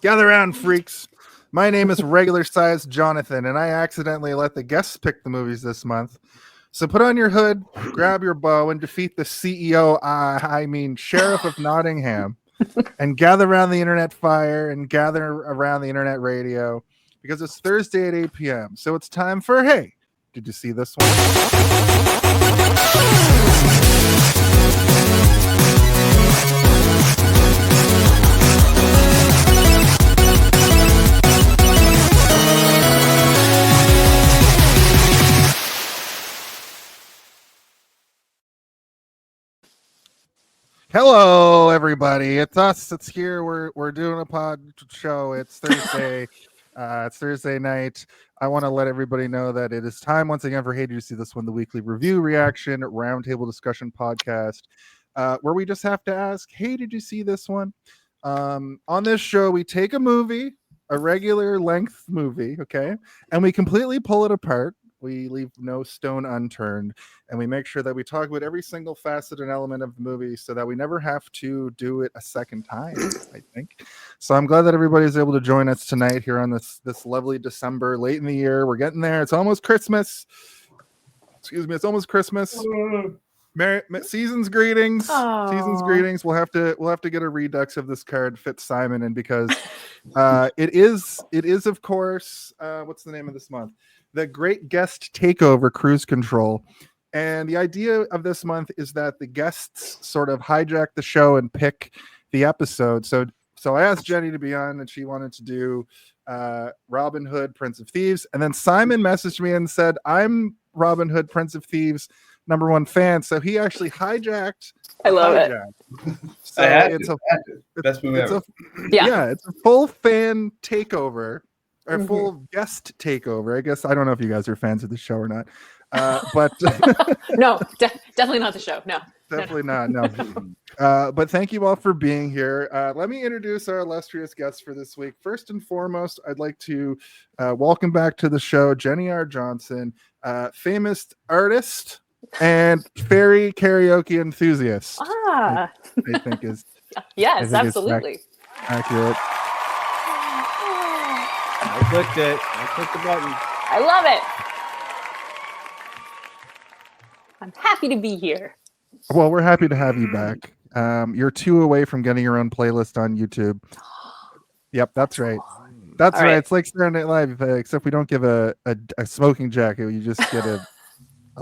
Gather round, freaks. My name is regular sized Jonathan, and I accidentally let the guests pick the movies this month. So put on your hood, grab your bow, and defeat the CEO, Sheriff of Nottingham, and gather around the internet fire and gather around the internet radio because it's Thursday at 8 p.m. So it's time for Hey, did you see this one? Hello, everybody. It's us. It's here. We're doing a pod show. It's Thursday. It's Thursday night. I want to let everybody know that it is time once again for Hey, Did You See This One? The weekly review, reaction, roundtable discussion podcast, where we just have to ask, hey, did you see this one? On this show, we take a movie, a regular length movie, okay, and we completely pull it apart. We leave no stone unturned, and we make sure that we talk about every single facet and element of the movie so that we never have to do it a second time, I think. So I'm glad that everybody's able to join us tonight here on this lovely December, late in the year. We're getting there. It's almost Christmas. Excuse me. It's almost Christmas. Season's greetings. Aww. Season's greetings. We'll have to get a redux of this card fit Simon, and because it is of course what's the name of this month? The Great Guest Takeover Cruise Control. And the idea of this month is that the guests sort of hijack the show and pick the episode. So I asked Jenny to be on, and she wanted to do Robin Hood, Prince of Thieves. And then Simon messaged me and said, I'm Robin Hood, Prince of Thieves #1 fan. So he actually hijacked. I love it. So it's a full fan takeover. Or full guest takeover. I guess I don't know if you guys are fans of the show or not, but no, definitely not the show. No, definitely not. No, but thank you all for being here. Let me introduce our illustrious guests for this week. First and foremost, I'd like to welcome back to the show Jenny R. Johnson, famous artist and fairy karaoke enthusiast. I think is yes, absolutely accurate. I clicked it. I clicked the button. I love it. I'm happy to be here. Well, we're happy to have you back. You're 2 away from getting your own playlist on YouTube. Yep, that's right. That's right. It's like Saturday Night Live, except we don't give a smoking jacket. You just get a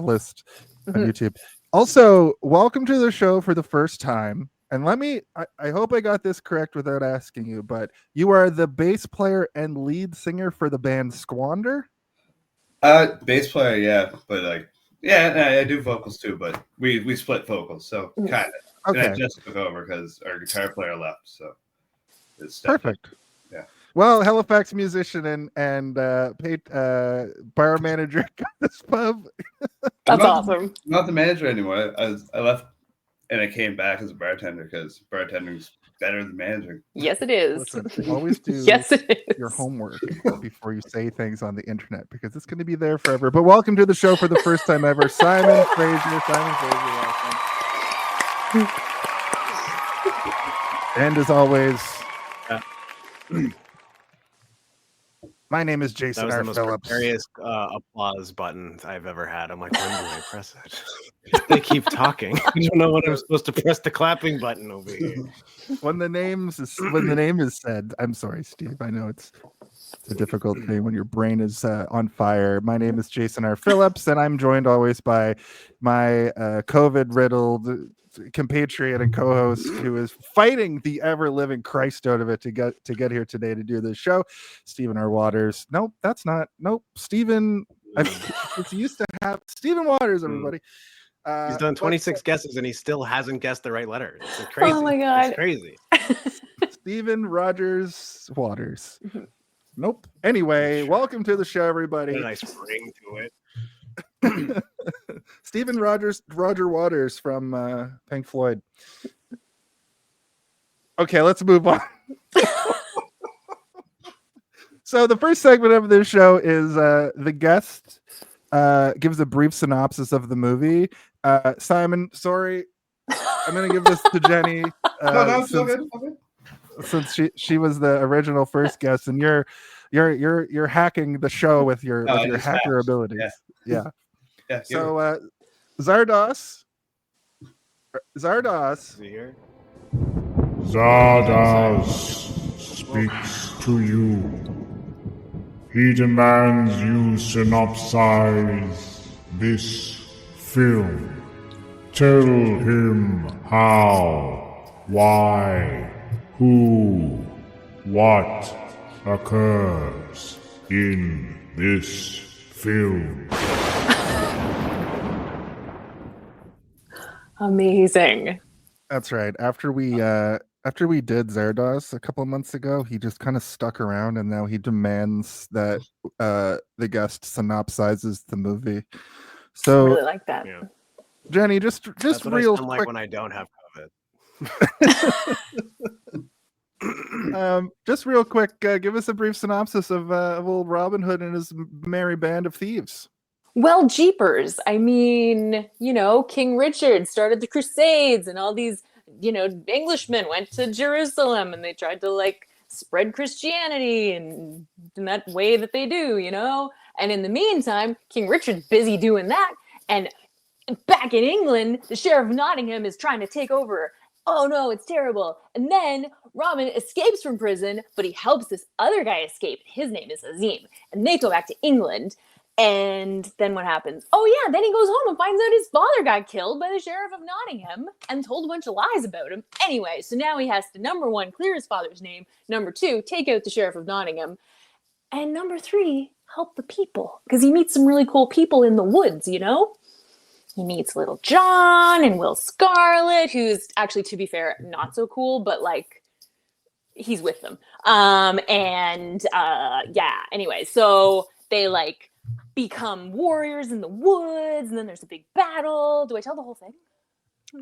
list on YouTube. Also, welcome to the show for the first time. And I hope I got this correct without asking you, but you are the bass player and lead singer for the band Squander? Bass player, yeah. But I do vocals too, but we split vocals, so kind of. Okay. And I just took over because our guitar player left, so it's perfect. Yeah. Well, Halifax musician and bar manager at this pub. That's awesome. I'm not the manager anymore. I left. And I came back as a bartender because bartending's better than managing. Yes, it is. Listen, always do your homework before you say things on the internet because it's going to be there forever. But welcome to the show for the first time ever, Simon Fraser. Welcome. And as always, my name is Jason R. Phillips. That was the most applause button I've ever had. I'm like, when do I press it? They keep talking. I don't know when I'm supposed to press the clapping button over here. When the name is said, I'm sorry, Steve. I know it's a difficult thing when your brain is on fire. My name is Jason R. Phillips, and I'm joined always by my COVID-riddled compatriot and co-host who is fighting the ever-living Christ out of it to get here today to do this show, Stephen R. Waters. Nope, that's not. Nope, Stephen. It's used to have Stephen Waters. Everybody. He's done 26 guesses and he still hasn't guessed the right letter. It's crazy. Oh my god, it's crazy. Stephen Rogers Waters. Nope. Anyway, welcome to the show, everybody. A nice ring to it. Stephen Roger Waters from Pink Floyd. Okay, let's move on. So the first segment of this show is the guest gives a brief synopsis of the movie. Simon, sorry, I'm going to give this to Jenny. No, it's all good. since she was the original first guest, and you're hacking the show with your hacker abilities. Yeah. So Zardos. Is he here? Zardoz speaks to you. He demands you synopsize this film. Tell him how, why, who, what occurs in this film. Amazing. That's right. After we did Zardos a couple of months ago, he just kind of stuck around, and now he demands that the guest synopsizes the movie. So I really like that. Yeah. Jenny, just That's what real I sound quick. like when I don't have COVID. Just real quick, give us a brief synopsis of old Robin Hood and his merry band of thieves. Well, jeepers. I mean, King Richard started the Crusades, and all these, Englishmen went to Jerusalem, and they tried to spread Christianity and in that way that they do, And in the meantime, King Richard's busy doing that, and back in England, the Sheriff of Nottingham is trying to take over. Oh no, it's terrible. And then Robin escapes from prison, but he helps this other guy escape. His name is Azeem. And they go back to England. And then what happens? Oh yeah, then he goes home and finds out his father got killed by the Sheriff of Nottingham and told a bunch of lies about him. Anyway, so now he has to, number 1, clear his father's name. Number 2, take out the Sheriff of Nottingham. And number 3, help the people. Because he meets some really cool people in the woods, He meets Little John and Will Scarlett, who's actually, to be fair, not so cool, but he's with them. Anyway, so they become warriors in the woods, and then there's a big battle. Do I tell the whole thing?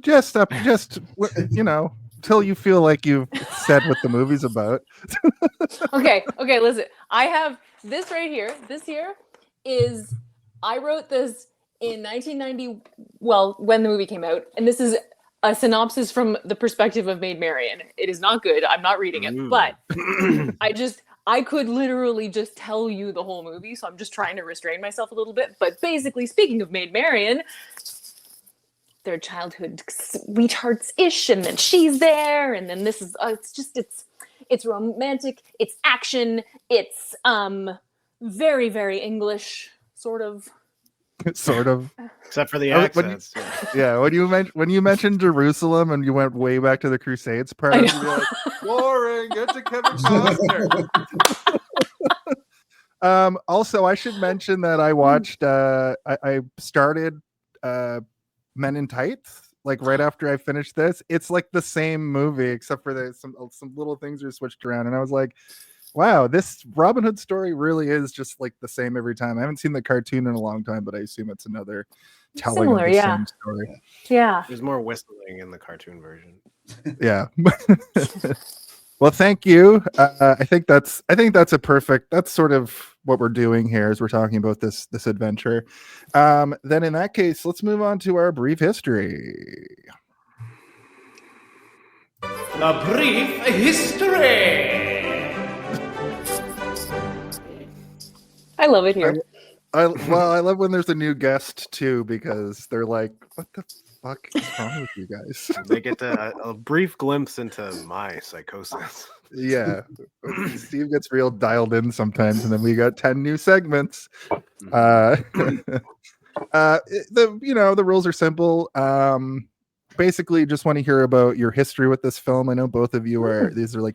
Just till you feel like you've said what the movie's about. Okay, listen. I have this right here. This here is, I wrote this in 1990, well, when the movie came out, and this is a synopsis from the perspective of Maid Marian. It is not good. I'm not reading it, but I could literally just tell you the whole movie, so I'm just trying to restrain myself a little bit. But basically, speaking of Maid Marian, their childhood sweethearts-ish, and then she's there, and then this is it's romantic, it's action, it's very, very English, sort of. Sort of, except for the accents. When you mentioned Jerusalem and you went way back to the Crusades part, you'd be like, boring. Get to Kevin Costner. Also, I should mention that I watched. I started Men in Tights right after I finished this. It's the same movie except for some little things are switched around, and I was like, wow, this Robin Hood story really is just the same every time. I haven't seen the cartoon in a long time, but I assume it's another telling of the same story. Yeah. There's more whistling in the cartoon version. Yeah. Well, thank you. I think that's that's sort of what we're doing here as we're talking about this adventure. Then in that case, let's move on to our brief history. A brief history. I love it here. I love when there's a new guest too, because they're like, what the fuck is wrong with you guys? They get a brief glimpse into my psychosis. Yeah. Steve gets real dialed in sometimes, and then we got 10 new segments. The rules are simple. Basically just want to hear about your history with this film. I know both of you these are the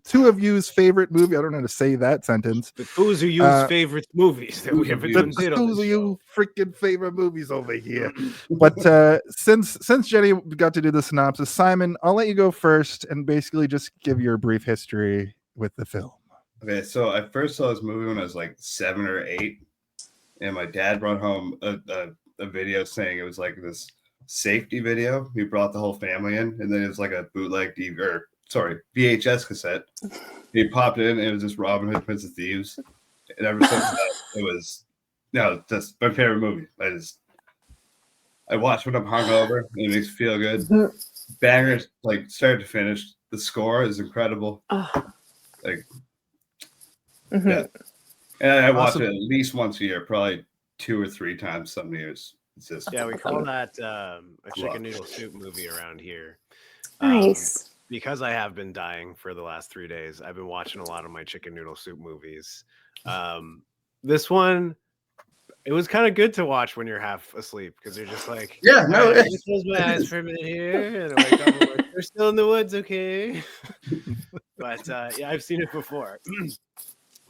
two of you's favorite movie. I don't know how to say that sentence. The two of you's favorite movies that we have the two of you freaking favorite movies over here. But since Jenny got to do the synopsis, Simon, I'll let you go first and basically just give your brief history with the film. Okay, so I first saw this movie when I was 7 or 8, and my dad brought home a video saying it was this safety video. He brought the whole family in, and then it was a bootleg VHS cassette. He popped it in, and it was just Robin Hood, Prince of Thieves. And ever since that, it was just my favorite movie. I watch when I'm hungover, and it makes me feel good. Bangers, start to finish. the score is incredible. Oh. Like, Mhm. yeah. And I watch Awesome. it at least once a year, probably 2 or 3 times some years. It's just Yeah, we call that a chicken noodle soup movie around here. Nice. Because I have been dying for the last 3 days, I've been watching a lot of my chicken noodle soup movies. This one, it was kind of good to watch when you're half asleep because you're just like, Yeah, no, "All right, it let me close my eyes for a minute here, and I wake up and I'm like, we're still in the woods, okay?" But yeah, I've seen it before.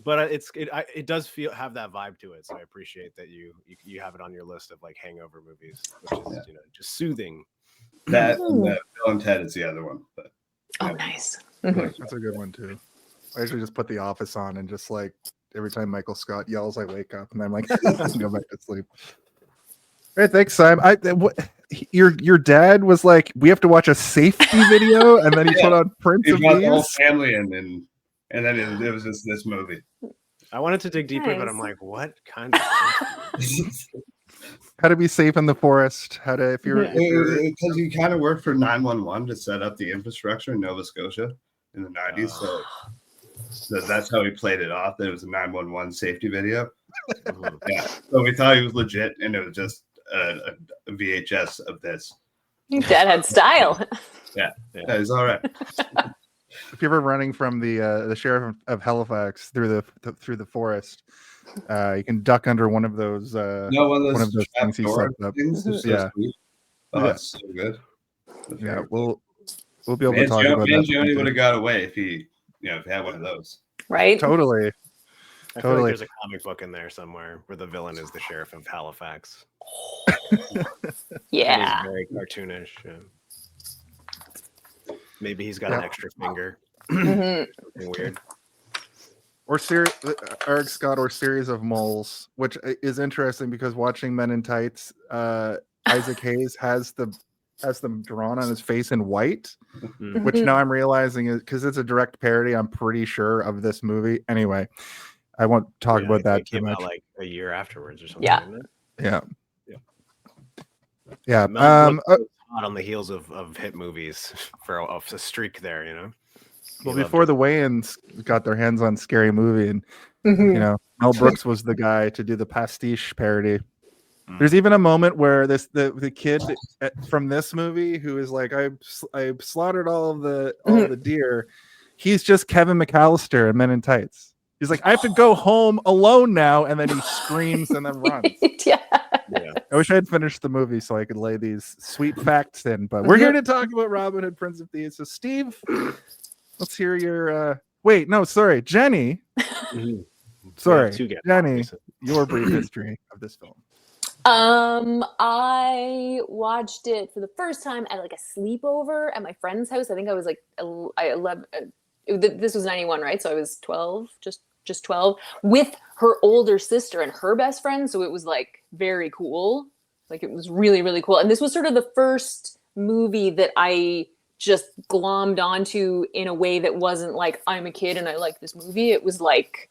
But it does have that vibe to it, so I appreciate that you have it on your list of like hangover movies, which is just soothing. that and Bill and Ted is the other one. But Oh, nice. Mhm. That's a good one too. I usually just put The Office on and just like every time Michael Scott yells, I wake up and I'm like, go back to sleep. All right, thanks, Simon. Your dad was like, we have to watch a safety video, and then he put on Prince he of brought the whole Thieves. family in, and then it was just this movie. I wanted to dig deeper, but I'm like, what kind of? How to be safe in the forest. How to if you're Because he kind of worked for 911 to set up the infrastructure in Nova Scotia in the 90s. So that's how he played it off. That it was a 911 safety video. Yeah. So we thought he was legit, and it was just a VHS of this. Your dad had style. Yeah, he's all right. if you're ever running from the sheriff of Halifax through the forest, you can duck under one of those. One of those things he set up. Things are so Yeah. sweet. Oh, that's so good. That's Yeah, very we'll be able to talk about that. Mangione would have got away if he had one of those. Right? Totally. I feel like there's a comic book in there somewhere where the villain is the sheriff of Halifax. Yeah. It is very cartoonish. Maybe he's got an extra finger. Mhm. Something weird. Or Eric Scott, or Series of Moles, which is interesting because watching Men in Tights, Isaac Hayes has them drawn on his face in white, which now I'm realizing is because it's a direct parody, I'm pretty sure, of this movie. Anyway, I won't talk about that too much. Out like a year afterwards or something. Yeah. Isn't it? Yeah. Hot on the heels of hit movies for a streak there, Well, before the Wayans got their hands on Scary Movie, and Mel Brooks was the guy to do the pastiche parody. There's even a moment where the kid from this movie who is like, I slaughtered all the deer. He's just Kevin McAllister in Men in Tights. He's like, I have to go home alone now, and then he screams and then runs. Yeah. I wish I had finished the movie so I could lay these sweet facts in, but we're here to talk about Robin Hood, Prince of Thieves. So, Steve, let's hear your. Wait, no, sorry, Jenny. Sorry, Jenny, your brief history of this film. I watched it for the first time at like a sleepover at my friend's house. I think I was like 11. This was 91, right? So I was 12, just 12, with her older sister and her best friend. So it was like very cool. Like it was really, really cool. And this was sort of the first movie that I just glommed onto in a way that wasn't like, I'm a kid and I like this movie. It was like,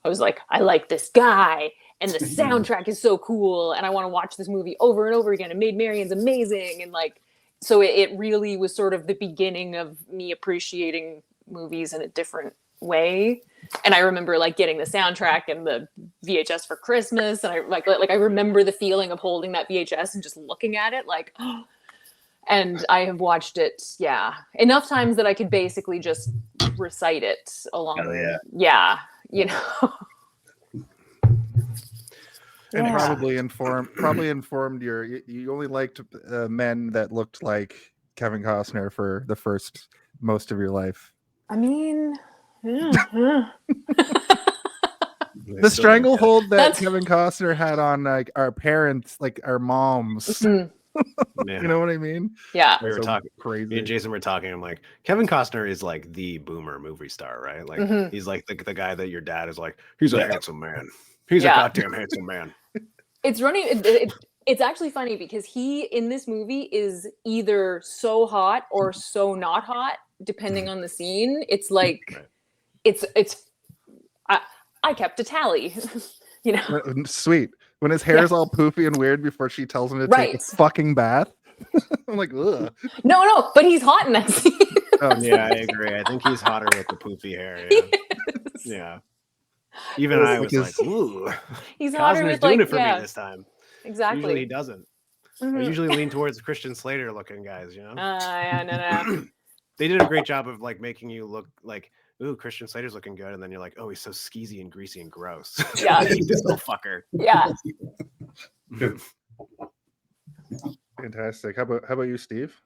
I was like, I like this guy and the soundtrack is so cool. And I want to watch this movie over and over again. And Maid Marian's amazing. And like, so it really was sort of the beginning of me appreciating movies in a different way. And I remember like getting the soundtrack and the VHS for Christmas, and I like I remember the feeling of holding that VHS and just looking at it like, oh. And I have watched it enough times that I could basically just recite it along. And probably informed you only liked men that looked like Kevin Costner for the first most of your life. I mean, the stranglehold that Kevin Costner had on like our parents, like our moms. You know what I mean? Yeah. We were talking crazy. Me and Jason were talking. I'm like, Kevin Costner is like the boomer movie star, right? Like he's like the guy that your dad is like, he's a handsome man. He's a goddamn handsome man. It's running. It's actually funny because he in this movie is either so hot or so not hot, depending on the scene. It's like, I kept a tally, Sweet. When his hair is all poofy and weird before she tells him to take a fucking bath. I'm like, ugh. No, but he's hot in that scene. Oh, Yeah, I agree. I think he's hotter with the poofy hair. Yeah. Yeah. Even I was like, ooh, He's hotter Costner's with doing like, it for yeah, me this time. exactly. Usually he doesn't. I Mhm. usually lean towards Christian Slater looking guys, you know? Yeah, no. They did a great job of like making you look like, ooh, Christian Slater's looking good, and then you're like, oh, he's so skeezy and greasy and gross. Yeah. This little fucker. Yeah. Fantastic. How about you, Steve?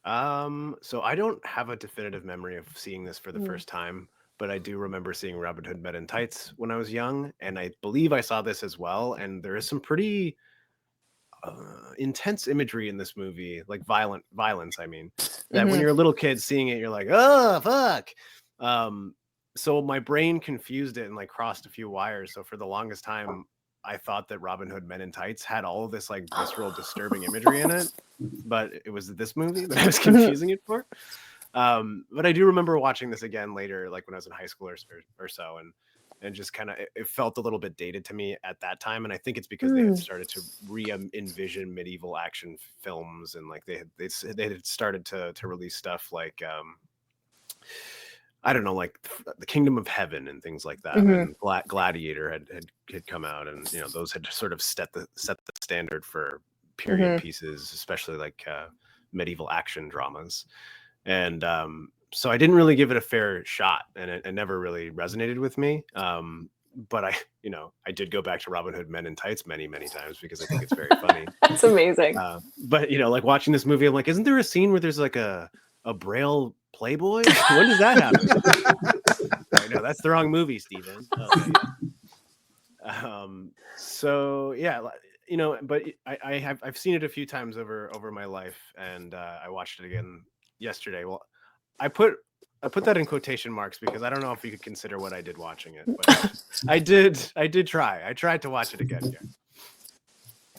So I don't have a definitive memory of seeing this for the Mm. first time, but I do remember seeing Robin Hood Men in Tights when I was young, and I believe I saw this as well. And there is some pretty intense imagery in this movie, like violence. I mean, that when Mhm. you're a little kid seeing it, you're like, oh fuck. So my brain confused it and like crossed a few wires. So for the longest time, I thought that Robin Hood Men in Tights had all of this like visceral, disturbing imagery in it, but it was this movie that I was confusing it for. But I do remember watching this again later, like when I was in high school or so, and just kind of it felt a little bit dated to me at that time, and I think it's because they had started to envision medieval action films, and like they had started to release stuff like I don't know, like the Kingdom of Heaven and things like that, and Gladiator had come out, and you know those had sort of set the standard for period pieces, especially like medieval action dramas, and so I didn't really give it a fair shot, and it never really resonated with me. But I did go back to Robin Hood Men in Tights many times because I think it's very funny. That's amazing. But like watching this movie, I'm like, isn't there a scene where there's like a Braille Playboy? When does that happen? I know that's the wrong movie, Steven. Okay. So yeah, but I've seen it a few times over my life, and I watched it again yesterday. Well, I put that in quotation marks because I don't know if you could consider what I did watching it, but I did try. I tried to watch it again here.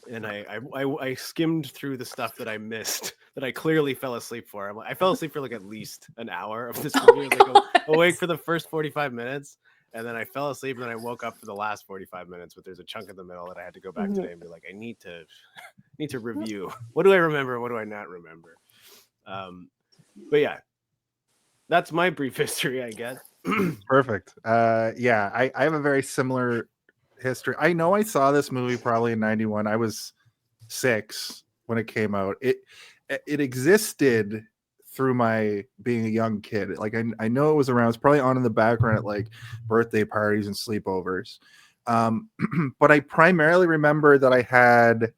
And I skimmed through the stuff that I missed, that I clearly fell asleep for. I fell asleep for like at least an hour of this movie. I was like awake for the first 45 minutes, and then I fell asleep, and then I woke up for the last 45 minutes. But there's a chunk in the middle that I had to go back today and be like, I need to review. What do I remember? What do I not remember? But yeah, that's my brief history, I guess. Perfect. Yeah, I have a very similar history. I know I saw this movie probably in 91. I was 6 when it came out. It existed through my being a young kid. Like I know it was around. It's probably on in the background at like birthday parties and sleepovers. But I primarily remember that I had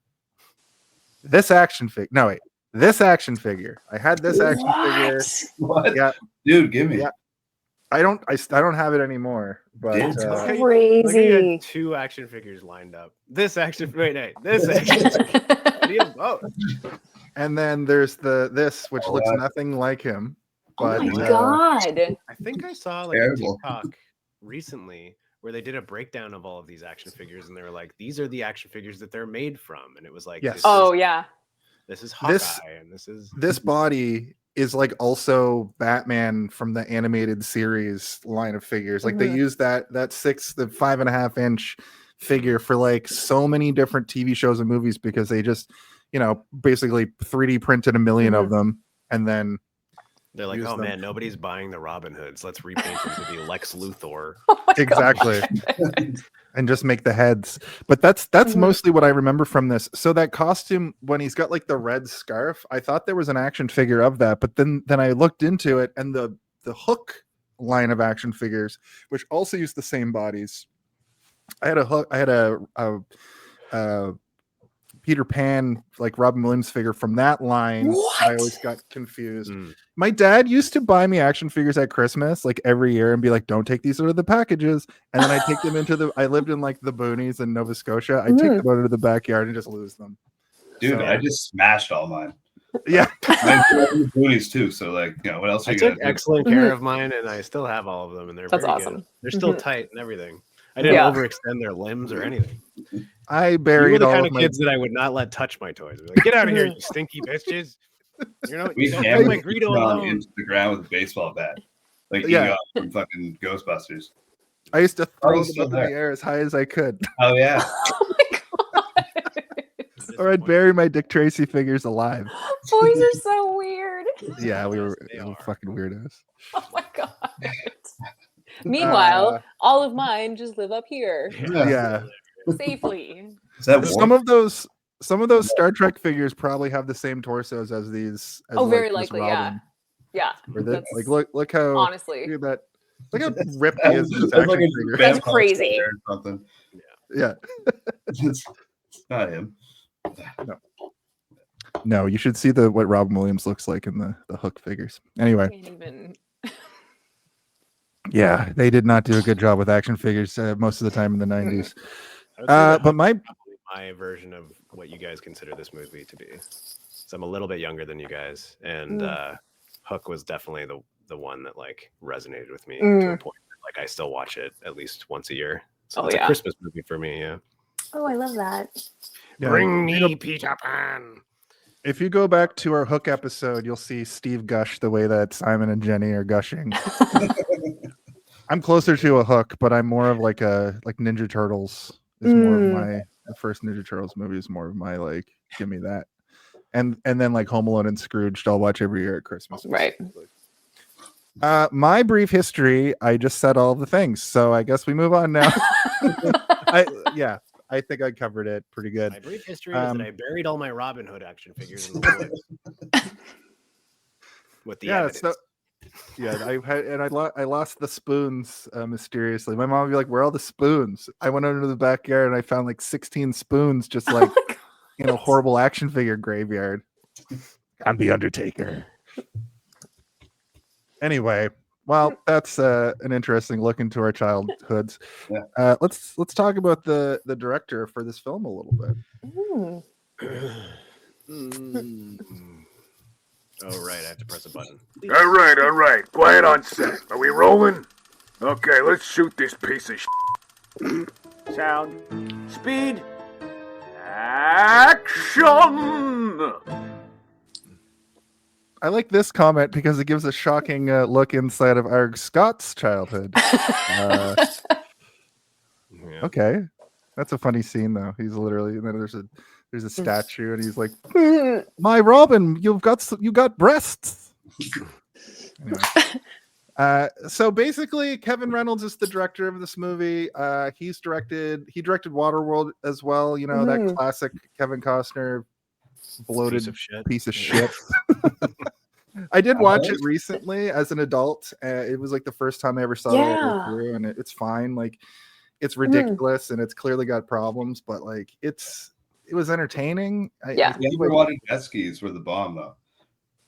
this action figure. No, wait. This action figure. I had this action figure. What? Yeah, Dude, give me. Yeah. I don't have it anymore. But Crazy. Like you had 2 action figures lined up. This action figure. I need them both. And then there's this, which looks nothing like him. But, oh my god! I think I saw like a TikTok recently where they did a breakdown of all of these action figures, and they were like, "These are the action figures that they're made from," and it was like, yes. This is Hawkeye, and this body is like also Batman from the animated series line of figures. Like they use that 5.5 inch figure for like so many different TV shows and movies because they just, basically 3D printed a million of them, and then they're like, oh man, nobody's buying the Robin Hoods. Let's repaint them to be Lex Luthor. Exactly. And just make the heads. But that's mostly what I remember from this. So that costume, when he's got like the red scarf, I thought there was an action figure of that, but then I looked into it, and the Hook line of action figures, which also use the same bodies. I had a Peter Pan, like Robin Williams figure from that line. What? I always got confused. My dad used to buy me action figures at Christmas, like every year, and be like, "Don't take these out of the packages." And then I take them into I lived in like the boonies in Nova Scotia. I take them out of the backyard and just lose them. Dude, I just smashed all mine. Yeah, the boonies too. So like, what else? I took excellent care of mine, and I still have all of them, and they're that's very awesome. good. They're still tight and everything. I didn't overextend their limbs or anything. I buried you were the all kind of of kids that I would not let touch my toys. Like, get out of here, you stinky bitches! We don't hammered my Greedo alone. into the ground with a baseball bat, like Egon from fucking Ghostbusters. I used to throw still them up in the air as high as I could. Oh yeah. Oh my god! Or I'd bury my Dick Tracy figures alive. Boys are so weird. Yeah, we were They are. fucking weirdos. Oh my god. Meanwhile, all of mine just live up here Yeah. safely. Is that Some warm? of those Star Trek figures probably have the same torsos as these. As Very this likely, Robin. yeah. Or That's look how honestly. look at that. Look how ripped he is in this That's like action a figure. That's vampire crazy. slayer or something. Yeah. It's not him. No, you should see what Robin Williams looks like in the Hook figures. Anyway, Can't even. yeah, they did not do a good job with action figures most of the time in the 90s. I would say that But my probably my version of what you guys consider this movie to be. So I'm a little bit younger than you guys, and Hook was definitely the one that like resonated with me to a point that, like I still watch it at least once a year. So it's a Christmas movie for me. Yeah. Oh, I love that. Yeah, Bring me Peter Pan. if you go back to our Hook episode, you'll see Steve gush the way that Simon and Jenny are gushing. I'm closer to a Hook, but I'm more of like Ninja Turtles is more of my the first Ninja Turtles movie is more of my like give me that. And then like Home Alone and Scrooged I'll watch every year at Christmas. Right. My brief history, I just said all the things, so I guess we move on now. I think I covered it pretty good. My brief history is that I buried all my Robin Hood action figures in the woods. With the evidence. I lost the spoons mysteriously. My mom would be like, "Where are all the spoons?" I went under the backyard and I found like 16 spoons, just like in a horrible action figure graveyard. I'm the Undertaker. Anyway, well, that's an interesting look into our childhoods. Yeah. Let's talk about the director for this film a little bit. Oh, right. I have to press a button. All right. Quiet on set. Are we rolling? Okay, let's shoot this piece of shit. Sound. Speed. Action! I like this comment because it gives a shocking look inside of Arg Scott's childhood. Okay, that's a funny scene though. He's literally, and then there's a statue, and he's like, "My Robin, you got breasts." Anyway. So basically, Kevin Reynolds is the director of this movie. He directed Waterworld as well. You know that classic Kevin Costner bloated piece of shit. I did watch it recently as an adult. It was like the first time I ever saw it through, and it's fine. Like, it's ridiculous and it's clearly got problems, but like it was entertaining. The underwater jet skis were the bomb though.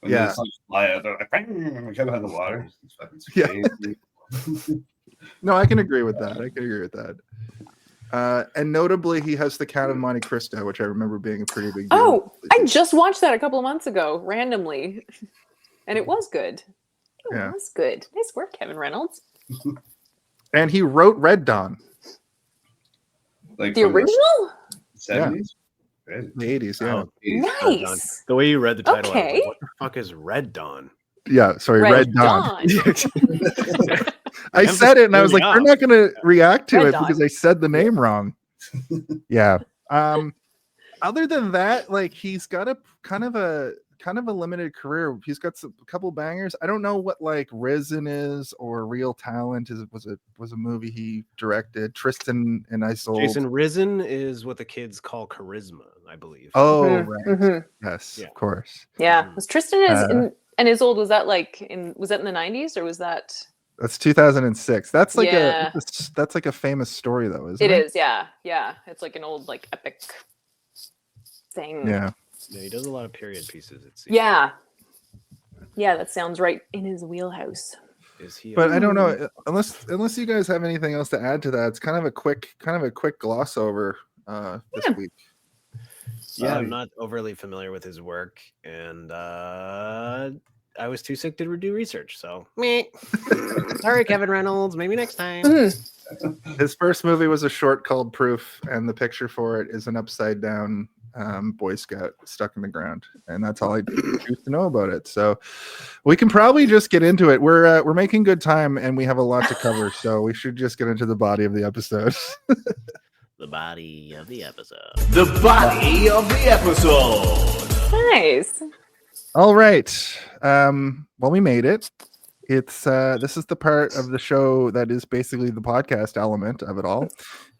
When they fly out, they're like, bang, come out of the water. It's fucking No, I can agree with that. And notably, he has the Count of Monte Cristo, which I remember being a pretty big deal. Oh, I just watched that a couple of months ago, randomly. And it was good. It was good. Nice work, Kevin Reynolds. And he wrote Red Dawn. Like the original? 70s? Yeah. The 80s, yeah. Oh, nice. The way you read the title, Okay. I was like, what the fuck is Red Dawn? Yeah, sorry, Red Dawn. I said it and I was like, they're not going to react to it because I said the name wrong. Yeah. Other than that, like, he's got a kind of a limited career. He's got a couple bangers. I don't know what like Risen is or Real Talent was a movie he directed. Tristan and Isolde. Jason, Risen is what the kids call charisma, I believe. Oh, right. Yes, of course. Yeah. Was Tristan and Isolde, was that in the 90s or was that? That's 2006. That's like that's like a famous story though, isn't it? It is, yeah. Yeah. It's like an old like epic thing. Yeah. Yeah, he does a lot of period pieces. It seems. Yeah. Yeah, that sounds right in his wheelhouse. Is he? But I don't know, unless you guys have anything else to add to that. It's kind of a quick gloss over this week. Yeah, I'm not overly familiar with his work, and I was too sick to do research. So, sorry, Kevin Reynolds. Maybe next time. His first movie was a short called Proof, and the picture for it is an upside down Boy Scout stuck in the ground, and that's all I choose to know about it. So we can probably just get into it. We're making good time, and we have a lot to cover, so we should just get into the body of the episode. The body of the episode. The body of the episode. Nice. All right. Well, we made it. It's this is the part of the show that is basically the podcast element of it all.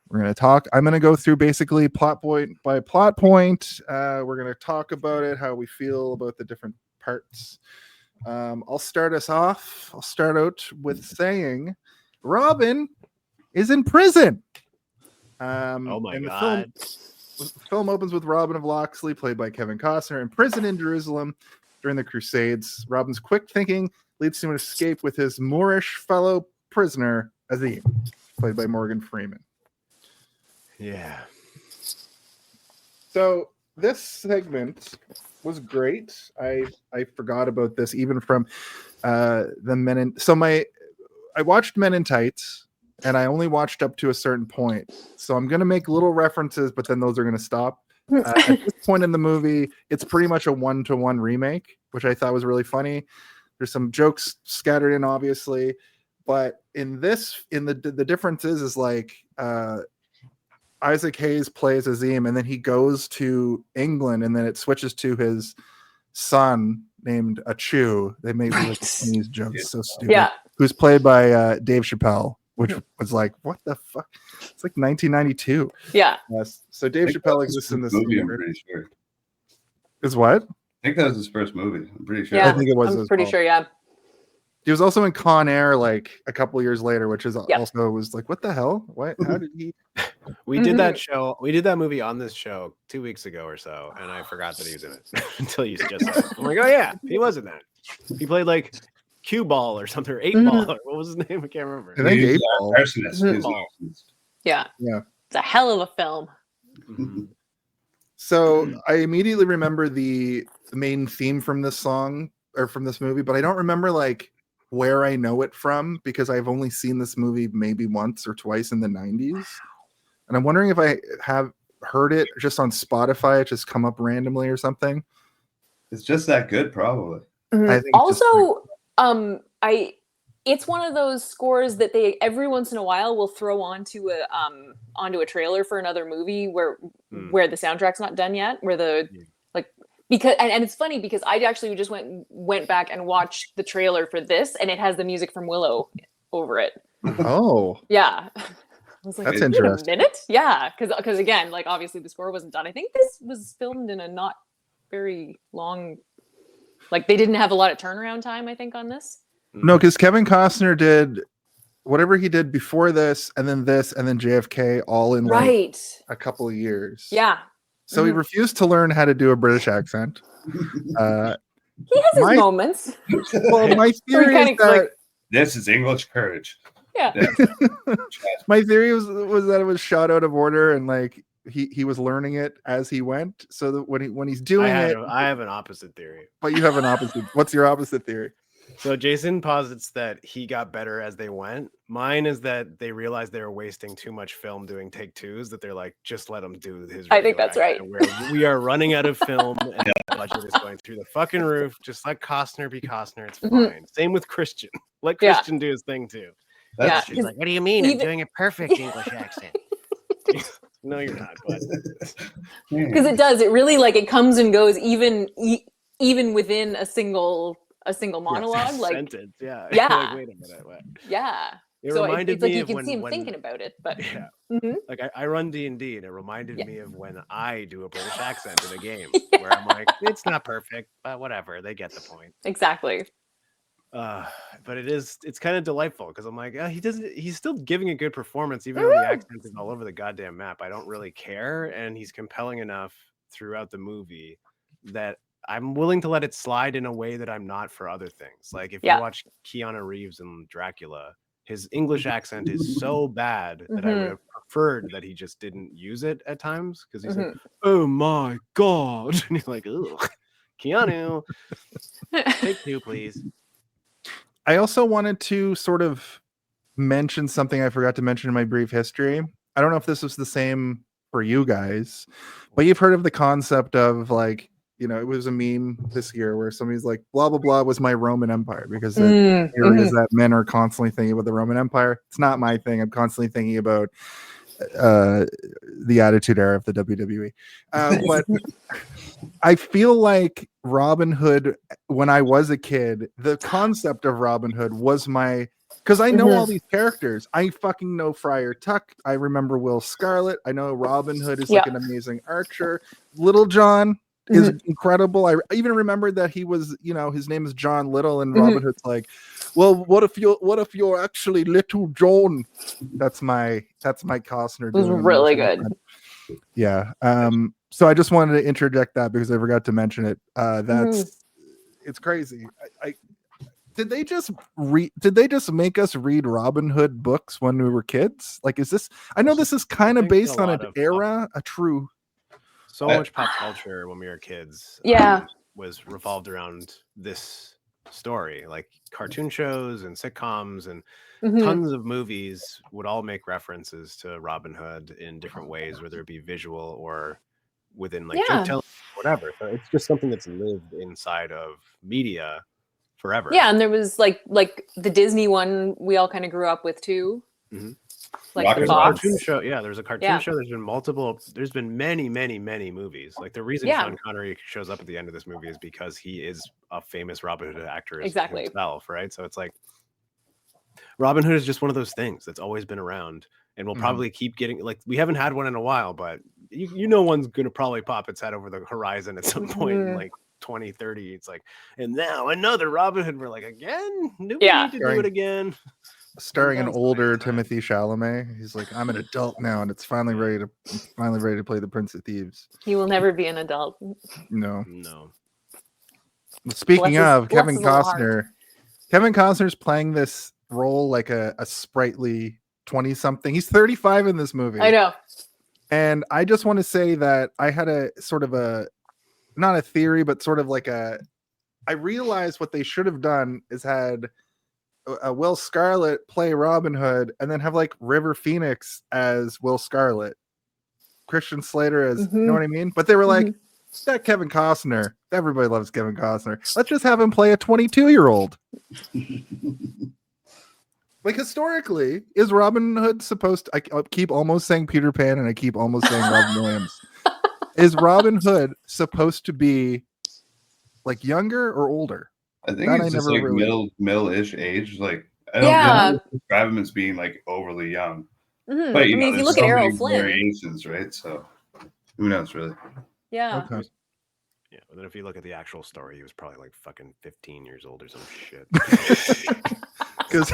We're going to talk. I'm going to go through basically plot point by plot point. We're going to talk about it, how we feel about the different parts. I'll start us off. I'll start out with saying Robin is in prison. Oh my and god. The film opens with Robin of Locksley, played by Kevin Costner, in prison in Jerusalem during the Crusades. Robin's quick thinking leads to an escape with his Moorish fellow prisoner, Azeem, played by Morgan Freeman. Yeah. So this segment was great. I forgot about this even from the Men in. So I watched Men in Tights, and I only watched up to a certain point. So I'm gonna make little references, but then those are gonna stop. At this point in the movie, it's pretty much a 1-to-1 remake, which I thought was really funny. There's some jokes scattered in, obviously, but in the difference is like Isaac Hayes plays Azeem, and then he goes to England, and then it switches to his son named Achu. They made like these jokes, so stupid. Yeah. Who's played by Dave Chappelle, which was like, what the fuck? It's like 1992. Yeah. Yes. So Dave Chappelle exists in this movie. I'm universe. pretty sure. Is what? I think that was his first movie. I'm pretty sure. Yeah. I think it was. I'm as pretty well. sure. Yeah. He was also in Con Air like a couple of years later, which is Yep. also was like, what the hell? What? How did he? We did that show. We did that movie on this show 2 weeks ago or so, and I forgot that he was in it until you just said it. I'm like, oh yeah, he was in that. He played like cue ball or something, or 8-ball. Or what was his name? I can't remember. I think He's, 8-Ball. arsonist. He's an Ball. arsonist. Yeah. Yeah. It's a hell of a film. Mhm. So I immediately remember the main theme from this song or from this movie, but I don't remember like where I know it from because I've only seen this movie maybe once or twice in the 90s. And I'm wondering if I have heard it just on Spotify, it just come up randomly or something. It's just that good, probably. I think it's just Also, it's one of those scores that they every once in a while will throw onto a trailer for another movie where the soundtrack's not done yet, where because it's funny because I actually just went back and watched the trailer for this, and it has the music from Willow over it. Oh, Yeah. I was like, That's wait interesting. a minute? Yeah, because again, like obviously the score wasn't done. I think this was filmed in a not very long, like they didn't have a lot of turnaround time, I think, on this. no, because Kevin Costner did whatever he did before this, and then JFK all in like Right. a couple of years. Yeah. So he refused to learn how to do a British accent. He has his My- moments. Well, my theory kind is of, like- that This is English courage. Yeah. my theory was that it was shot out of order and like he was learning it as he went. So that when he's doing it, I have an opposite theory. but you have an opposite. What's your opposite theory? So Jason posits that he got better as they went. Mine is that they realized they were wasting too much film doing take twos, that they're like, just let him do his I think regular that's right. accent, where we are running out of film and the budget is going through the fucking roof. Just let Costner be Costner. It's fine. Same with Christian. Let Yeah. Christian do his thing too. Yeah. She's like, what do you mean? I'm even- doing a perfect English accent. No, you're not. But Because it does. It really like it comes and goes even within a single monologue. Like sentence. Yeah. Yeah. Like, wait a minute. What? yeah. It So reminded it's like me you of can when, see him when- thinking about it, but Yeah. Mhm. Like I run D&D, and it reminded Yeah. me of when I do a British accent in a game, where I'm like, it's not perfect, but whatever, they get the point. exactly. But it's kind of delightful because I'm like, he's still giving a good performance, even though the accent is all over the goddamn map. I don't really care, and he's compelling enough throughout the movie that I'm willing to let it slide in a way that I'm not for other things. Like if Yeah. you watch Keanu Reeves in Dracula, his English accent is so bad that I would have preferred that he just didn't use it at times, because he's like, oh my god, and you're like, ugh, Keanu, take two, please. I also wanted to sort of mention something I forgot to mention in my brief history. I don't know if this was the same for you guys, but you've heard of the concept of like, you know, it was a meme this year where somebody's like, blah, blah, blah was my Roman Empire, because the theory is that men are constantly thinking about the Roman Empire. It's not my thing. I'm constantly thinking about the Attitude Era of the WWE. But I feel like Robin Hood, when I was a kid, the concept of Robin Hood was my, because I know all these characters. I fucking know Friar Tuck. I remember Will Scarlett. I know Robin Hood is like an amazing archer. Little John is incredible. I even remembered that he was, his name is John Little, and Robin Hood's like, well, what if you're actually Little John? That's my Costner. It was really good. Yeah. So I just wanted to interject that because I forgot to mention it. It's crazy. Did they just make us read Robin Hood books when we were kids? Like, is this? I know this is kind of based on an era, a true. So much pop culture when we were kids, was revolved around this story. Like cartoon shows and sitcoms and tons of movies would all make references to Robin Hood in different ways, whether it be visual or within like joke telling, whatever. So it's just something that's lived inside of media forever. Yeah, and there was like the Disney one we all kind of grew up with too. Like there's a cartoon show. Yeah, there's a cartoon show. There's been multiple. There's been many movies. Like the reason Sean Connery shows up at the end of this movie is because he is a famous Robin Hood actor himself, right? So it's like Robin Hood is just one of those things that's always been around, and we'll probably keep getting. Like we haven't had one in a while, but one's gonna probably pop its head over the horizon at some point in like 2030. It's like, and now another Robin Hood. We're like, again? Do we need to do it again? Starring an older Timothy Chalamet. He's like, I'm an adult now, and it's finally ready to play the Prince of Thieves. He will never be an adult. No. Speaking of Kevin Costner, Kevin Costner's playing this role like a sprightly 20-something. He's 35 in this movie. I know. And I just want to say that I had a sort of not a theory, but sort of like I realized what they should have done is had Will Scarlett play Robin Hood, and then have like River Phoenix as Will Scarlett, Christian Slater as, you know what I mean? But they were like, that Kevin Costner. Everybody loves Kevin Costner. Let's just have him play a 22-year-old. Like historically, is Robin Hood supposed to? I keep almost saying Peter Pan, and I keep almost saying Robin Williams. Is Robin Hood supposed to be like younger or older? I think he's just like middle-ish age. Like I don't describe him as being like overly young. But if you look at Errol Flynn, variations, right? So who knows, really? Yeah. Okay. Yeah, but then if you look at the actual story, he was probably like fucking 15 years old or some shit. Because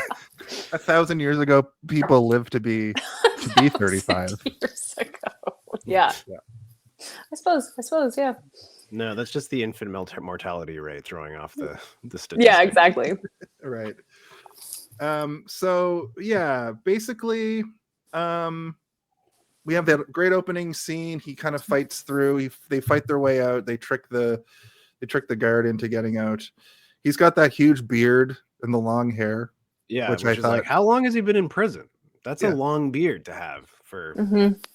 1,000 years ago, people lived to be 35. Years ago. Yeah. I suppose. Yeah. No, that's just the infant mortality rate throwing off the statistics. Yeah, exactly. Right. So yeah, basically, we have that great opening scene. He kind of fights through. They fight their way out. They trick the guard into getting out. He's got that huge beard and the long hair. Yeah, which I thought, like, how long has he been in prison? That's a long beard to have for.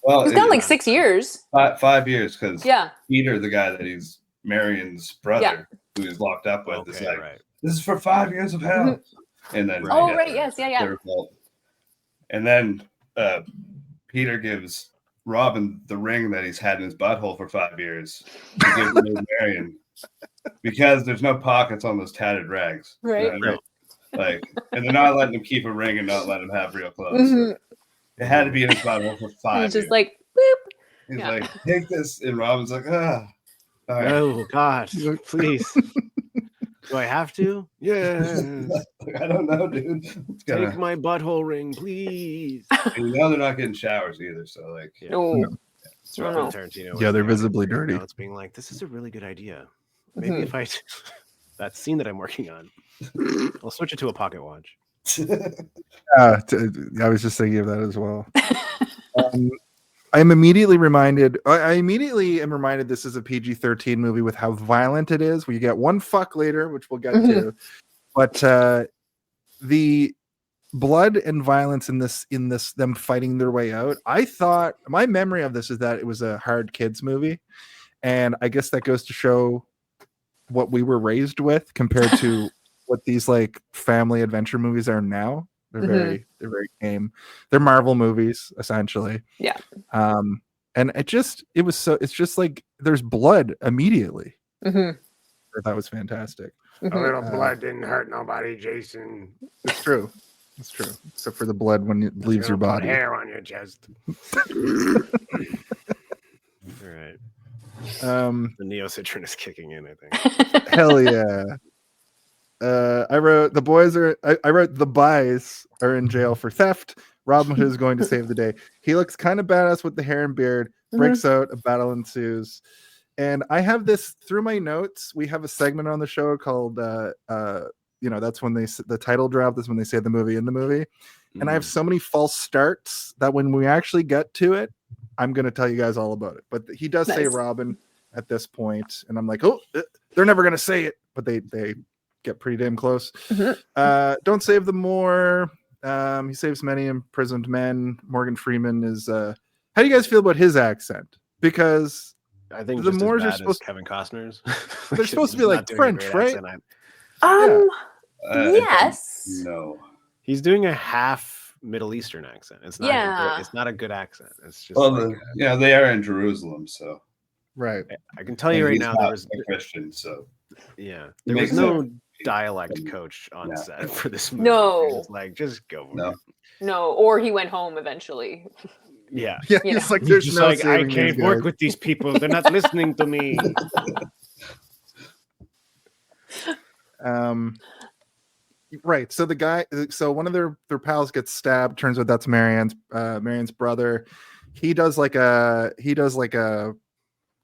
Well, he's done like 6 years. 5 years, because Peter, the guy that he's Marion's brother, who he's locked up with, is like, this is for 5 years of hell. And then and then Peter gives Robin the ring that he's had in his butthole for 5 years to give to Marion, because there's no pockets on those tattered rags. Right. Like, and they're not letting him keep a ring and not letting him have real clothes. So it had to be in his butthole for 5 years. He's just like, boop. He's like, take this. And Robin's like, All right. Oh, God, please. Do I have to? Yeah. I don't know, dude. Take my butthole ring, please. And they're not getting showers either. So, like, Tarantino. Yeah, they're visibly dirty. It's being like, this is a really good idea. Maybe if I that scene that I'm working on, I'll switch it to a pocket watch. I was just thinking of that as well. I immediately am reminded this is a PG-13 movie with how violent it is. We get one fuck later, which we'll get to, but the blood and violence in this them fighting their way out. I thought my memory of this is that it was a hard kids movie, and I guess that goes to show what we were raised with compared to what these like family adventure movies are now. They're very tame. They're Marvel movies essentially. Yeah. And it's just like there's blood immediately. That was fantastic. A little blood didn't hurt nobody, Jason. It's true. It's true. Except for the blood when it leaves your Put body. hair on your chest. All right. The neocitrin is kicking in, I think. Hell yeah. I wrote the buys are in jail for theft. Robin Hood is going to save the day. He looks kind of badass with the hair and beard. Breaks out, a battle ensues. And I have this through my notes. We have a segment on the show called that's when the title drop. That's when they say the movie in the movie. And I have so many false starts that when we actually get to it, I'm going to tell you guys all about it. But he does say Robin at this point, and I'm like, oh, they're never going to say it, but they get pretty damn close. Don't save the Moor. He saves many imprisoned men. Morgan Freeman is. How do you guys feel about his accent? Because I think the just Moors as are bad as supposed. Kevin Costner's. They're supposed to be like French, right? Yes. No. He's doing a half Middle Eastern accent. It's not. It's not a good accent. It's just. They are in Jerusalem, so. Right. I can tell you right now, there was a Christian, so. Yeah, there was no dialect coach on set for this movie. No, like just go. For it. No, or he went home eventually. Yeah, it's like there's just no like I can't work with these people. They're not listening to me. Right. So one of their pals gets stabbed. Turns out that's Marianne's brother. He does like a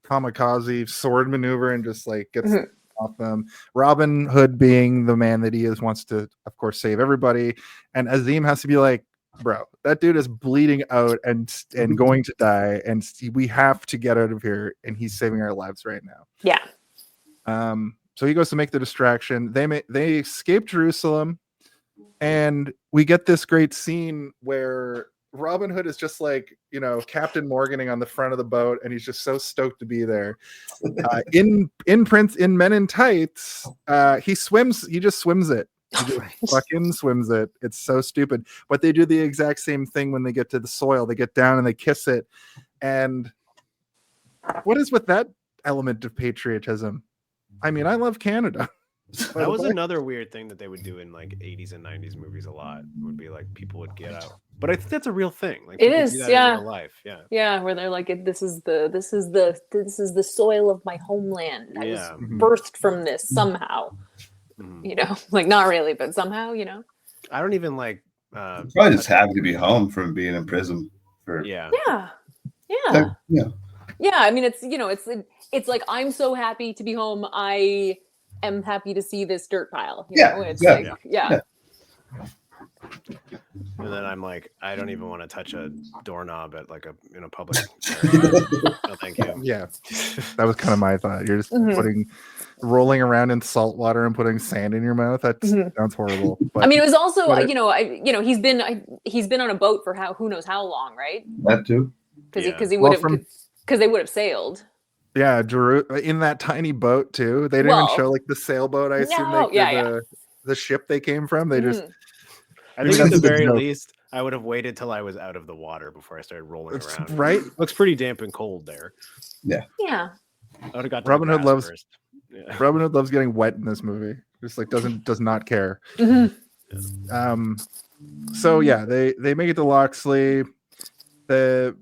kamikaze sword maneuver and just like gets off them. Robin Hood, being the man that he is, wants to, of course, save everybody. And Azeem has to be like, bro, that dude is bleeding out and going to die, and we have to get out of here. And he's saving our lives right now. Yeah. So he goes to make the distraction. They escape Jerusalem, and we get this great scene where Robin Hood is just like, Captain Morganing on the front of the boat, and he's just so stoked to be there. In Men in Tights, he just swims it. He just fucking swims it. It's so stupid. But they do the exact same thing when they get to the soil. They get down and they kiss it. And what is with that element of patriotism? I mean, I love Canada. That was another weird thing that they would do in like 80s and 90s movies a lot. Would be like people would get out. But I think that's a real thing. Like it is, in real life. Yeah. Yeah, where they're like, this is the soil of my homeland. I was birthed from this somehow. Like not really, but somehow, I don't even like probably just happy to be home from being in prison for Yeah. I mean, it's like, I'm so happy to be home. I am happy to see this dirt pile. And then I'm like, I don't even want to touch a doorknob at like in a public no, thank you. Yeah, that was kind of my thought. You're just rolling around in salt water and putting sand in your mouth. That sounds horrible. But, I mean, it was also he's been on a boat for who knows how long, right? That too. Because they would have sailed. Yeah, in that tiny boat too. They didn't even show like the sailboat. I assume the ship they came from. They just. I think at the very least, I would have waited till I was out of the water before I started rolling around. Right? Looks pretty damp and cold there. Yeah. Yeah. I would have got Robin Hood loves. First. Yeah. Robin Hood loves getting wet in this movie. Just like does not care. So yeah, they make it to Locksley. They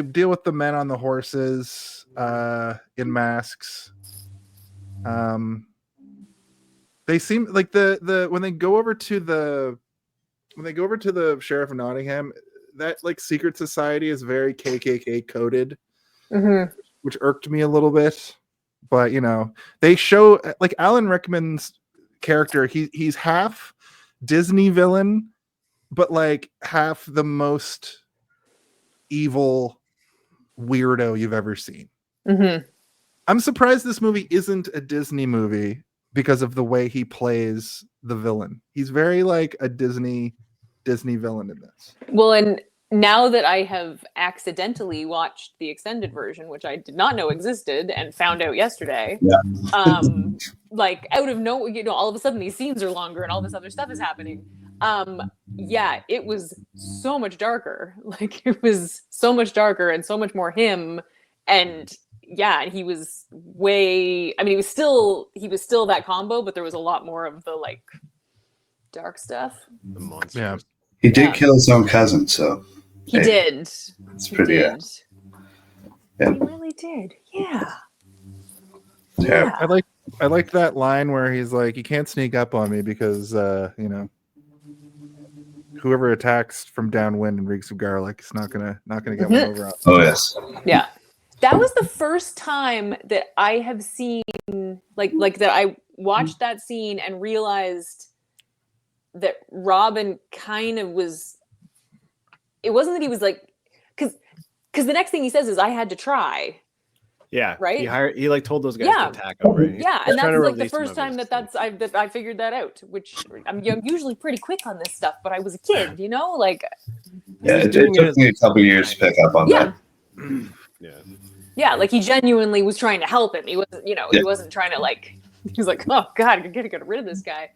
deal with the men on the horses in masks. They seem like the when they go over to the sheriff of Nottingham, that like secret society is very KKK coded, which irked me a little bit. But they show like Alan Rickman's character. He's half Disney villain, but like half the most evil weirdo you've ever seen. I'm surprised this movie isn't a Disney movie because of the way he plays the villain. He's very like a Disney villain in this. Well, and now that I have accidentally watched the extended version, which I did not know existed and found out yesterday, like out of nowhere, all of a sudden these scenes are longer and all this other stuff is happening. Yeah, it was so much darker. Like it was so much darker and so much more him. And yeah, he was way. I mean, he was still that combo, but there was a lot more of the like dark stuff. The monster. Yeah. He did kill his own cousin, so he did. It's pretty. He did. Yeah. He really did. Yeah. Yeah. I like that line where he's like, "You can't sneak up on me because whoever attacks from downwind and reeks of garlic is not gonna get one over." Oh yes. Yeah. That was the first time that I have seen like that I watched that scene and realized that Robin kind of was. It wasn't that he was like, because the next thing he says is, "I had to try." Yeah, right. He like told those guys to attack him. Right? Yeah, and that's like the first time that I figured that out. Which I'm usually pretty quick on this stuff, but I was a kid, like. Yeah, it took me a couple years to pick up on that. Yeah, like he genuinely was trying to help him. He wasn't, he wasn't trying to like. He was like, "Oh God, I gotta get rid of this guy."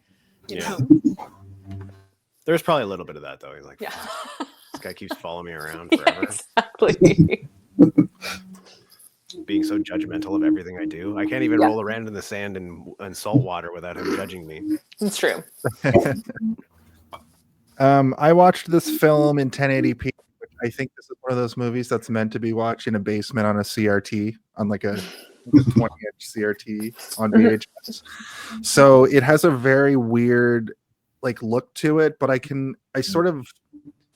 You know. There's probably a little bit of that though. He's like, this guy keeps following me around forever. Exactly. Being so judgmental of everything I do. I can't even roll around in the sand and salt water without him judging me. It's true. I watched this film in 1080p. I think this is one of those movies that's meant to be watched in a basement on a CRT, on like a 20-inch CRT on VHS. So it has a very weird like look to it, but I sort of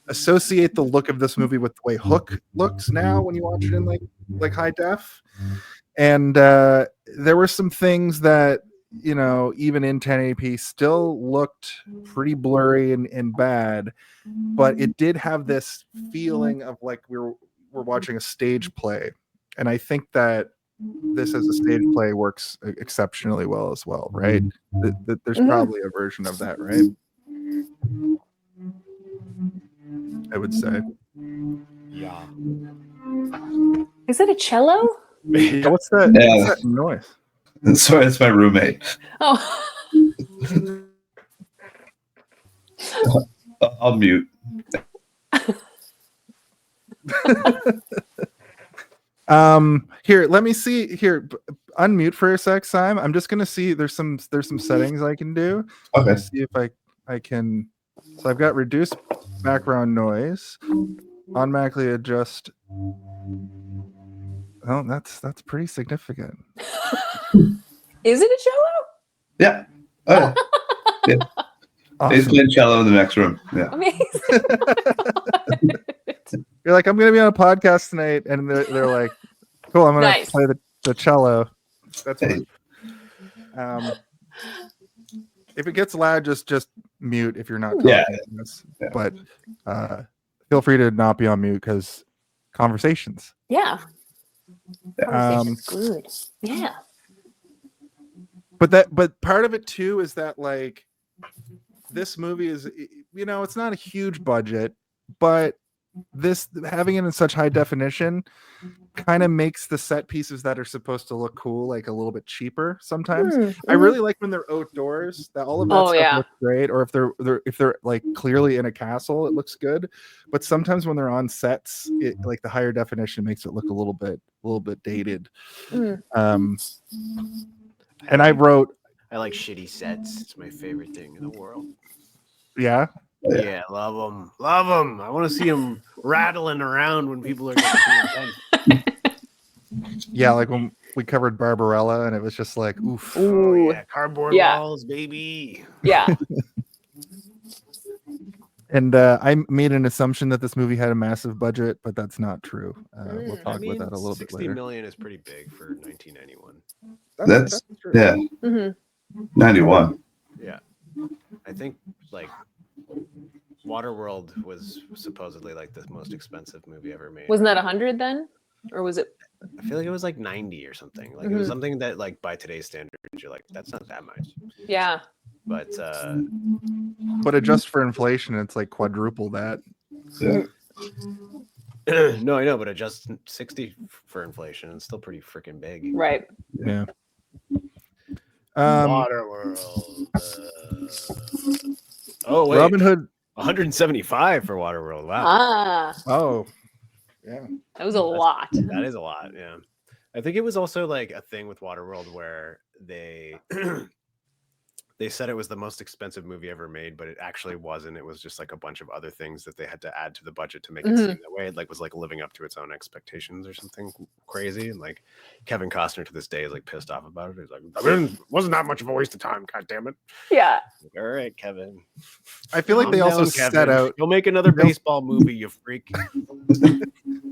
associate the look of this movie with the way Hook looks now when you watch it in like high def. And there were some things that even in 1080p still looked pretty blurry and bad, but it did have this feeling of like we're watching a stage play, and I think that this as a stage play works exceptionally well as well, right? There's probably a version of that, right? I would say. Yeah. Is it a cello? What's that noise? Sorry, it's my roommate. Oh. I'll mute. Here, let me see. Here, unmute for a sec, Simon. I'm just gonna see. There's some settings I can do. Okay. See if I can. So I've got reduce background noise, automatically adjust. Oh, that's pretty significant. Is it a cello? Yeah. Oh, yeah. Awesome. He's playing cello in the next room. Yeah. Amazing. You're like, I'm gonna be on a podcast tonight, and they're like, cool, I'm gonna play the cello. That's fine. If it gets loud, just mute if you're not talking. Yeah. But feel free to not be on mute because conversations. Yeah. Conversation's good. Yeah. But part of it too is that like this movie is, it's not a huge budget, but this having it in such high definition kind of makes the set pieces that are supposed to look cool like a little bit cheaper sometimes. I really like when they're outdoors, that all of that stuff looks great, or if they're like clearly in a castle, it looks good. But sometimes when they're on sets, it like the higher definition makes it look a little bit dated. And I like shitty sets. It's my favorite thing in the world. Yeah. Yeah, love them. I want to see them rattling around when people are getting intense. Yeah, like when we covered Barbarella, and it was just like, oof. Oh, yeah, cardboard walls, baby. Yeah. And I made an assumption that this movie had a massive budget, but that's not true. We'll talk about that a little bit later. 60 million is pretty big for 1991. That's true. Yeah. 91. Yeah. I think like Waterworld was supposedly like the most expensive movie ever made. Wasn't that 100 then? Or was it? I feel like it was like 90 or something. Like it was something that like by today's standards, you're like, that's not that much. Yeah. But adjust for inflation, it's like quadruple that. Yeah. No, I know, but adjust 60 for inflation. It's still pretty freaking big. Right. Yeah. Waterworld. Oh wait, Robin Hood. 175 for Waterworld. Wow, Ah, Oh, yeah. that was a lot. that is a lot. Yeah, I think it was also like a thing with Waterworld where they they said it was the most expensive movie ever made, but it actually wasn't. It was just like a bunch of other things that they had to add to the budget to make it seem that way. It like was like living up to its own expectations or something crazy. And like Kevin Costner to this day is like pissed off about it. He's like, I mean, wasn't that much of a waste of time. God damn it. Yeah. like, all right, Kevin. I feel like they Calm also down, Kevin. set out You'll make another baseball movie, you freak.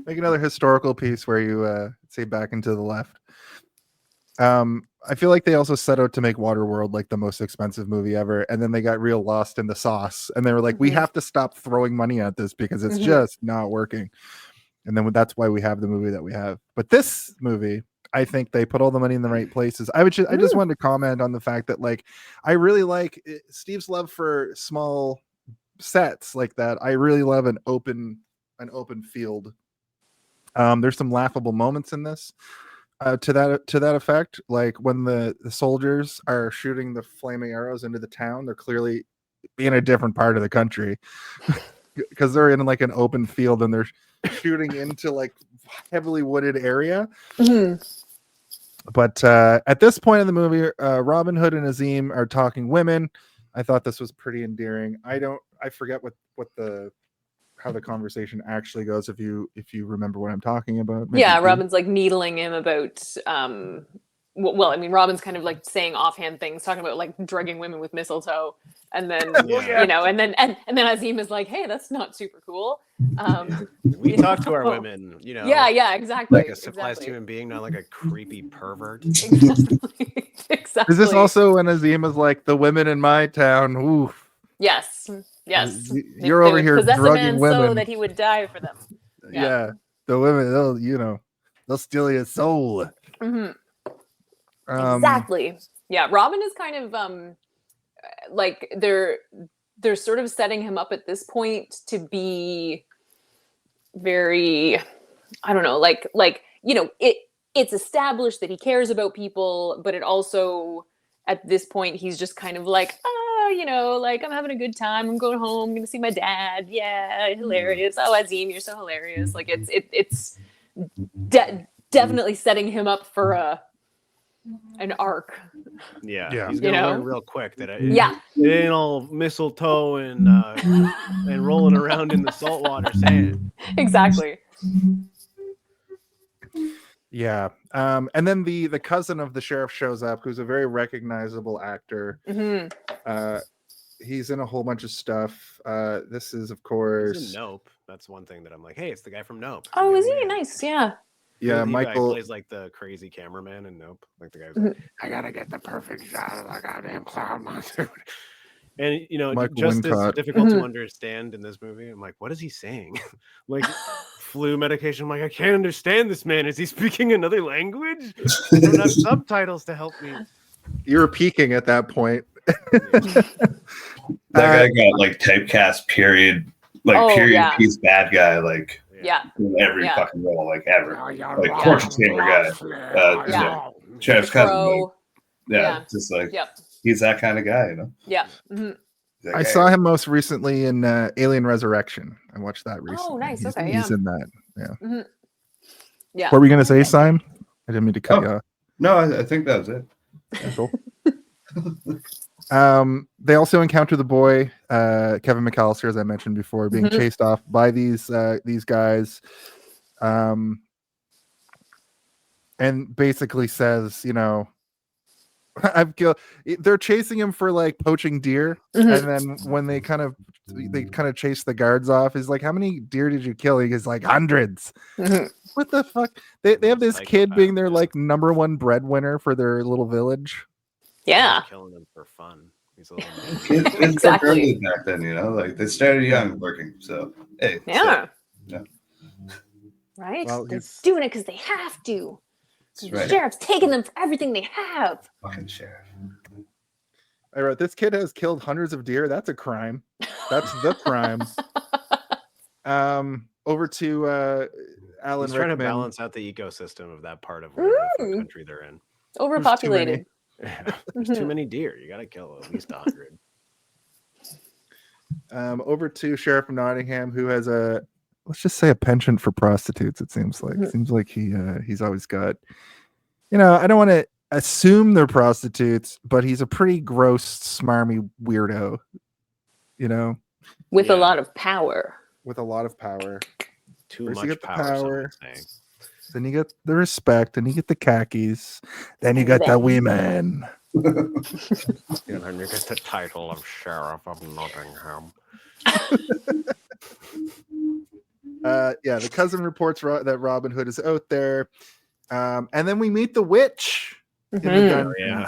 make another historical piece where you say back and to the left. I feel like they also set out to make Waterworld like the most expensive movie ever, and then they got real lost in the sauce, and they were like, we have to stop throwing money at this because it's just not working. And then that's why we have the movie that we have. But this movie, I think they put all the money in the right places. I just wanted to comment on the fact that like I really like Steve's love for small sets like that. I really love an open field. There's some laughable moments in this. To that effect, like when the soldiers are shooting the flaming arrows into the town, they're clearly in a different part of the country because they're in like an open field and they're shooting into like heavily wooded area. But at this point in the movie, Robin Hood and Azeem are talking women. I thought this was pretty endearing. I forget how the conversation actually goes if you remember what I'm talking about. Maybe Yeah, Robin's like needling him about well, I mean, Robin's kind of like saying offhand things, talking about like drugging women with mistletoe, and then you know, and then Azeem is like, hey, that's not super cool. We talk to our women, you know. Yeah, exactly. Like a civilized human being, not like a creepy pervert. Exactly. Is this also when Azeem is like, the women in my town, ooh. Yes. You're over here possess a drugging man women so that he would die for them. Yeah, the women, they'll steal your soul. Exactly. Yeah, Robin is kind of like they're sort of setting him up at this point to be very, I don't know, like you know, it's established that he cares about people, but it also at this point he's just kind of like, you know, like I'm having a good time. I'm going home. I'm going to see my dad. Yeah, hilarious. Oh, Azeem, you're so hilarious. Like it's definitely setting him up for an arc. Yeah. He's gonna learn real quick that it ain't all mistletoe and rolling around in the saltwater sand. Exactly. Yeah. And then the cousin of the sheriff shows up, who's a very recognizable actor. He's in a whole bunch of stuff. This is, of course, he's in Nope. That's one thing that I'm like, hey, it's the guy from Nope. Oh, is he? Nice. Yeah. Yeah, Michael plays like the crazy cameraman in Nope. Like the guy's like, I gotta get the perfect shot of the goddamn cloud monster. And you know, Michael just Wincott. as difficult to understand in this movie. I'm like, what is he saying? Like flu medication. I'm like, I can't understand this man. Is he speaking another language? I don't have subtitles to help me. You were peaking at that point. That guy got like typecast period piece bad guy like in every fucking role like ever. Like torture chamber guy. Sheriff's cousin. Like, just like he's that kind of guy, you know. Yeah. Like, I saw him most recently in Alien Resurrection. I watched that recently. Oh, nice. He's in that. Yeah. Yeah. What were you gonna say, Simon? I didn't mean to cut you off. No, I think that was it. Cool. They also encounter the boy, Kevin McAllister, as I mentioned before, being chased off by these guys, and basically says, you know, I've killed. They're chasing him for like poaching deer, and then when they kind of chase the guards off, he's like, "How many deer did you kill?" He's like, "Hundreds." What the fuck? They have this kid being their like number one breadwinner for their little village. Yeah, killing them for fun. He's a little exactly back then, you know, like they started young working. So hey, right. Well, they're doing it because they have to. The right. sheriff's taking them for everything they have. Fucking sheriff. I wrote, this kid has killed hundreds of deer. That's a crime. That's the crime. over to Alan He's trying to Rickman. balance out the ecosystem of that part of whatever country they're in. Overpopulated. Yeah, there's too many deer. You got to kill at least 100. Over to Sheriff of Nottingham, who has let's just say a penchant for prostitutes. It seems like he's always got, I don't want to assume they're prostitutes, but he's a pretty gross, smarmy weirdo, with a lot of power. With a lot of power. Too First you much get the power. Then you get the respect, and you get the khakis, then you get the women. And then you get the title of Sheriff of Nottingham. The cousin reports that Robin Hood is out there. And then we meet the witch in the dungeon,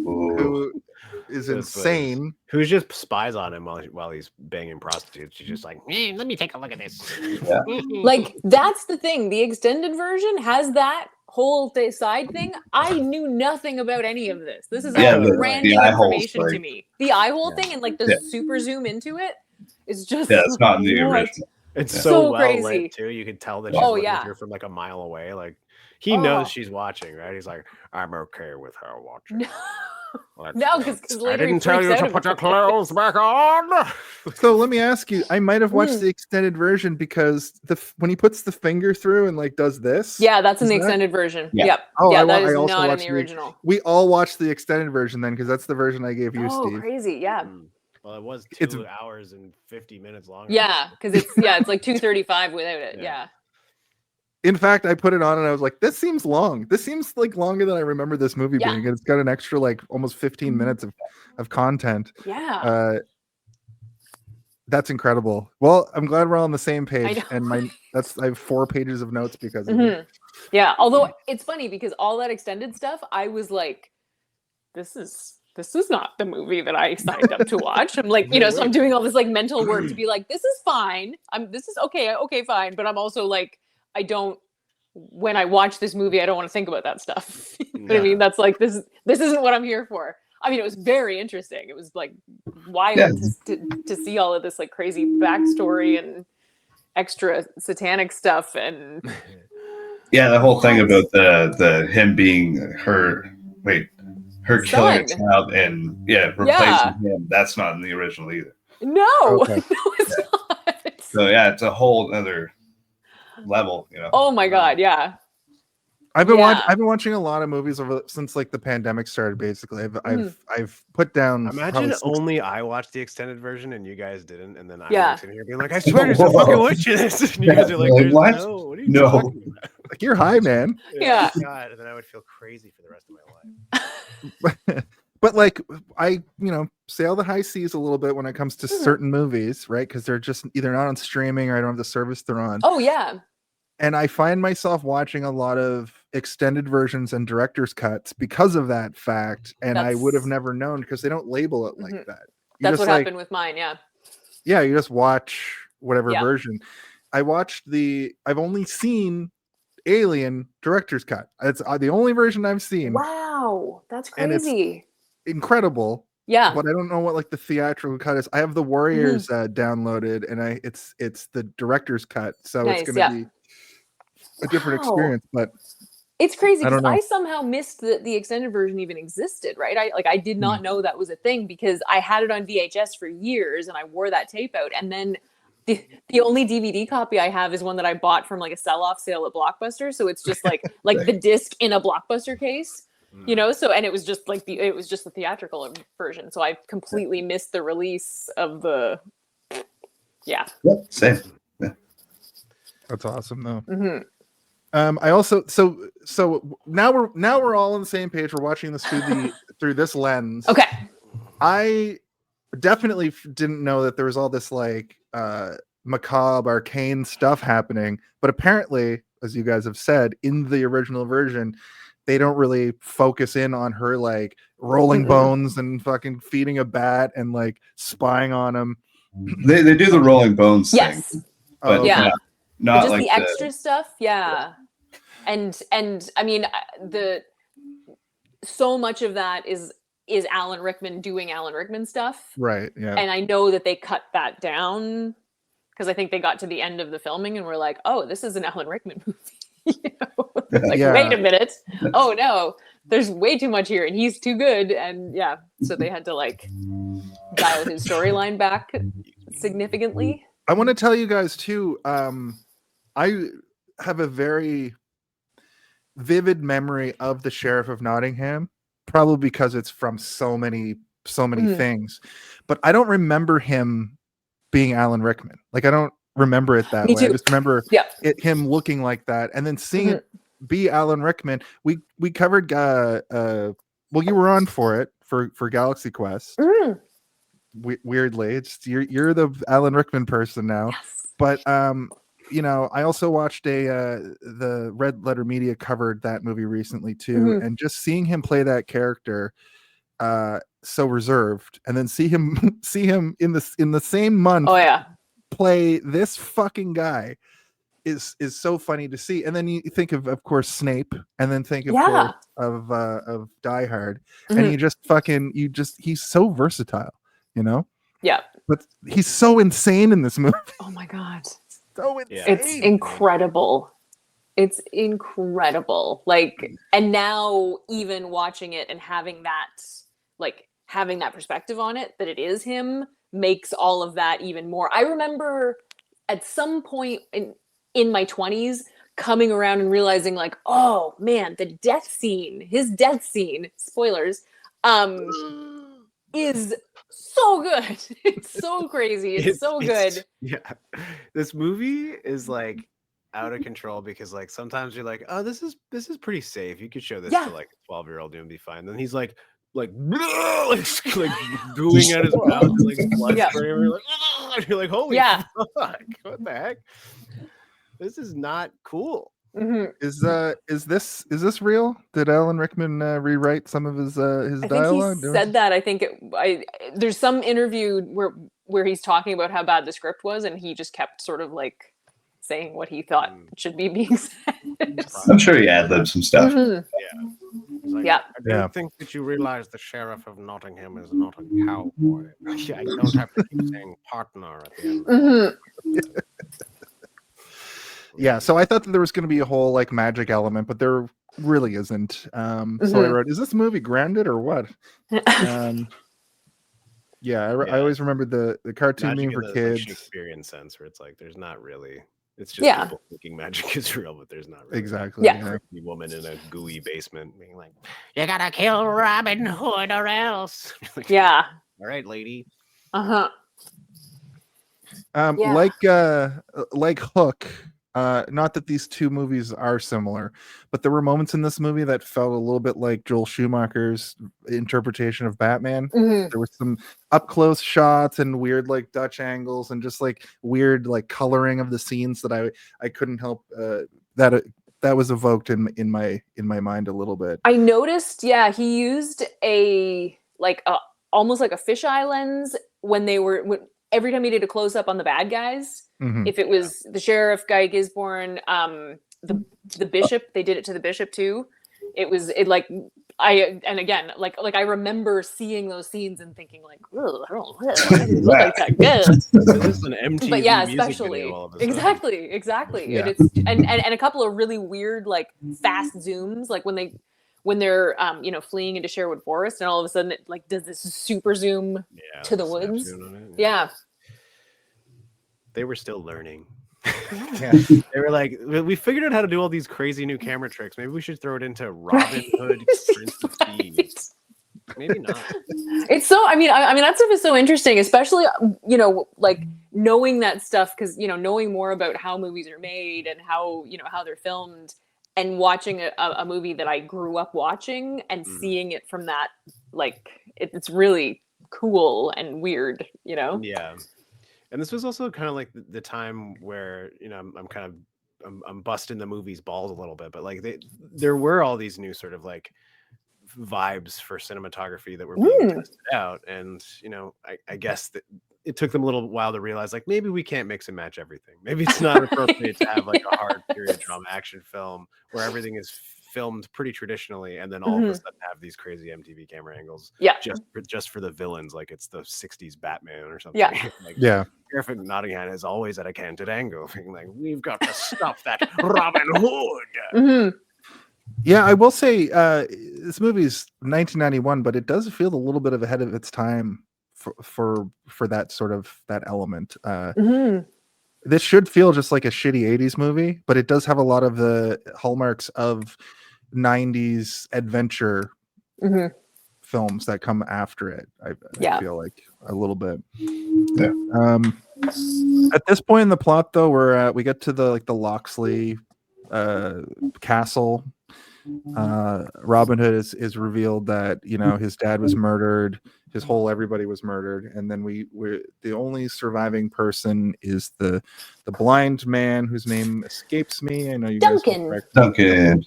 who is insane. Who just spies on him while he's banging prostitutes. She's just like, let me take a look at this. Yeah. Like, that's the thing. The extended version has that whole side thing. I knew nothing about any of this. This is all brand new information to me. The eye hole thing and like the super zoom into it is just it's not in the original. It's so well crazy lit too. You can tell that she's looking at her from like a mile away. Like he knows she's watching, right? He's like, I'm okay with her watching. No, because I didn't tell you to put your clothes back on. So let me ask you, I might have watched the extended version because when he puts the finger through and like does this. Yeah, that's in the extended version. Yeah. Yep. Oh, yeah, I is also not in watched the original. We all watched the extended version then, because that's the version I gave you, Steve. Crazy, yeah. Well, it was 2 hours and 50 minutes long. Yeah, because it's like 2:35 without it. Yeah. In fact, I put it on and I was like, this seems long. This seems like longer than I remember this movie being. It's got an extra like almost 15 minutes of content. Yeah. That's incredible. Well, I'm glad we're all on the same page. And I have 4 pages of notes because of it. Yeah, although it's funny because all that extended stuff, I was like, this is not the movie that I signed up to watch. I'm like, so I'm doing all this like mental work to be like, this is fine. This is okay, fine. But I'm also like, when I watch this movie, I don't want to think about that stuff. You know what I mean? That's like, this isn't what I'm here for. I mean, it was very interesting. It was like wild to see all of this like crazy backstory and extra satanic stuff. And the whole thing about the him being her killing her child and replacing him. That's not in the original either. No, okay. No, it's not. So it's a whole other level, Oh my god, yeah. I've been watching a lot of movies since like the pandemic started. Basically, I've put down. Imagine only I watched the extended version and you guys didn't, and then I'm sitting here being like, I swear there's a fucking witch in this, and you guys are like, what? No, what are you talking about? Like, you're high, man. Yeah. God, and then I would feel crazy for the rest of my life. But like I, sail the high seas a little bit when it comes to certain movies, right? Because they're just either not on streaming or I don't have the service they're on. Oh yeah. And I find myself watching a lot of extended versions and director's cuts because of that fact. And I would have never known because they don't label it like that. That's what happened with mine. Yeah. Yeah. You just watch whatever version. I've only seen Alien director's cut. It's the only version I've seen. Wow. That's crazy. Incredible. Yeah. But I don't know what like the theatrical cut is. I have the Warriors downloaded and it's the director's cut. So it's going to be a different experience, but it's crazy because I somehow missed that the extended version even existed, right? I did not know that was a thing because I had it on VHS for years and I wore that tape out. And then the only DVD copy I have is one that I bought from like a sell-off sale at Blockbuster. So it's just like the disc in a Blockbuster case, so, and it was just the theatrical version. So I completely missed the release of the, same. Yeah. That's awesome though. I also so now we're all on the same page. We're watching this through this lens. Okay. I definitely didn't know that there was all this like macabre arcane stuff happening, but apparently, as you guys have said, in the original version, they don't really focus in on her like rolling bones and fucking feeding a bat and like spying on him. They do the rolling bones thing. But not just like the extra stuff. Yeah. And I mean, so much of that is Alan Rickman doing Alan Rickman stuff. Right. Yeah. And I know that they cut that down because I think they got to the end of the filming and were like, oh, this is an Alan Rickman movie. Like, Yeah. wait a minute. Oh no, there's way too much here and he's too good. And yeah, so they had to like dial his storyline back significantly. I want to tell you guys too, I have a very vivid memory of the Sheriff of Nottingham, probably because it's from so many things, but I don't remember him being Alan Rickman. Like, I don't remember it that Me way. too. I just remember Yeah. him looking like that, and then seeing it be Alan Rickman. We covered well, you were on for it for Galaxy Quest. Weirdly, it's you're the Alan Rickman person now. Yes. But you know, I also watched the Red Letter Media covered that movie recently too, and just seeing him play that character so reserved, and then see him in the same month Oh yeah. play this fucking guy is so funny to see. And then you think of course Snape, and then think of course of Die Hard, and he's so versatile, you know. Yeah. But he's so insane in this movie. Oh my god. So insane. It's incredible. It's incredible. Like, and now even watching it and having that perspective on it, that it is him, makes all of that even more. I remember at some point in my 20s coming around and realizing like, oh man, his death scene, spoilers, is so good. It's so crazy. It's so good. Yeah. This movie is like out of control because like sometimes you're like, oh, this is pretty safe. You could show this to like a 12-year-old and be fine. Then he's like gooing out his mouth, like blood spraying. You're like, oh! And you're like, holy fuck, what the heck? This is not cool. Is this real? Did Alan Rickman rewrite some of his dialogue? I think he said that. I think there's some interview where he's talking about how bad the script was, and he just kept sort of like saying what he thought should be being said. I'm sure he ad-libbed some stuff. Yeah. Like, Yeah. I don't think that you realize the Sheriff of Nottingham is not a cowboy. Yeah, I don't have to keep saying partner at the end. Yeah, so I thought that there was going to be a whole like magic element, but there really isn't. So I wrote, is this movie grounded or what? Yeah, I always remembered the cartoon being for kids. Like Shakespearean sense where it's like there's not really. It's just people thinking magic is real, but there's not really. Exactly. Yeah. A woman in a gooey basement being like, You gotta kill Robin Hood or else. like, Yeah. all right, lady. Uh-huh. Like Hook. Not that these two movies are similar, but there were moments in this movie that felt a little bit like Joel Schumacher's interpretation of Batman. There were some up close shots and weird like Dutch angles and just like weird like coloring of the scenes that I couldn't help that was evoked in my mind a little bit. I noticed, he used almost like a fisheye lens when every time he did a close up on the bad guys. If it was the sheriff, Guy Gisborne, the bishop, they did it to the bishop too. I remember seeing those scenes and thinking like, oh, it doesn't look like that good. This is an MTV But yeah, music especially video all of a sudden. exactly. Yeah. And it's a couple of really weird like fast zooms, like when they're fleeing into Sherwood Forest, and all of a sudden it like does this super zoom to the woods. Yeah. They were still learning. Yeah. They were like, we figured out how to do all these crazy new camera tricks. Maybe we should throw it into Robin Hood, Prince of Thieves. Maybe not. It's so. I mean, that stuff is so interesting, especially like knowing that stuff because knowing more about how movies are made and how they're filmed, and watching a movie that I grew up watching and seeing it from that like it's really cool and weird. Yeah. And this was also kind of like the time where, I'm busting the movie's balls a little bit, but like there were all these new sort of like vibes for cinematography that were being tested out. And, I guess that it took them a little while to realize like, maybe we can't mix and match everything. Maybe it's not appropriate to have like a hard period drama action film where everything is filmed pretty traditionally, and then all of a sudden have these crazy MTV camera angles. Yeah. Just for the villains, like it's the '60s Batman or something. Yeah. Like, Yeah. Sheriff of Nottingham is always at a canted angle, being like, "We've got to stop that Robin Hood." Yeah, I will say this movie's 1991, but it does feel a little bit of ahead of its time for that sort of that element. This should feel just like a shitty 80s movie, but it does have a lot of the hallmarks of 90s adventure films that come after it. I feel like a little bit. Yeah. At this point in the plot, though, we get to the Locksley castle. Robin Hood is revealed that his dad was murdered, everybody was murdered, and then we're the only surviving person is the blind man whose name escapes me. I know you Duncan. guys Duncan.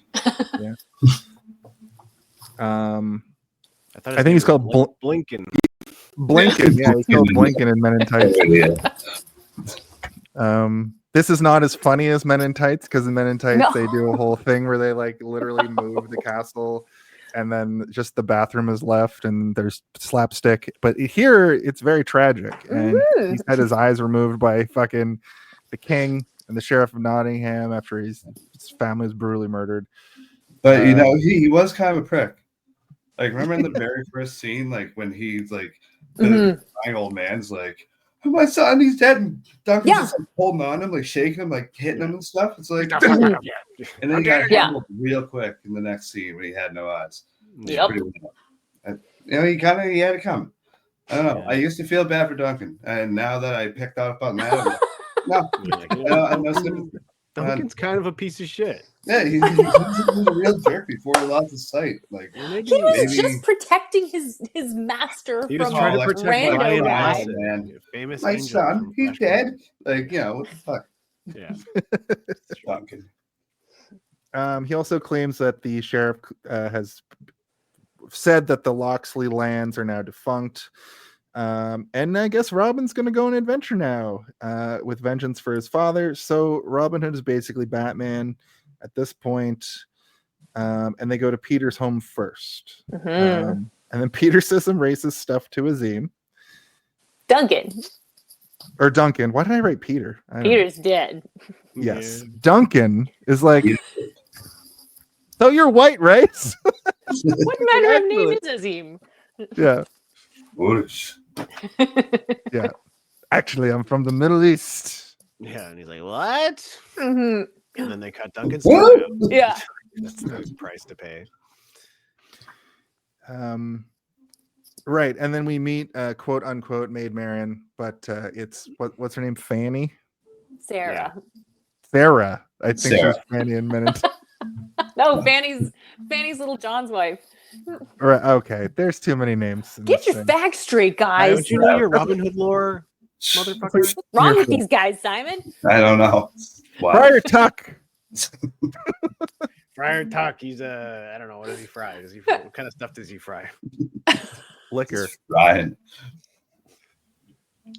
Yeah. I think he's called Blinken. Blinken. Yeah, he's called Blinken in Men in Tights. This is not as funny as Men in Tights, because in Men in Tights they do a whole thing where they like literally move the castle and then just the bathroom is left and there's slapstick. But here it's very tragic. And he's had his eyes removed by fucking the king and the Sheriff of Nottingham after his family was brutally murdered. But he was kind of a prick. Like, remember in the very first scene, like when he's like the dying old man's like, "Oh, my son, he's dead," and Duncan's just like holding on him, like shaking him, like hitting him and stuff. It's like, and then he got handled real quick in the next scene when he had no eyes. Yep. He had to come. I don't know. I used to feel bad for Duncan, and now that I picked up on that, I'm no sympathy. Duncan's kind of a piece of shit. Yeah, he's a real jerk before he lost his sight. Like, he was just protecting his master he from trying to protect rando guy. Man. Famous My angel son, he's dead. Like, what the fuck? Yeah. Duncan. He also claims that the sheriff has said that the Locksley lands are now defunct. And I guess Robin's going to go on an adventure now with vengeance for his father. So Robin Hood is basically Batman at this point. And they go to Peter's home first. And then Peter says some racist stuff to Azeem. Duncan. Or Duncan. Why did I write Peter? Peter's dead. Yes. Yeah. Duncan is like, so you're white, right? What manner of name is Azeem? Yeah. Whoosh. Yeah. Actually, I'm from the Middle East. Yeah, and he's like, "What?" And then they cut Duncan's What? out. Yeah. That's the price to pay. Right, and then we meet quote unquote Maid Marian, but it's what's her name? Fanny? Sarah. Sarah. I think Sarah. she's Fanny in Men in Tights. No, Fanny's Little John's wife. Right, okay. There's too many names. Get your facts straight, guys. Don't you know your Robin Hood lore, motherfucker? What's wrong with these guys, Simon? I don't know. Wow. Friar Tuck. Friar Tuck. He's I don't know. What does he fry? What kind of stuff does he fry? Liquor. Ryan.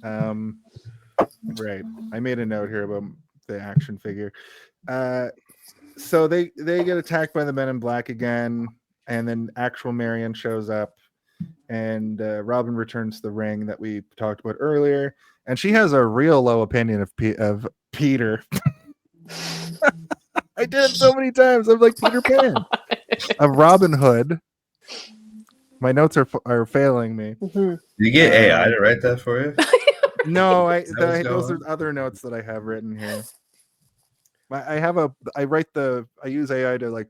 Right. I made a note here about the action figure. So they get attacked by the Men in Black again, and then actual Marion shows up, and Robin returns the ring that we talked about earlier, and she has a real low opinion of Peter. I did it so many times. I'm like Peter Pan. Of Robin Hood. My notes are failing me. Did you get AI to write that for you? No, those are other notes that I have written here. I use AI to like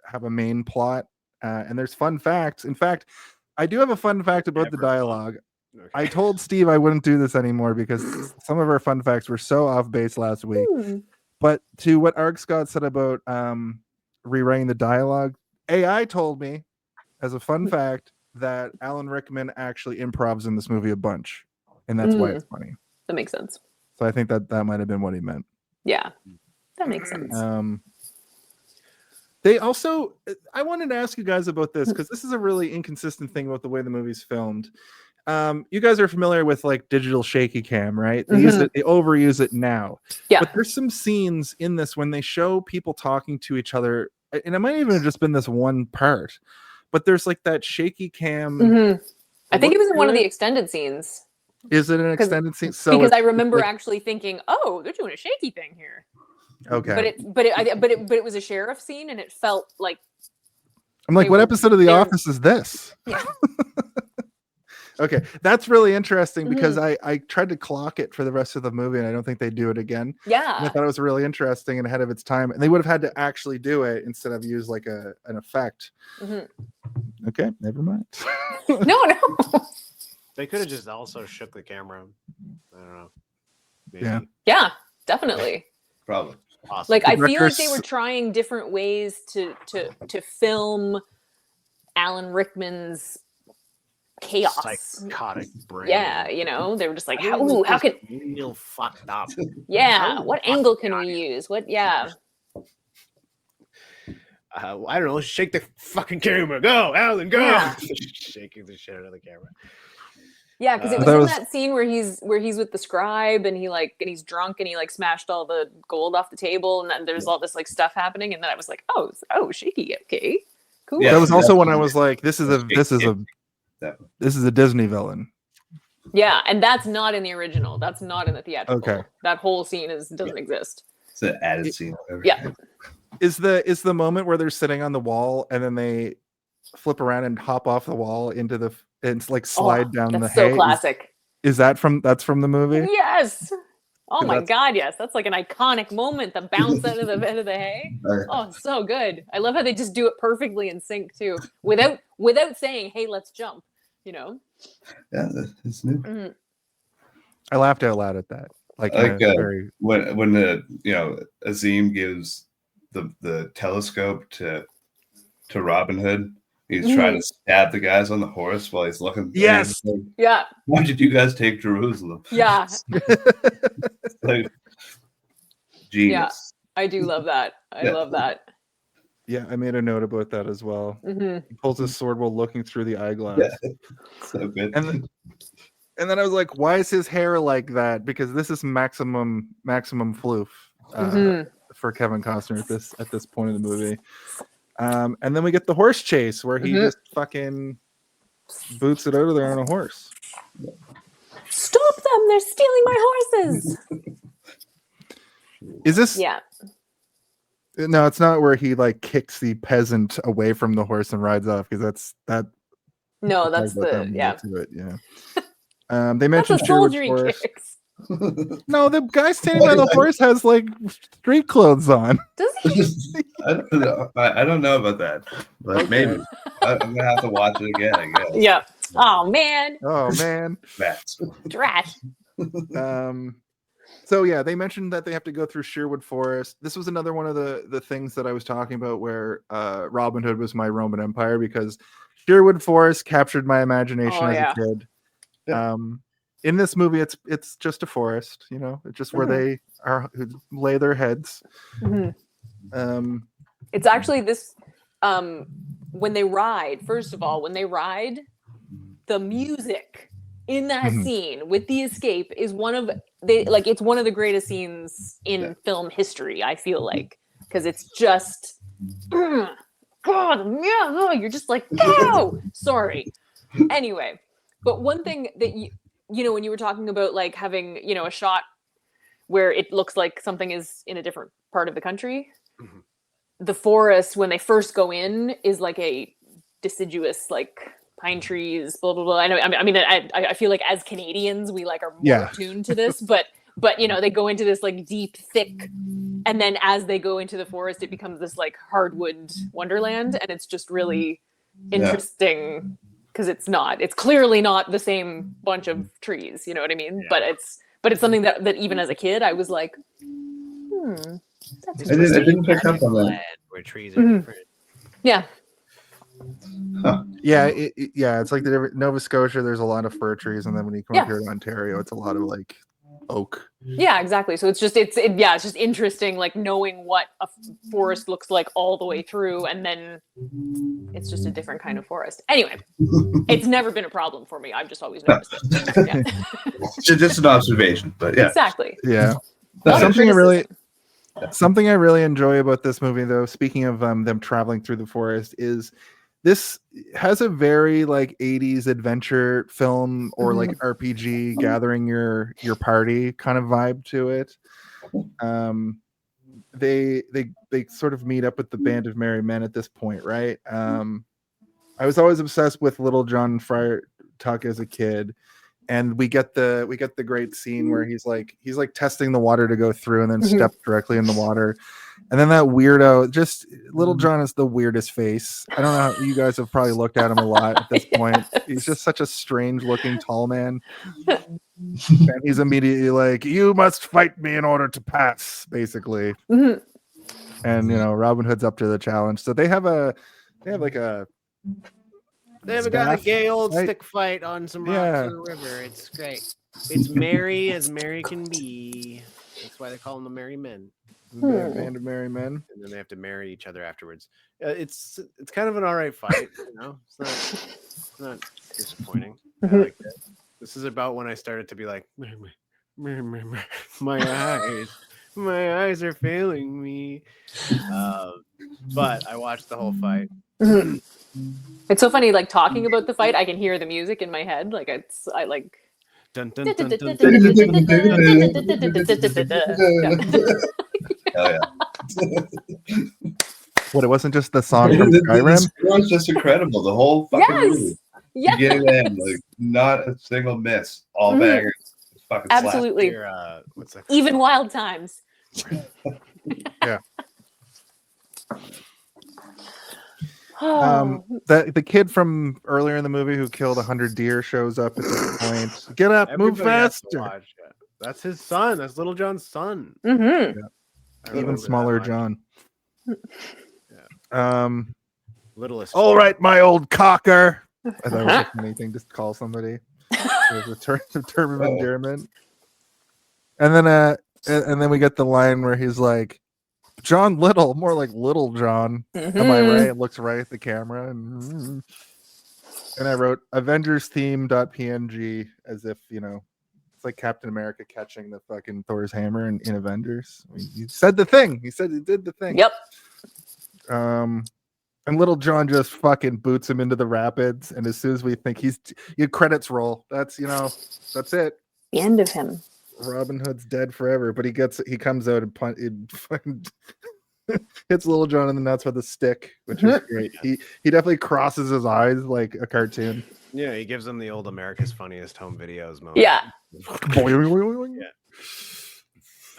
have a main plot, and there's fun facts. In fact, I do have a fun fact about the dialogue. Okay. I told Steve I wouldn't do this anymore because some of our fun facts were so off base last week. But to what Arg Scott said about rewriting the dialogue, AI told me as a fun fact that Alan Rickman actually improvs in this movie a bunch, and that's why it's funny. That makes sense. So I think that might have been what he meant. Yeah, that makes sense. They also, I wanted to ask you guys about this because this is a really inconsistent thing about the way the movie's filmed. You guys are familiar with like digital shaky cam, right? They use it, they overuse it now. Yeah. But there's some scenes in this when they show people talking to each other. and it might even have just been this one part, but there's like that shaky cam. Mm-hmm. I think it was in one of the it? extended scenes. Is it an extended scene? So because I remember like, actually thinking, oh, they're doing a shaky thing here. okay. But it was a sheriff scene, and it felt like. I'm like, what episode of The they were- Office is this? Yeah. Okay, that's really interesting because I tried to clock it for the rest of the movie, and I don't think they do it again. Yeah. And I thought it was really interesting and ahead of its time, and they would have had to actually do it instead of use like an effect. Mm-hmm. Okay, never mind. No. They could have just also shook the camera. I don't know. Maybe. Yeah. Yeah, definitely. Probably. Awesome. Like I feel like Directors- they were trying different ways to film Alan Rickman's chaos. Psychotic brain. Yeah, you know, they were just like, It how was can just real fucked up. yeah, How what fucking angle can we audience. use? What yeah. I don't know. Shake the fucking camera. Go, Alan. Go. Yeah. Shaking the shit out of the camera. Yeah, because it was That in was- that scene where he's with the scribe and he's drunk and he like smashed all the gold off the table and then there's all this like stuff happening and then I was like, oh shaky, okay, cool. Yeah. That was also when I definitely. was like, this is a Definitely. Disney villain. Yeah, and that's not in the original. That's not in the theatrical. Okay. That whole scene doesn't exist. It's an added scene. Whatever. Yeah. Is the moment where they're sitting on the wall and then they flip around and hop off the wall into the and like slide down the That's hay? so classic. Is that from the movie? Yes. Oh my That's- god, yes. That's like an iconic moment. The bounce out of the hay. Oh, it's so good. I love how they just do it perfectly in sync too, without saying, "Hey, let's jump." You know. Yeah, it's new. Mm-hmm. I laughed out loud at that. Like, Like, very When the Azeem gives the telescope to Robin Hood, he's trying to stab the guys on the horse while he's looking. Yes. Like, Yeah. why did you guys take Jerusalem? Yeah. Like, genius. I do love that. I love that. yeah. I made a note about that as well. Mm-hmm. He pulls his sword while looking through the eyeglass. Yeah. So good. And then I was like, why is his hair like that? Because this is maximum floof for Kevin Costner at this point in the movie. And then we get the horse chase where he just fucking boots it out of there on a horse. Stop them! They're stealing my horses. Is this? Yeah. No, it's not where he like kicks the peasant away from the horse and rides off because that. No, that's talk about that the more yeah. to it, yeah. They That's mentioned a Sherwood soldier he Forest. kicks. No, the guy standing by the horse has like street clothes on. Does he? I don't know about that, but maybe I'm gonna have to watch it again. I guess. Yeah. Oh man. Oh man. Bats. Drat. So yeah, they mentioned that they have to go through Sherwood Forest. This was another one of the things that I was talking about where Robin Hood was my Roman Empire because Sherwood Forest captured my imagination as a kid. In this movie, it's just a forest, you know, it's just where they lay their heads. Mm-hmm. It's actually this when they ride. First of all, when they ride, the music in that scene with the escape is it's one of the greatest scenes in film history. I feel like because it's just God, yeah, you're just like no, sorry. Anyway, but one thing that you know when you were talking about like having a shot where it looks like something is in a different part of the country, the forest when they first go in is like a deciduous like pine trees, blah blah blah. I mean, I feel like as Canadians we like are more attuned to this, but they go into this like deep, thick, and then as they go into the forest, it becomes this like hardwood wonderland, and it's just really interesting because it's clearly not the same bunch of trees. You know what I mean? Yeah. But it's something that even as a kid I was like, that's I didn't pick up on that. Where trees are different. Yeah. Huh. Yeah, it's like Nova Scotia. There's a lot of fir trees, and then when you come up here to Ontario, it's a lot of like oak. Yeah, exactly. So it's just it's just interesting, like knowing what a forest looks like all the way through, and then it's just a different kind of forest. Anyway, it's never been a problem for me. I've just always noticed it. Yeah. It's just an observation, but yeah, Exactly. Yeah, Not a something Something I really enjoy about this movie, though, speaking of them traveling through the forest, is this has a very like 80s adventure film or like RPG gathering your party kind of vibe to it. They sort of meet up with the band of merry men at this point, right? I was always obsessed with Little John Friar Tuck as a kid, and we get the great scene where he's like testing the water to go through and then steps directly in the water. And then that weirdo, just Little John is the weirdest face. I don't know how you guys have probably looked at him a lot at this point. He's just such a strange looking tall man. And he's immediately like, "You must fight me in order to pass," basically. And Robin Hood's up to the challenge. So they have got a gay old right? stick fight on some rocks in the river. It's great. It's merry as merry can be. That's why they call them the merry men. Band of merry men, and then they have to marry each other afterwards. It's kind of an all right fight, It's not disappointing. I like that. This is about when I started to be like, my eyes are failing me. But I watched the whole fight. It's so funny, like talking about the fight, I can hear the music in my head. Like I like. Dun, dun, dun, dun, dun, Hell yeah. What, it wasn't just the song from Skyrim? It was just incredible. The whole fucking movie. Yeah. Beginning to end, like not a single miss. All bangers. Fucking absolutely. What's that? Even Wild Times. Yeah. The kid from earlier in the movie who killed 100 deer shows up at this point. Get up, move faster. That's his son. That's Little John's son. Yeah. Even smaller John. Littlest. All right, my old cocker. I thought it was a funny thing to call somebody. It was a term of endearment. And then we get the line where he's like, "John Little," more like Little John. Am I right? Looks right at the camera. And I wrote Avengers theme.png as if, it's like Captain America catching the fucking Thor's hammer in Avengers. He said the thing. He said he did the thing. Yep. And Little John just fucking boots him into the rapids. And as soon as we think your credits roll, that's it. The end of him. Robin Hood's dead forever, but he comes out and hits Little John in the nuts with a stick, which is great. He definitely crosses his eyes like a cartoon. Yeah, he gives him the old America's Funniest Home Videos moment. Yeah.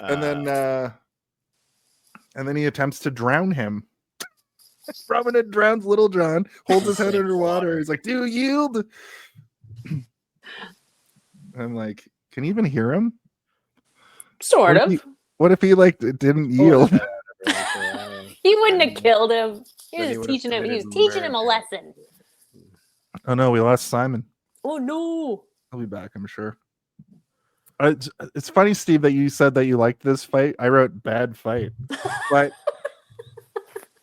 And then he attempts to drown him. Robin Hood drowns Little John, holds his head underwater. He's like, "Do yield?" I'm like, can you even hear him? Sort of. What if he like didn't yield? He wouldn't have killed him. He was teaching him. He was teaching him a lesson. Oh no, we lost Simon. Oh no. He'll be back, I'm sure. It's funny, Steve, that you said that you liked this fight. I wrote bad fight, but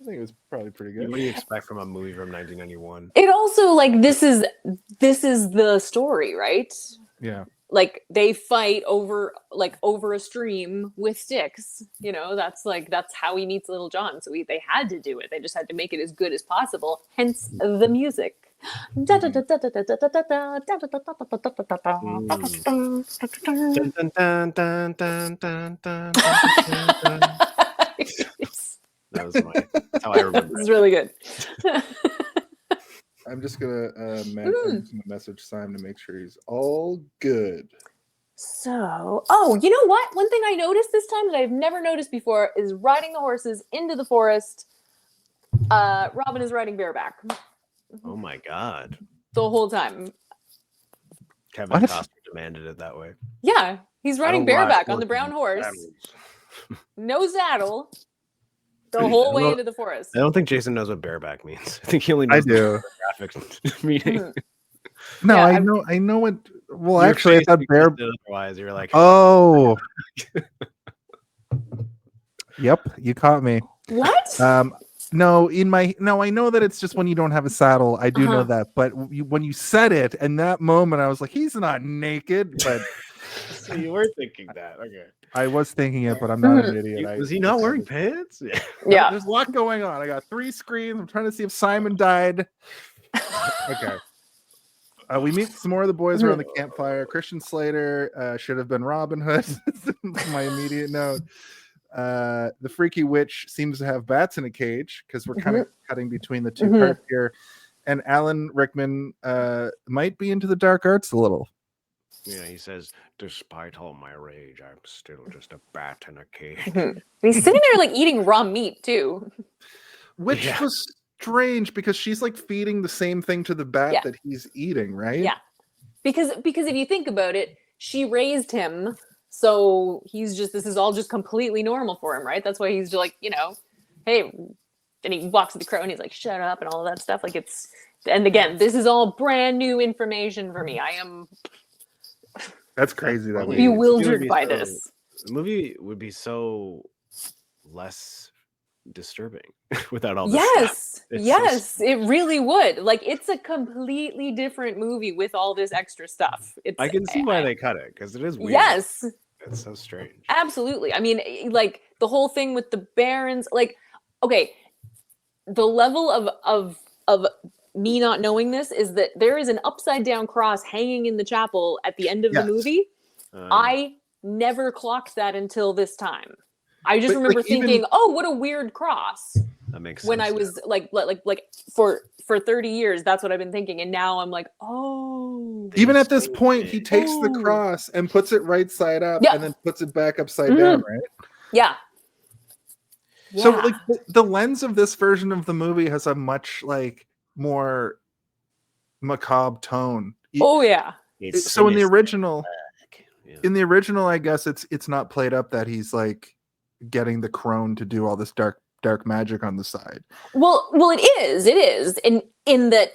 I think it was probably pretty good. What do you expect from a movie from 1991? It also like this is the story, right? Yeah. Like they fight over a stream with sticks. That's how he meets Little John. So they had to do it. They just had to make it as good as possible. Hence the music. That's how I remember. It's really good. I'm just gonna message Simon to make sure he's all good. So, you know what? One thing I noticed this time that I've never noticed before is riding the horses into the forest. Robin is riding bareback. Oh my god! The whole time. Kevin Costner demanded it that way. Yeah, he's riding bareback on the brown horse. No saddle. The whole way into the forest. I don't think Jason knows what bareback means. I think he only knows the graphic meaning. No, yeah, I know what. Well, actually, I thought otherwise, you're like, oh, yep, you caught me. What? No, I know that it's just when you don't have a saddle. I do know that, but when you said it, in that moment, I was like, he's not naked, but So you were thinking that. Okay. I was thinking it, but I'm not an idiot. Was he not wearing pants? Yeah. Yeah. There's a lot going on. I got 3 screens. I'm trying to see if Simon died. Okay. We meet some more of the boys around the campfire. Christian Slater should have been Robin Hood. That's my immediate note. The freaky witch seems to have bats in a cage because we're kind of cutting between the two parts here. And Alan Rickman might be into the dark arts a little. Yeah, he says, despite all my rage, I'm still just a bat in a cage. He's sitting there like eating raw meat too. Which was strange because she's like feeding the same thing to the bat that he's eating, right? Yeah. Because if you think about it, she raised him, so this is all just completely normal for him, right? That's why he's like, hey, and he walks to the crow and he's like, shut up and all of that stuff. Like and again, this is all brand new information for me. I am That's crazy. That bewildered by this. The movie would be so less disturbing without all this stuff. Yes, it really would. Like, it's a completely different movie with all this extra stuff. I can see why they cut it, because it is weird. Yes. It's so strange. Absolutely. I mean, like, the whole thing with the barons, like, okay, the level of me not knowing this is that there is an upside down cross hanging in the chapel at the end of the movie. I never clocked that until this time. I just remember thinking, "Oh, what a weird cross." That makes sense. When I was like for 30 years, that's what I've been thinking, and now I'm like, "Oh." Even at this point, he takes the cross and puts it right side up, and then puts it back upside down, right? Yeah. So, like, the lens of this version of the movie has a much more macabre tone. Oh yeah. So in the original, I guess it's not played up that he's like getting the crone to do all this dark magic on the side. Well, it is in that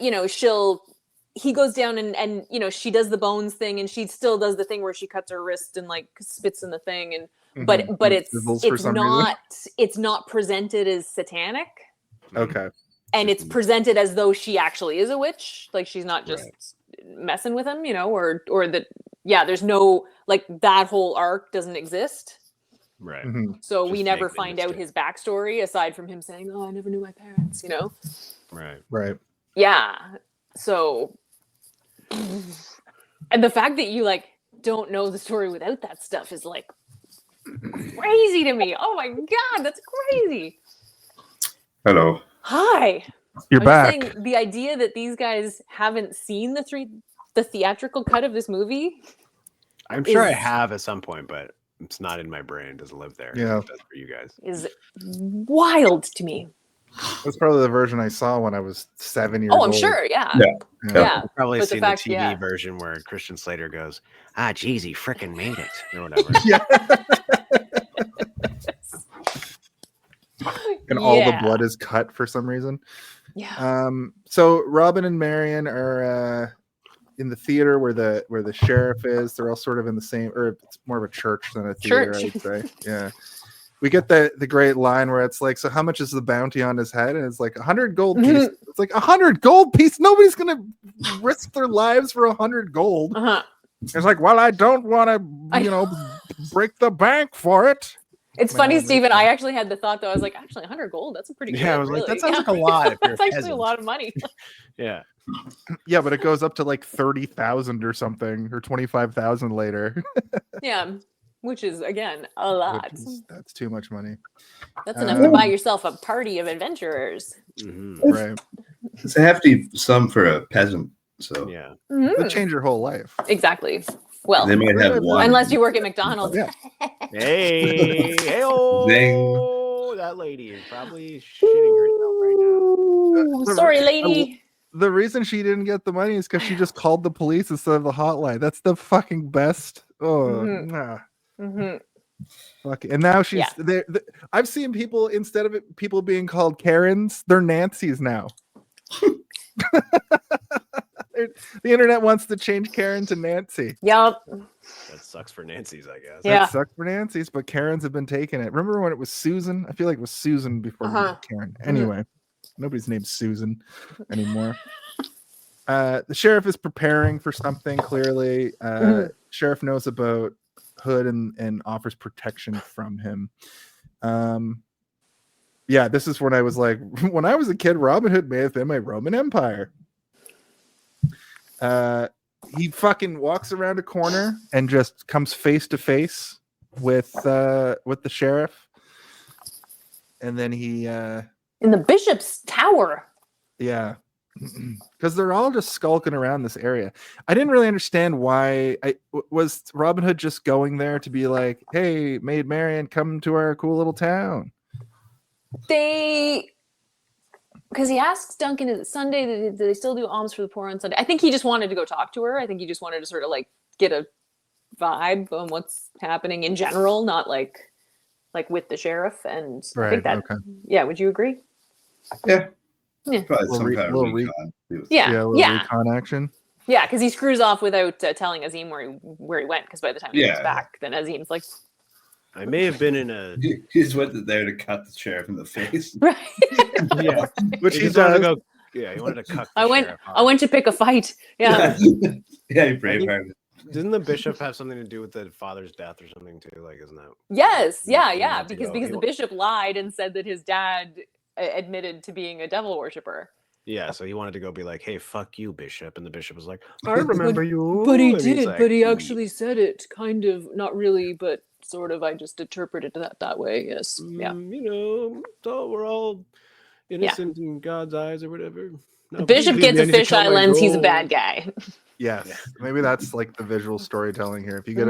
he goes down and she does the bones thing, and she still does the thing where she cuts her wrist and like spits in the thing, and but it's not presented as satanic. Okay. And it's presented as though she actually is a witch, like she's not just messing with him, or that there's no, like, that whole arc doesn't exist. Right. So we never find out his backstory aside from him saying, "Oh, I never knew my parents," Right. Yeah. So, and the fact that you don't know the story without that stuff is like crazy to me. Oh my God, that's crazy. Hello. Hi. You're back. Saying, the idea that these guys haven't seen the theatrical cut of this movie. I'm sure I have at some point, but it's not in my brain. It doesn't live there. Yeah. It does for you guys. Is wild to me. That's probably the version I saw when I was 7 years old. Oh, I'm sure. Yeah. You've probably But seen the TV version where Christian Slater goes, geez, he frickin' made it, or whatever. And all the blood is cut for some reason. Yeah. So Robin and Marion are in the theater where the sheriff is. They're all sort of in the same, or it's more of a church than a theater, I would say. Yeah. We get the great line where it's like, so how much is the bounty on his head? And it's like 100 gold pieces. It's like 100 gold pieces. Nobody's gonna risk their lives for 100 gold. It's like, well, I don't want to, break the bank for it. It's funny, Stephen. I actually had the thought, though. I was like, actually, 100 gold. That's a pretty good. Yeah, I was like, really. that sounds like a lot. If you're That's actually a lot of money. Yeah. Yeah, but it goes up to like 30,000 or something, or 25,000 later. Yeah, which is again a lot. That's too much money. That's enough to buy yourself a party of adventurers. Right. It's a hefty sum for a peasant. So yeah, it'll change your whole life. Exactly. Well, they might have one. Unless you work at McDonald's. Yeah. Hey, that lady is probably shitting herself right now. Sorry, lady. The reason she didn't get the money is because she just called the police instead of the hotline. That's the fucking best. Oh, nah. Fuck. And now she's there. I've seen people, instead of people being called Karens, they're Nancy's now. The internet wants to change Karen to Nancy. Yep. That sucks for Nancy's, I guess. Yeah. That sucked for Nancy's, but Karens have been taking it. Remember when it was Susan? I feel like it was Susan before Karen. Anyway, nobody's named Susan anymore. The sheriff is preparing for something, clearly. Sheriff knows about Hood and offers protection from him. Yeah, this is when I was like, when I was a kid, Robin Hood may have been my Roman Empire. He fucking walks around a corner and just comes face to face with the sheriff, and then he in the bishop's tower. Yeah, because they're all just skulking around this area. I didn't really understand why. Was Robin Hood just going there to be like, "Hey, Maid Marian, come to our cool little town"? Because he asks Duncan, is it Sunday? Do they still do alms for the poor on Sunday? I think he just wanted to go talk to her. I think he just wanted to sort of like get a vibe on what's happening in general, not like with the sheriff. And I think that, yeah, would you agree? Yeah. Yeah. Probably some kind of recon. Recon action. Yeah, because he screws off without telling Azeem where he went. Because by the time he gets back, then Azeem's like, I may have been in a. He just went there to cut the sheriff in the face. Right. Yeah, which he wanted to go. Yeah, he wanted to cut. I went to pick a fight. Yeah. Yeah, he bravehearted. Didn't the bishop have something to do with the father's death or something too? Like, isn't that? Yes. Yeah. Because the bishop lied and said that his dad admitted to being a devil worshiper. Yeah, so he wanted to go be like, "Hey, fuck you, bishop," and the bishop was like, "I remember you." But he did. Like, but he actually said it, kind of, not really, but sort of. I just interpreted that way. Yes. Yeah. So we're all innocent in God's eyes or whatever. The bishop gets a fisheye lens. He's a bad guy. Yes, maybe that's like the visual storytelling here. If you get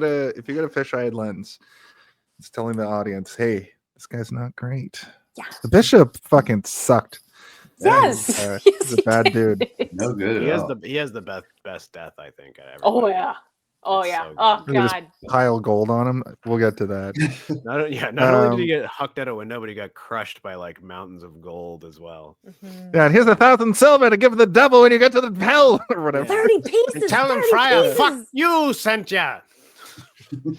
a fisheye lens, it's telling the audience, "Hey, this guy's not great." Yeah. The bishop fucking sucked. Yes, he's a bad dude. No good. He has the best death I think I ever. Oh yeah. Oh yeah. So oh god. Pile gold on him. We'll get to that. Not only did he get hucked out a window, but he got crushed by like mountains of gold as well. Mm-hmm. Yeah, and here's 1,000 silver to give the devil when you get to the hell or whatever. 30 pieces. Tell him, Friar, fuck you, sent ya.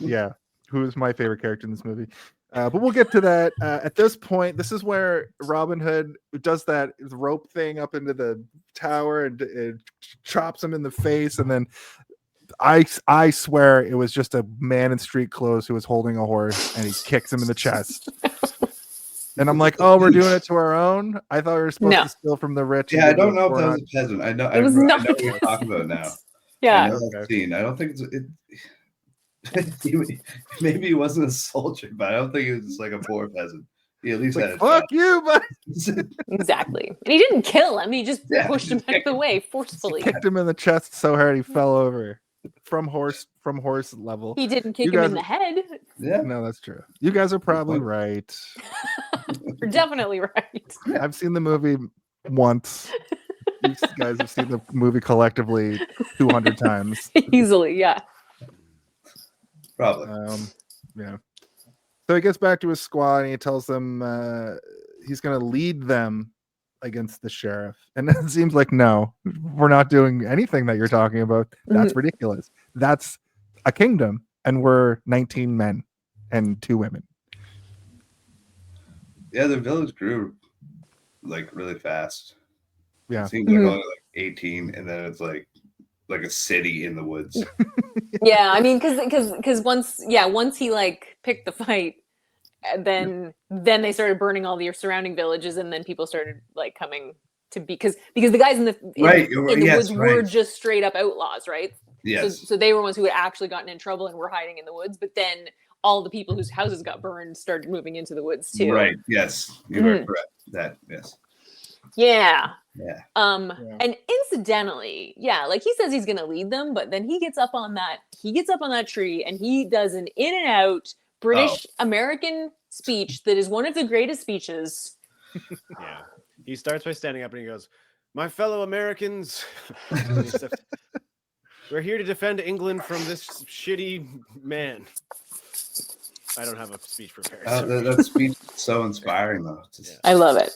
Yeah, who is my favorite character in this movie? But we'll get to that. At this point, this is where Robin Hood does that rope thing up into the tower and it chops him in the face. And then I swear it was just a man in street clothes who was holding a horse and he kicks him in the chest. And I'm like, oh, we're doing it to our own? I thought we were supposed to steal from the rich. Yeah, I don't know if that was a peasant. I know. It was not what you're talking about now. Yeah. I know that scene. I don't think maybe he wasn't a soldier, but I don't think he was just like a poor peasant. He at least had a fuck you, buddy. Exactly. And he didn't kill him. He just pushed him out of the way forcefully. Kicked him in the chest so hard he fell over from horse level. He didn't kick him in the head. Yeah, no, that's true. You guys are probably right. You're definitely right. I've seen the movie once. You guys have seen the movie collectively 200 times. Easily, yeah. Probably. Yeah. So he gets back to his squad and he tells them he's going to lead them against the sheriff. And it seems like, no, we're not doing anything that you're talking about. That's ridiculous. That's a kingdom. And we're 19 men and 2 women. Yeah, the village grew like really fast. Yeah. It seems like only like 18 and then it's like a city in the woods. Yeah, I mean, because once he like picked the fight, then they started burning all the surrounding villages, and then people started like coming to because the guys in the woods were just straight up outlaws, right? Yes. So they were ones who had actually gotten in trouble and were hiding in the woods, but then all the people whose houses got burned started moving into the woods too. Right. Yes, you are correct. That yes. Yeah. Yeah. And incidentally, like he says he's gonna lead them, but then he gets up on that tree and he does an in and out British American speech that is one of the greatest speeches. Yeah. He starts by standing up and he goes, "My fellow Americans, we're here to defend England from this shitty man." I don't have a speech prepared. That speech is so inspiring though. I love it.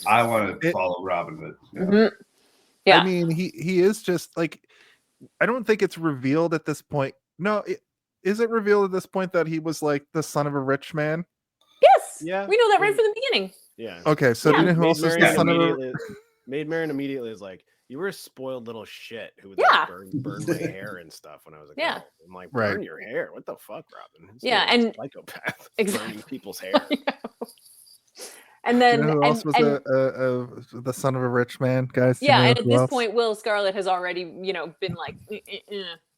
I want to follow Robin Hood. Yeah. I mean, he is just like, I don't think it's revealed at this point. No, is it revealed at this point that he was like the son of a rich man? Yes. Yeah. We know that right from the beginning. Yeah. Okay, so do you know who else is the son of a... Maid Marian immediately is like, You were a spoiled little shit who would Yeah. burn my hair and stuff when I was a kid. Yeah. I'm like, Right. burn your hair. What the fuck, Robin? This Yeah, guy's a and- psychopath Exactly. burning people's hair. And then You know who else was and the son of a rich man, guys? Do you yeah, know and at who this else? point, Will Scarlett has already, been like,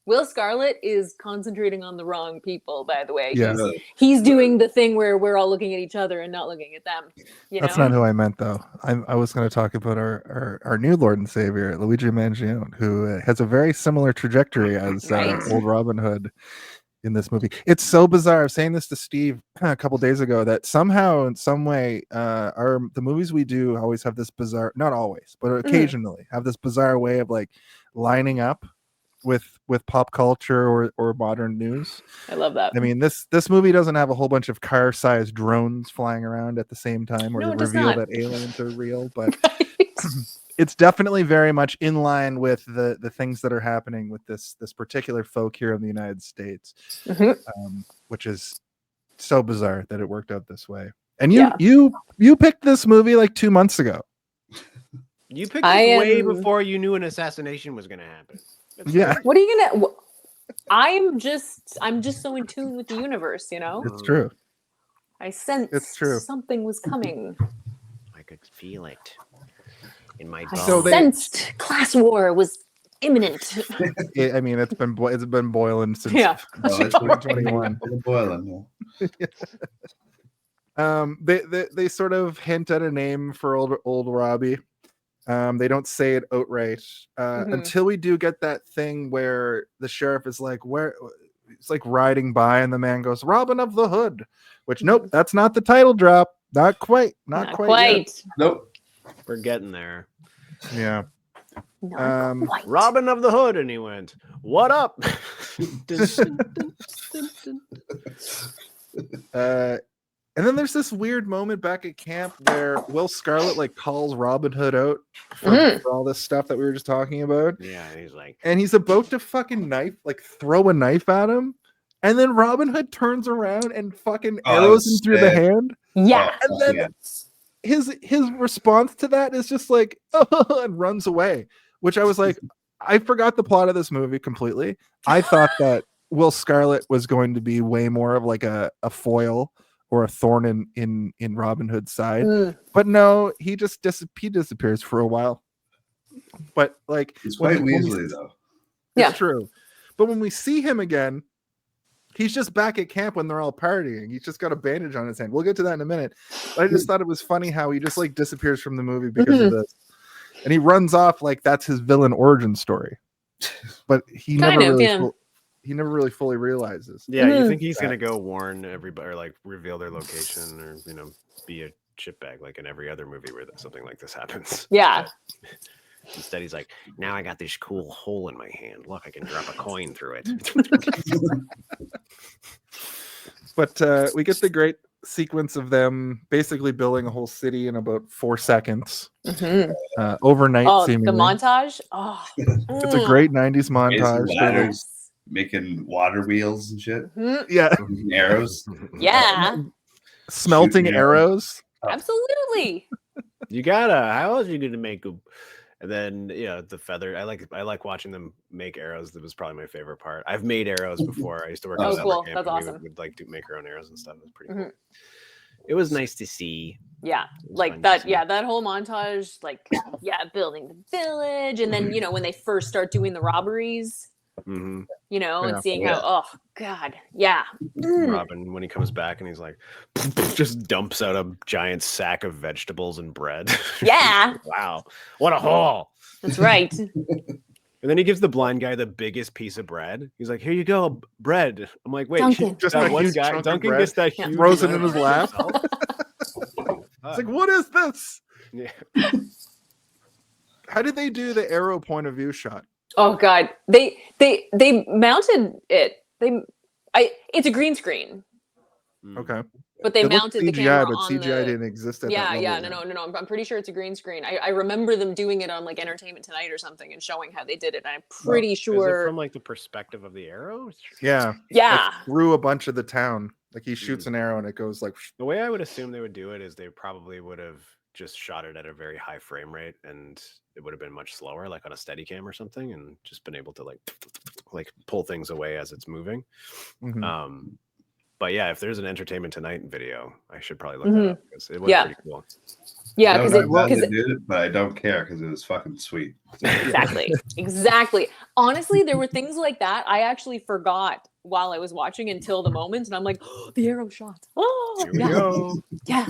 Will Scarlett is concentrating on the wrong people, by the way. Yeah. He's doing the thing where we're all looking at each other and not looking at them. That's not who I meant, though. I was going to talk about our new Lord and Savior, Luigi Mangione, who has a very similar trajectory as Right. old Robin Hood in this movie. It's so bizarre. I was saying this to Steve a couple days ago that somehow, in some way, the movies we do always have this bizarre, not always, but occasionally have this bizarre way of like lining up with pop culture or modern news. I love that. I mean, this movie doesn't have a whole bunch of car-sized drones flying around at the same time or No, to it does reveal not. that aliens are real, but Right. it's definitely very much in line with the things that are happening with this particular folk here in the United States, which is so bizarre that it worked out this way. And you picked this movie like 2 months ago. You picked it way before you knew an assassination was going to happen. Yeah, What are you gonna? I'm just so in tune with the universe, it's true. I sensed It's true. something was coming. I could feel it in my I bones. So sensed class war was imminent. I mean, it's been boiling since Yeah. Oh, it's 2021. boiling. They sort of hint at a name for old Robbie. They don't say it outright until we do get that thing where the sheriff is like, where it's like riding by and the man goes, Robin of the Hood, which nope, that's not the title drop. Not quite. Not quite. Yet. Nope. We're getting there. Yeah. Not quite. Robin of the Hood, and he went, "What up?" And then there's this weird moment back at camp where Will Scarlett like calls Robin Hood out for all this stuff that we were just talking about. Yeah, he's like, And he's about to fucking throw a knife at him. And then Robin Hood turns around and fucking arrows him through the hand. Yeah. And then his response to that is just like, oh, and runs away. Which I was like, I forgot the plot of this movie completely. I thought that Will Scarlett was going to be way more of like a foil or a thorn in Robin Hood's side. But no, he just disappears for a while. But like it's quite Weasley though. It's true. But when we see him again, he's just back at camp when they're all partying. He's just got a bandage on his hand. We'll get to that in a minute. But I just thought it was funny how he just like disappears from the movie because of this. And he runs off like that's his villain origin story. But he he never really fully realizes. Yeah, you think he's gonna go warn everybody or like reveal their location or be a shitbag like in every other movie where something like this happens. Yeah. Instead, he's like, now I got this cool hole in my hand. Look, I can drop a coin through it. But we get the great sequence of them basically building a whole city in about 4 seconds. Overnight, seemingly. The montage. Oh, it's a great 90s montage. Ladders, making water wheels and shit. Yeah. Arrows. Yeah. Smelting arrows. Absolutely. You gotta. How else are you gonna make a? And then the feather. I like watching them make arrows. That was probably my favorite part. I've made arrows before. I used to work on summer camp. That's awesome. We would like to make our own arrows and stuff. It was pretty cool. It was nice to see. Yeah, like that. Yeah, that whole montage. Like, building the village, and then when they first start doing the robberies. And seeing how, oh god, Robin, when he comes back and he's like, just dumps out a giant sack of vegetables and bread. Yeah. Wow, what a haul! That's right. And then he gives the blind guy the biggest pice of bread. He's like, "Here you go, bread." I'm like, "Wait, Duncan. Just that that one huge guy, chunk of Duncan bread, gets that huge throws it in amount his lap." himself? It's like, what is this? Yeah. How did they do the arrow point of view shot? Oh god, they mounted it. It's a green screen. Okay. But they It looked mounted the CGI, camera but on CGI the... didn't exist at that level. No. I'm pretty sure it's a green screen. I remember them doing it on like Entertainment Tonight or something and showing how they did it. And I'm pretty sure Is it from like the perspective of the arrow? Yeah. Yeah. Like, through a bunch of the town. Like he shoots an arrow and it goes like. The way I would assume they would do it is they probably would have just shot it at a very high frame rate, and it would have been much slower, like on a Steadicam or something, and just been able to like pull things away as it's moving. Mhm. But yeah, if there's an Entertainment Tonight video, I should probably look that up because it was pretty cool. Yeah, I don't because know how they did it, but I don't care because it was fucking sweet. Exactly. Honestly, there were things like that I actually forgot while I was watching until the moment, and I'm like, oh, the arrow shot. Oh, Here we go. Yeah.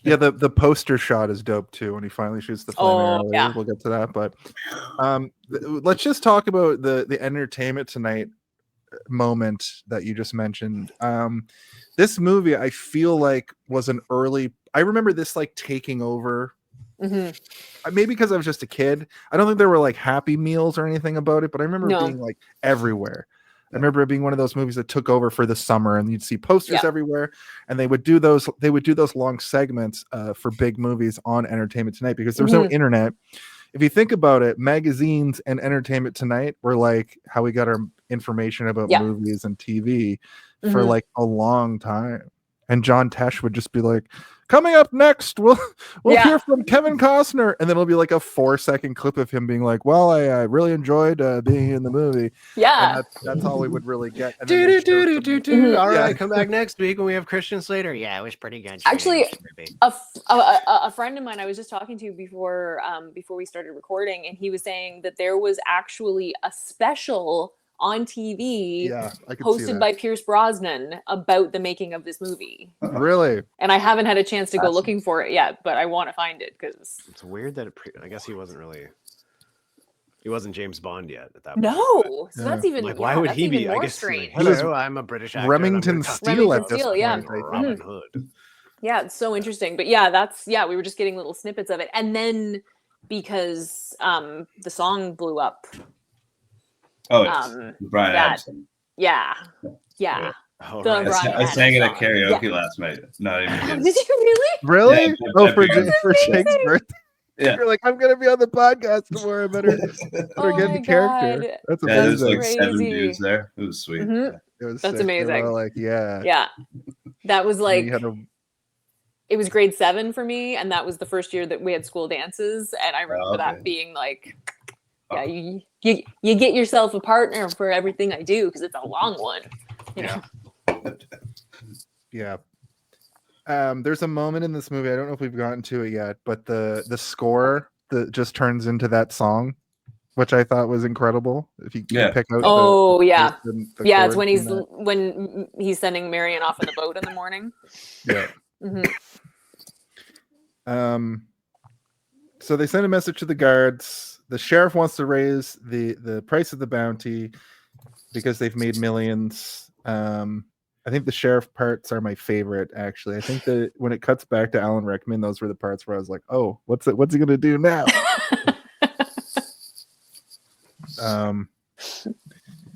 Yeah, the poster shot is dope too when he finally shoots the flame arrow. Yeah. We'll get to that, but let's just talk about the Entertainment Tonight moment that you just mentioned. This movie, I feel like, was an early. I remember this like taking over. Maybe because I was just a kid. I don't think there were like Happy Meals or anything about it, but I remember being like everywhere. I remember it being one of those movies that took over for the summer, and you'd see posters everywhere, and they would do those long segments for big movies on Entertainment Tonight because there was no internet. If you think about it, magazines and Entertainment Tonight were like how we got our information about movies and TV for like a long time. And John Tesh would just be like, coming up next, we'll hear from Kevin Costner. And then it'll be like a 4-second clip of him being like, well, I really enjoyed being in the movie. Yeah. And that's all we would really get. And All right, come back next week when we have Christian Slater. Yeah, it was pretty good. Actually, a friend of mine I was just talking to before we started recording, and he was saying that there was actually a special on TV hosted by Pierce Brosnan about the making of this movie. Really? And I haven't had a chance to go looking for it yet, but I want to find it because it's weird that I guess he wasn't James Bond yet at that point. No, so that's even like, why would he be? I guess strange. Hello, I'm a British actor. Remington Steele at this point. Robin Hood. Yeah, it's so interesting. But yeah, we were just getting little snippets of it, and then because the song blew up. Oh, it's Bryan Adams. Yeah. Oh, right. I sang it at karaoke last night. Not even kidding. Did you really? Really? Yeah, for Jake's birthday. Yeah. You're like, I'm gonna be on the podcast tomorrow. I better get into character. That's there was amazing. like 7 dudes there. It was sweet. It was That's sick. amazing. Like, yeah. That was like it was grade 7 for me, and that was the first year that we had school dances, and I remember that being like, you get yourself a partner for everything I do because it's a long one. You know? Yeah. There's a moment in this movie, I don't know if we've gotten to it yet, but the score that just turns into that song, which I thought was incredible. If you can pick out it's when he's sending Marion off in the boat in the morning. Yeah. So they send a message to the guards. The sheriff wants to raise the price of the bounty because they've made millions. I think the sheriff parts are my favorite, actually. I think that when it cuts back to Alan Rickman, those were the parts where I was like, oh, what's he gonna do now?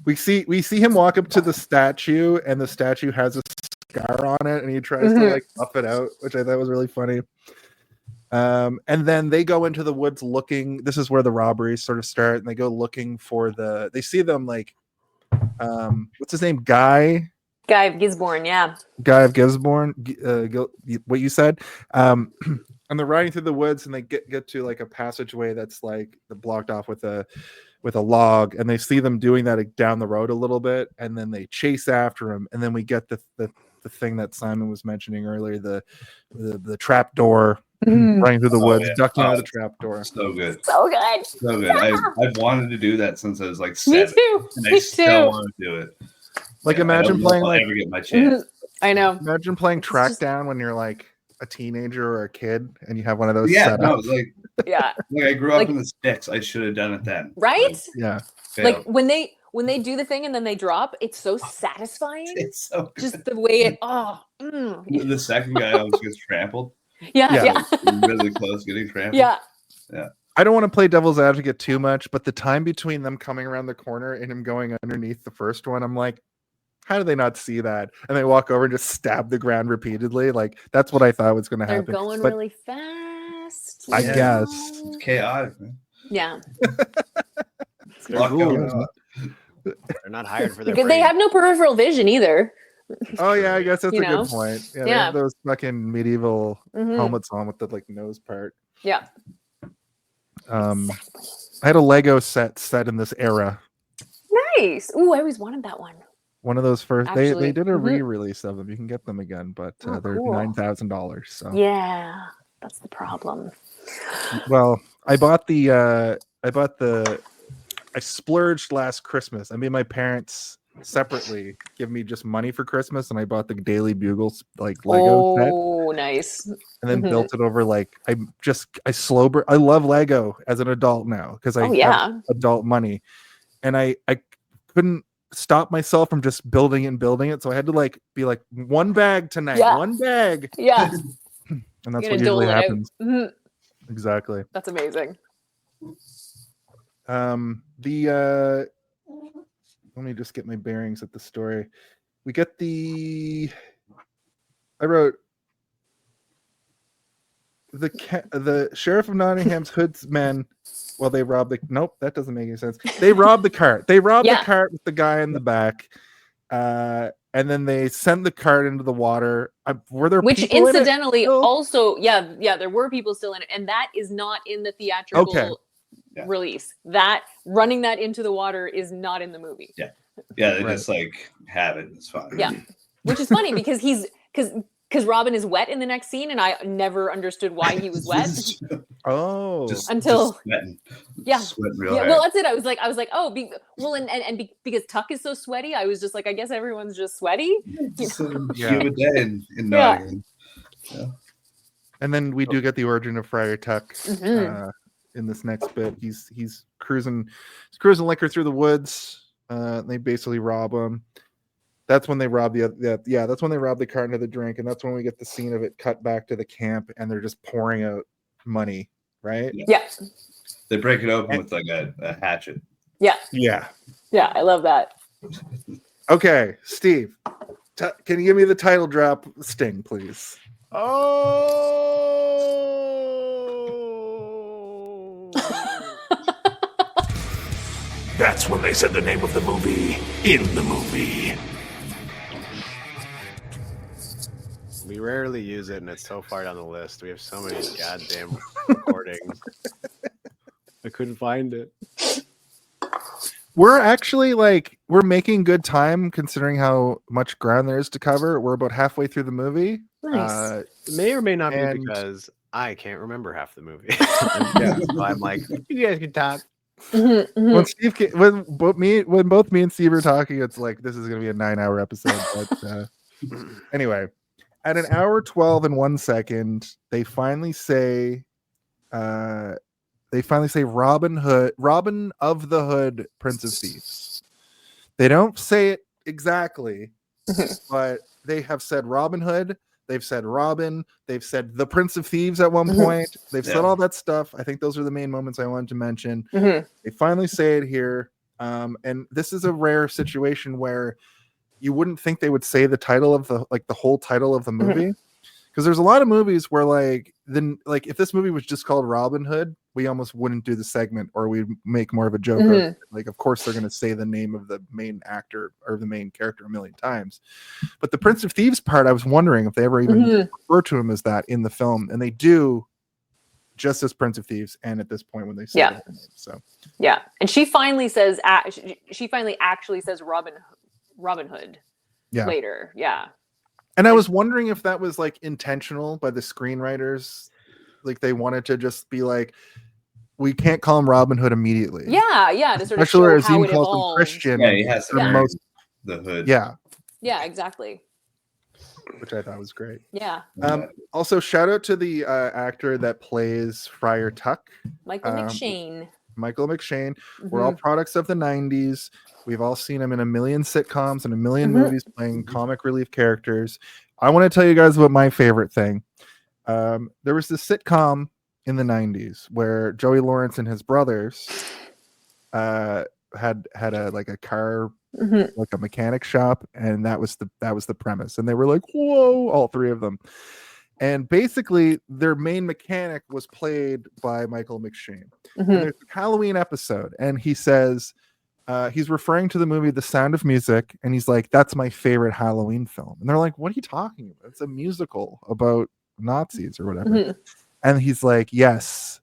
We see him walk up to the statue, and the statue has a scar on it, and he tries to like buff it out, which I thought was really funny. And then they go into the woods looking. This is where the robberies sort of start, and they go looking for they see them like, what's his name? Guy of Gisborne, yeah. Guy of Gisborne, what you said. And they're riding through the woods, and they get to like a passageway that's like blocked off with a log, and they see them doing that down the road a little bit, and then they chase after him, and then we get the thing that Simon was mentioning earlier, the trap door. Running through the woods, ducking out of the trap door. So good. So good. So good. I've wanted to do that since I was like 7. Me too. And I still want to do it. Like, imagine playing I'll like ever get my chance. I know. Imagine playing track down when you're like a teenager or a kid, and you have one of those. Yeah, set no, up. like I grew up in the sticks. I should have done it then. Right? Yeah. Like when they do the thing and then they drop, it's so satisfying. It's so good. Just the way it. The second guy almost gets trampled. Yeah. Really close getting trampled. Yeah. I don't want to play devil's advocate too much, but the time between them coming around the corner and him going underneath the first one, I'm like, how do they not see that? And they walk over and just stab the ground repeatedly. Like, that's what I thought was going to happen. They're going really fast. I guess. It's chaotic, man. Yeah. They're not hired for their because they have no peripheral vision either. Oh yeah, I guess that's You a know? good point. Yeah, they Yeah. have those fucking medieval Mhm. helmets on with the like nose part. Yeah. I had a Lego set in this era. Nice. Ooh, I always wanted that one. One of those first. Actually, They did a mhm. re-release of them. You can get them again, but Oh, they're cool. $9,000. So Yeah, that's the problem. well, I splurged last Christmas. I made my parents separately give me just money for Christmas, and I bought the Daily Bugles like Lego set, Oh, nice. and then Mhm. built it over like I love Lego as an adult now because I Oh, have yeah. adult money, and I couldn't stop myself from just building it, so I had to like be like one bag tonight, Yeah. one bag, Yeah. and that's You're what gonna dole usually it out. happens. Mhm. Exactly. That's amazing. Let me just get my bearings at the story. We get I wrote the sheriff of Nottingham's hood's men. Well, they robbed the. Nope, that doesn't make any sense. They robbed the cart. They robbed Yeah. the cart with the guy in the back, and then they sent the cart into the water. Were there Which people in it incidentally still? also, yeah, there were people still in it, and that is not in the theatrical Okay. Yeah. release. That running that into the water is not in the movie. Yeah, they Right. just like have it. It's fine. Yeah. Which is funny because because Robin is wet in the next scene, and I never understood why he was wet Oh, until sweating. yeah. Sweating real Yeah, hard. well, that's it. I was like, oh, because Tuck is so sweaty, I was just like, I guess everyone's just sweaty. It's a Yeah. humid day in Yeah. Nottingham. and then we do get the origin of Friar Tuck Mhm. in this next bit. He's cruising liquor through the woods. They basically rob him. That's when they rob that's when they rob the carton of the drink, and that's when we get the scene of it cut back to the camp, and they're just pouring out money, right? Yeah. They break it open with like a hatchet. Yeah. Yeah. Yeah. I love that. Okay, Steve, can you give me the title drop sting, please? Oh. That's when they said the name of the movie in the movie. We rarely use it, and it's so far down the list. We have so many goddamn recordings. I couldn't find it. We're actually we're making good time considering how much ground there is to cover. We're about halfway through the movie. Nice. It may or may not be And- because I can't remember half the movie. Yeah. So I'm like, you guys can talk. Mhm, mhm. When when both me and Steve are talking, it's like this is gonna be a 9-hour episode. But anyway, at an hour 12 and 1 second, they finally say Robin of the Hood, Prince of Thieves. They don't say it exactly, but they have said Robin Hood. They've said Robin. They've said the Prince of Thieves at one point. They've said all that stuff. I think those are the main moments I wanted to mention. Mhm. They finally say it here. And this is a rare situation where you wouldn't think they would say the title of the whole title of the movie. Because there's a lot of movies where if this movie was just called Robin Hood, we almost wouldn't do the segment, or we'd make more of a joke. Of, of course they're going to say the name of the main actor or the main character a million times. But the Prince of Thieves part, I was wondering if they ever even refer to him as that in the film, and they do, just as Prince of Thieves, and at this point when they say their name. So yeah, and she finally says she finally actually says Robin Hood later. Yeah. And I was wondering if that was intentional by the screenwriters. Like they wanted to just be like, we can't call him Robin Hood immediately. Yeah, yeah. To sort of Especially where show how Azeem it calls him evolved. Christian. Yeah, he has to for earn most, the hood. yeah, Exactly. which I thought was great. Yeah. Also, shout out to the actor that plays Friar Tuck, Michael McShane. Michael McShane. We're all products of the 90s. We've all seen him in a million sitcoms and a million movies playing comic relief characters. I want to tell you guys about my favorite thing. There was this sitcom in the 90s where Joey Lawrence and his brothers had a car, like a mechanic shop, and that was the premise. And they were like, whoa, all three of them. And basically their main mechanic was played by Michael McShane. And there's a Halloween episode, and he says, he's referring to the movie The Sound of Music, and he's like, "That's my favorite Halloween film." And they're like, "What are you talking about? It's a musical about Nazis or whatever." Mhm. And he's like, "Yes,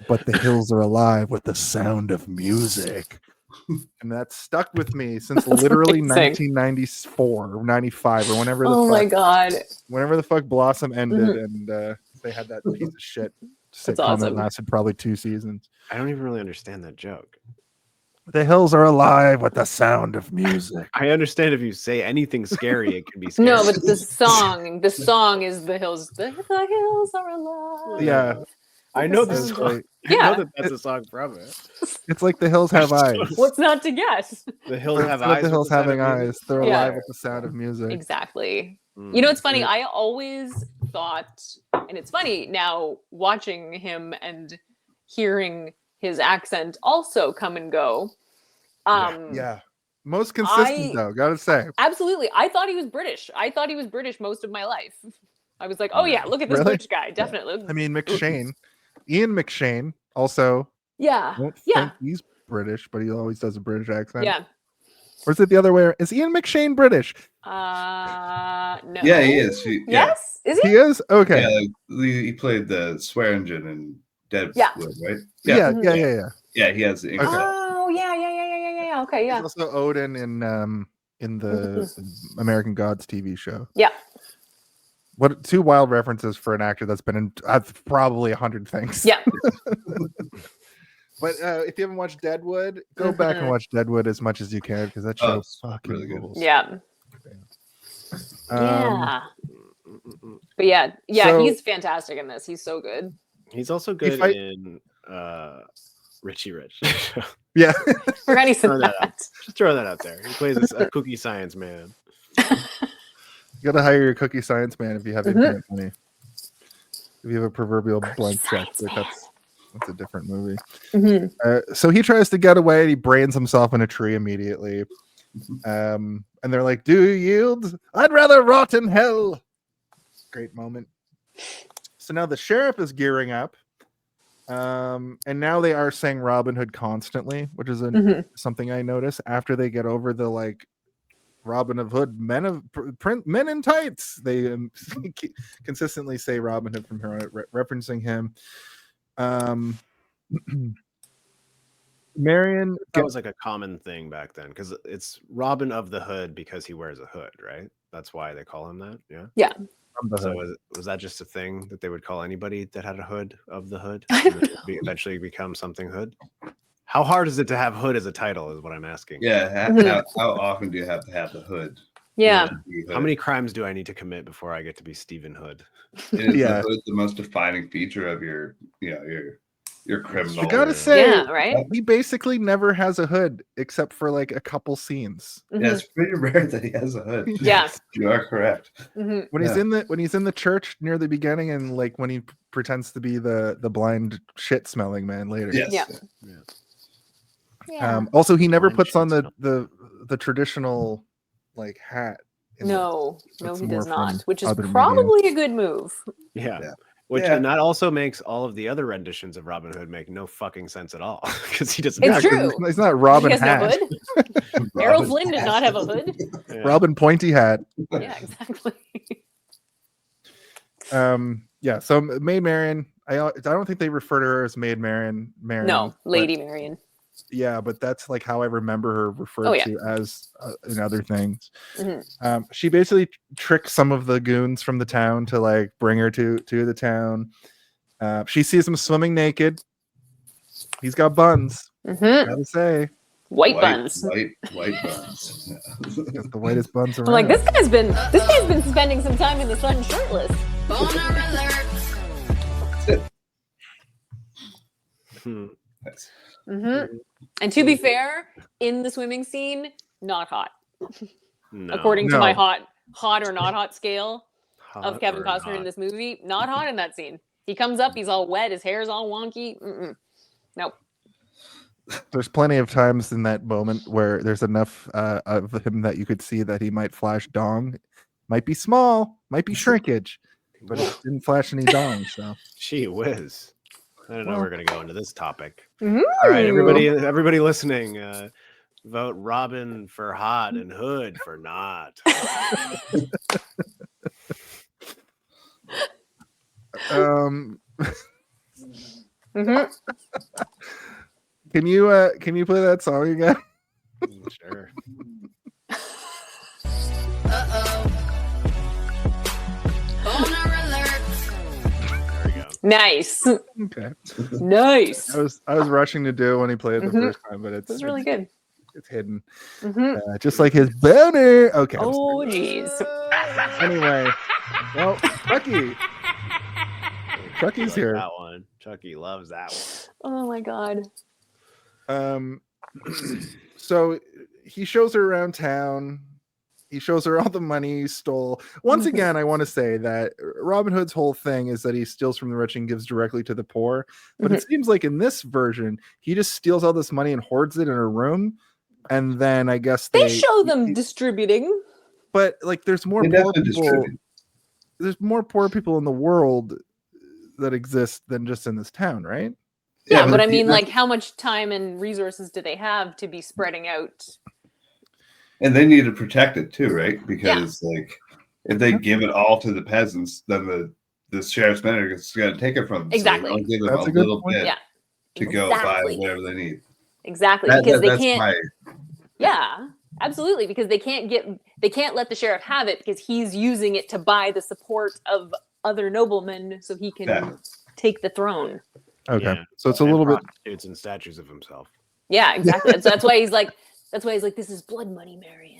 but the hills are alive with the sound of music." And that stuck with me since literally amazing. 1994 or 95 or whenever the Oh my fuck, god. whenever the fuck Blossom ended, and they had that piece of shit That's sitcom that awesome. lasted probably 2 seasons. I don't even really understand that joke. The hills are alive with the sound of music. I understand if you say anything scary, it can be scary. No, but the song is the hills. The hills are alive. Yeah. I know the It's song. like, I know Yeah. that that's a song from it. it's like the hills have eyes. What's not to guess? The hills But have instead of eyes. the with hills sound of having music? eyes, they're Yeah. alive with the sound of music. Exactly. Mm. You know, it's funny. I always thought, and it's funny now watching him and hearing his accent also come and go. Yeah. Most consistent though, gotta say. Absolutely. I thought he was British. I thought he was British most of my life. I was like, oh yeah, look at this Really? British guy. Definitely. I mean, McShane, Ian McShane, also. Yeah. I don't Yeah. think he's British, but he always does a British accent. Yeah. Or is it the other way? Is Ian McShane British? No. Yeah, he is. Yes? Is he? He is? Okay. Yeah, like, he played the Swearingen in Deadwood, Yeah. right? Yeah. Yeah, he has the English accent. Oh yeah. Okay, yeah. He's also Odin in the American Gods TV show. Yeah. What 2 wild references for an actor that's been in probably 100 things. Yeah. But if you haven't watched Deadwood, go back and watch Deadwood as much as you can because that show fucking really good. rules. Yeah. Yeah. But yeah, so- he's fantastic in this. He's so good. He's also good I- in Richie Rich. Yeah. Forgot he's in Throw that out. that. Just throw that out there. He plays a cookie science man. You gotta hire your cookie science man if you have infinite money. If you have a proverbial blank check, science like that's a different movie. Mhm. So he tries to get away and he brains himself in a tree immediately. And they're like, "Do you yield? I'd rather rot in hell." Great moment. So now the sheriff is gearing up. And now they are saying Robin Hood constantly, which is something I notice after they get over the like Robin of Hood, men in tights. They consistently say Robin Hood from here, referencing him. Marion, That was like a common thing back then because it's Robin of the Hood because he wears a hood, right? That's why they call him that. Yeah. Yeah. from the So hood. was that just a thing that they would call anybody that had a hood of the hood? And then it would eventually become something hood. How hard is it to have hood as a title? Is what I'm asking. Yeah, how often do you have to have the hood? Yeah. How many crimes do I need to commit before I get to be Stephen Hood? Is Yeah. the hood the most defining feature of your criminal? I gotta say, Yeah, right? he basically never has a hood except for like a couple scenes. Mhm. Yeah, it's pretty rare that he has a hood. Yeah. You are correct. Mhm. When he's in the church near the beginning, and like when he pretends to be the blind shit smelling man later. Yes. Yeah. Yeah. Also, he never Blind puts on shit the traditional like hat. in the- No, That's he more does from not, which is other media. probably a good move. Yeah. Yeah. Which Yeah. and that also makes all of the other renditions of Robin Hood make no fucking sense at all because he doesn't. It's have- true. He's not Robin He has Hat. no hood. Errol Flynn did not have a hood. Yeah. Robin Pointy Hat. Yeah, exactly. Yeah. So Maid Marian. I don't think they refer to her as Maid Marian. No, Lady Marian. Yeah, but that's like how I remember her referred Oh, yeah. to as in other things. Mhm. She basically tricks some of the goons from the town to like bring her to the town. She sees him swimming naked. He's got buns. Mhm. Gotta say, White buns. White buns. got the whitest buns around. I'm like, this guy's been spending some time in the sun shirtless. Hmm. Nice. Mm-hmm. And to be fair, in the swimming scene, not hot. No. According to No. my hot or not hot scale Hot of Kevin or Costner in not? this movie, not hot in that scene. He comes up, he's all wet, his hair's all wonky. Nope. There's plenty of times in that moment where there's enough of him that you could see that he might flash dong. Might be small, might be shrinkage, but it didn't flash any dong. So Gee whiz. I don't know Well- we're gonna go into this topic. Ooh. All right, everybody listening, Vote Robin for hot and Hood for not. Mhm. Can you play that song again? Sure. There we go. Nice. Okay. Nice. I was rushing to do it when he played it the Mhm. first time, but It was really good. It's hidden. Mhm. Just like his boner. Okay. I'm Oh, jeez. Anyway, well, Chucky's Like here. that one. Chucky loves that one. Oh my god. So he shows her around town. He shows her all the money he stole. Once again, I want to say that Robin Hood's whole thing is that he steals from the rich and gives directly to the poor. But it seems like in this version, he just steals all this money and hoards it in a room. And then I guess They show them distributing. But like, there's more They poor definitely people. distribute. There's more poor people in the world that exist than just in this town, right? Yeah, but I the- mean, like, how much time and resources do they have to be spreading out? And they need to protect it too, right? Because like if they give it all to the peasants, then the sheriff's men are just going to take it from them. Exactly. So they give them That's a a good little point. bit Yeah. to go buy Exactly. whatever they need. Exactly, because they That's can't. my Yeah, absolutely, because they can't let the sheriff have it because he's using it to buy the support of other noblemen so he can Yeah. take the throne. Okay. Yeah. So it's a And little bit. prostitutes and statues of himself. Yeah, exactly. So that's why he's like, this is blood money, Marion.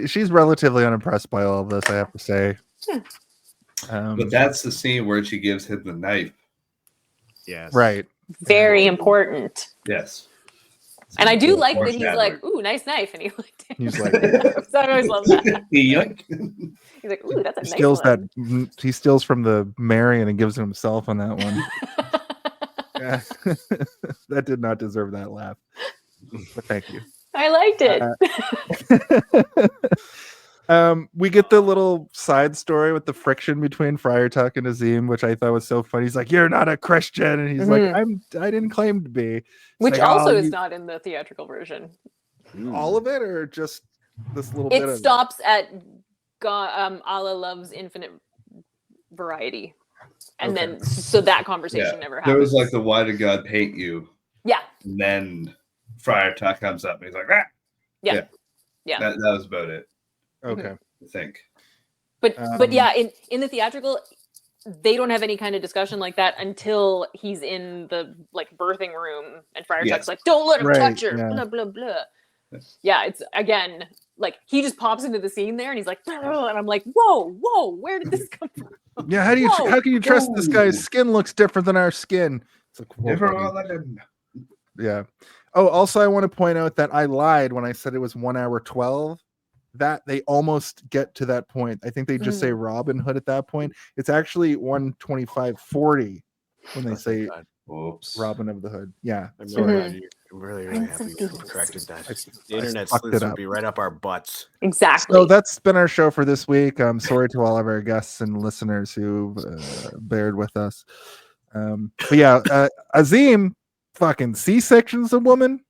She's relatively unimpressed by all of this, I have to say. But that's the scene where she gives him the knife. Yes. Right. Very important. Yes. And I do like that he's Foreshadowing. like, ooh, nice knife. And he liked it. He's like, So I always love that. Yoink. He's like, ooh, that's a he nice steals one. that. He steals from the Marion and gives it himself on that one. Yeah. That did not deserve that laugh. But thank you. I liked it. We get the little side story with the friction between Friar Tuck and Azeem, which I thought was so funny. He's like, "You're not a Christian," and he's like, I didn't claim to be." It's Which like, also "Oh, is you- not in the theatrical version. all of it, or just this little bit It of stops at Allah loves infinite variety. And Okay. then, so that conversation never There happens. was like the why did God paint you? Yeah. And then Friar Tuck comes up and he's like, ah! Yeah. That was about it, Okay. I think. But yeah, in the theatrical, they don't have any kind of discussion like that until he's in the like birthing room and Friar Yes. Tuck's like, don't let him Right, touch her, yeah. blah blah blah. Yeah, it's again like he just pops into the scene there and he's like, "Ugh," and I'm like, whoa, where did this come from? Yeah, Whoa. how can you trust this guy's skin looks different than our skin? It's like, whoa, Never buddy. let him. Yeah. Oh, also, I want to point out that I lied when I said it was 1 hour 12. That they almost get to that point. I think they just say Robin Hood at that point. It's actually 1:25:40 when they say Whoops. Robin of the Hood. Yeah. I'm Sorry. really happy you corrected that. The I internet fucked sleuths it would up. be right up our butts. Exactly. So that's been our show for this week. I'm sorry to all of our guests and listeners who bared with us. But yeah, Azeem fucking C-sections a woman.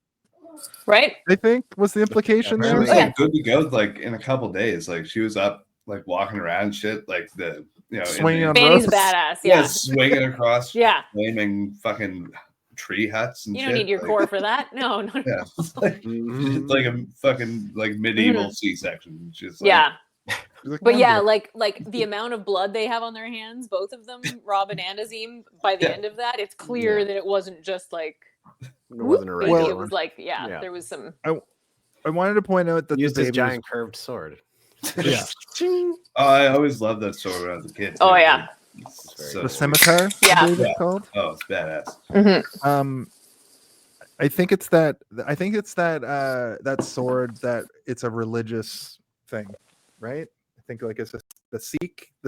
Right? I think was the implication She there. was Oh, yeah. like good to go like in a couple days. Like she was up like walking around and shit, like the Swinging on Fanny's ropes. badass. yeah, Yeah. swinging across Yeah. flaming fucking tree huts and You shit. don't need your like, core for that. No. Yeah, it's like, it's like a fucking like medieval C-section. Just like, Yeah. She's like, But "No, yeah, dear." like the amount of blood they have on their hands, both of them, Robin and Azeem, by the end of that, it's clear that it wasn't just like It wasn't a maybe regular it was one. like Yeah. there was some I wanted to point out that He used the his baby giant curved sword. Yeah. Oh, I always loved that sword when I was a kid. Oh, too. yeah. It's was so the scimitar. Yeah. I believe it's Yeah. called. Oh, it's badass. I think it's that that sword that it's a religious thing, right? I think like it's the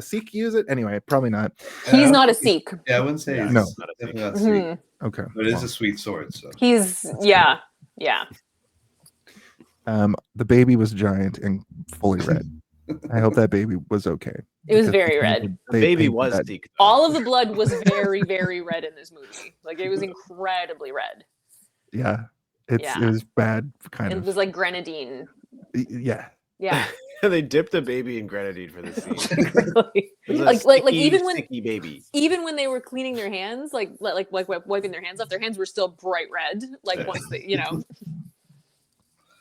Sikh use it anyway. Probably not. he's not a Sikh. Yeah, I wouldn't say Yeah, he's no. definitely not sweet, Mhm. Okay. but it is well, a sweet sword. So He's yeah. the baby was giant and fully red. I hope that baby was okay. It was because very they red. painted- The they baby painted was that- Sikh. though. All of the blood was very, very red in this movie. Like it was incredibly red. Yeah. It Yeah. was bad, kind It of. was like grenadine. Yeah. Yeah. They dipped the baby in grenadine for this scene. Really. It was a like sticky, even when sticky baby. even when they were cleaning their hands, like wiping their hands off, their hands were still bright red. Like Yeah. once they, you know.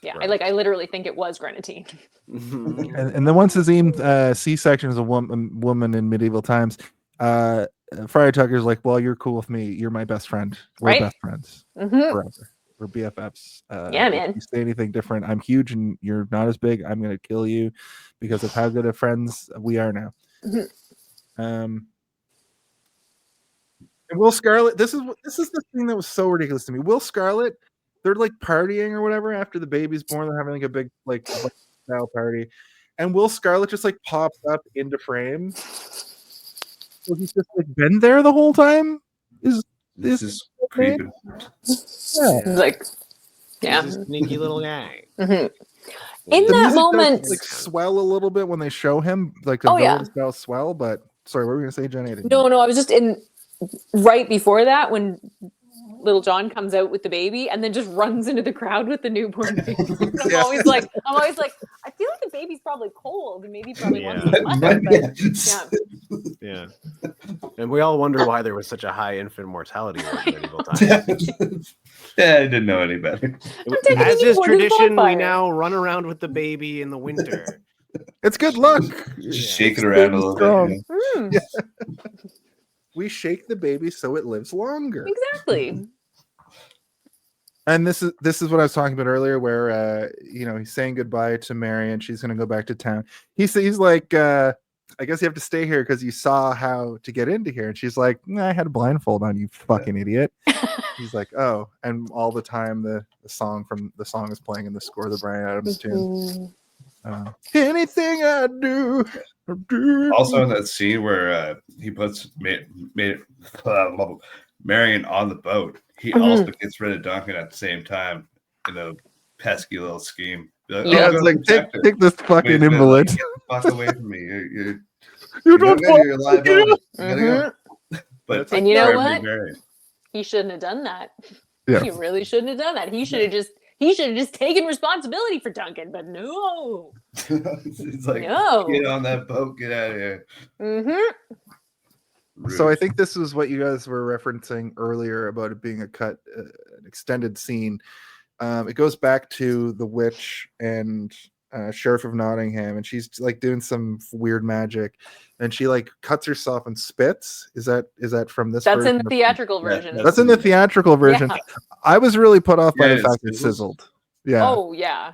Yeah, Right. I literally think it was grenadine. And then once Azeem C-sections a woman in medieval times, Friar Tucker's like, well, you're cool with me. You're my best friend. We're Right? best friends Mm-hmm. forever. We're BFFs. Yeah, If man. you say anything different, I'm huge and you're not as big. I'm going to kill you because of how good of friends we are now. Mm-hmm. And Will Scarlett, this is the thing that was so ridiculous to me. Will Scarlett, they're like partying or whatever after the baby's born. They're having like a big like style party, and Will Scarlett just like pops up into frame. So he's just like been there the whole time. This is creeping. Yeah. Like, yeah. He's a sneaky little guy. Mm-hmm. In The that music moment, does, like swell a little bit when they show him, like the Oh, yeah. villain style swell. But sorry, what were we gonna say, Jenny? no, I was just in right before that when Little John comes out with the baby and then just runs into the crowd with the newborn baby. I'm Yeah. always like, I feel like the baby's probably cold and maybe probably wants Yeah. some mother, but Yeah. And we all wonder why there was such a high infant mortality rate in medieval times. Yeah, I didn't know any better. taking As the is newborn to the tradition, we bonfire. now run around with the baby in the winter. It's good luck. Just shake it around a little bit. Mm, Yeah. We shake the baby so it lives longer. exactly. And this is what I was talking about earlier, where he's saying goodbye to Mary and she's gonna go back to town. He's like, I guess you have to stay here because you saw how to get into here. And she's like, nah, I had a blindfold on, you fucking idiot. He's like, oh, and all the time the song is playing in the score of the Bryan Adams tune. Anything I do. Also in that scene where he puts Marion on the boat, he also gets rid of Duncan at the same time in a pesky little scheme. Like, Yeah, go it's like protect her. take this fucking Wait a minute, invalid. like, get the fuck away from me. You don't You're alive. You gotta go. But And you know sorry, what? Marion. He shouldn't have done that. Yeah. He really shouldn't have done that. He should have just taken responsibility for Duncan, but no. It's like, No. get on that boat, get out of here. Mm-hmm. So I think this is what you guys were referencing earlier about it being an extended scene. It goes back to the witch and Sheriff of Nottingham, and she's like doing some weird magic, and she like cuts herself and spits. Is that from this? That's version in the of- theatrical version. That's in the theatrical version. Yeah. I was really put off by Yeah, the fact it it sizzled. Yeah. Oh yeah.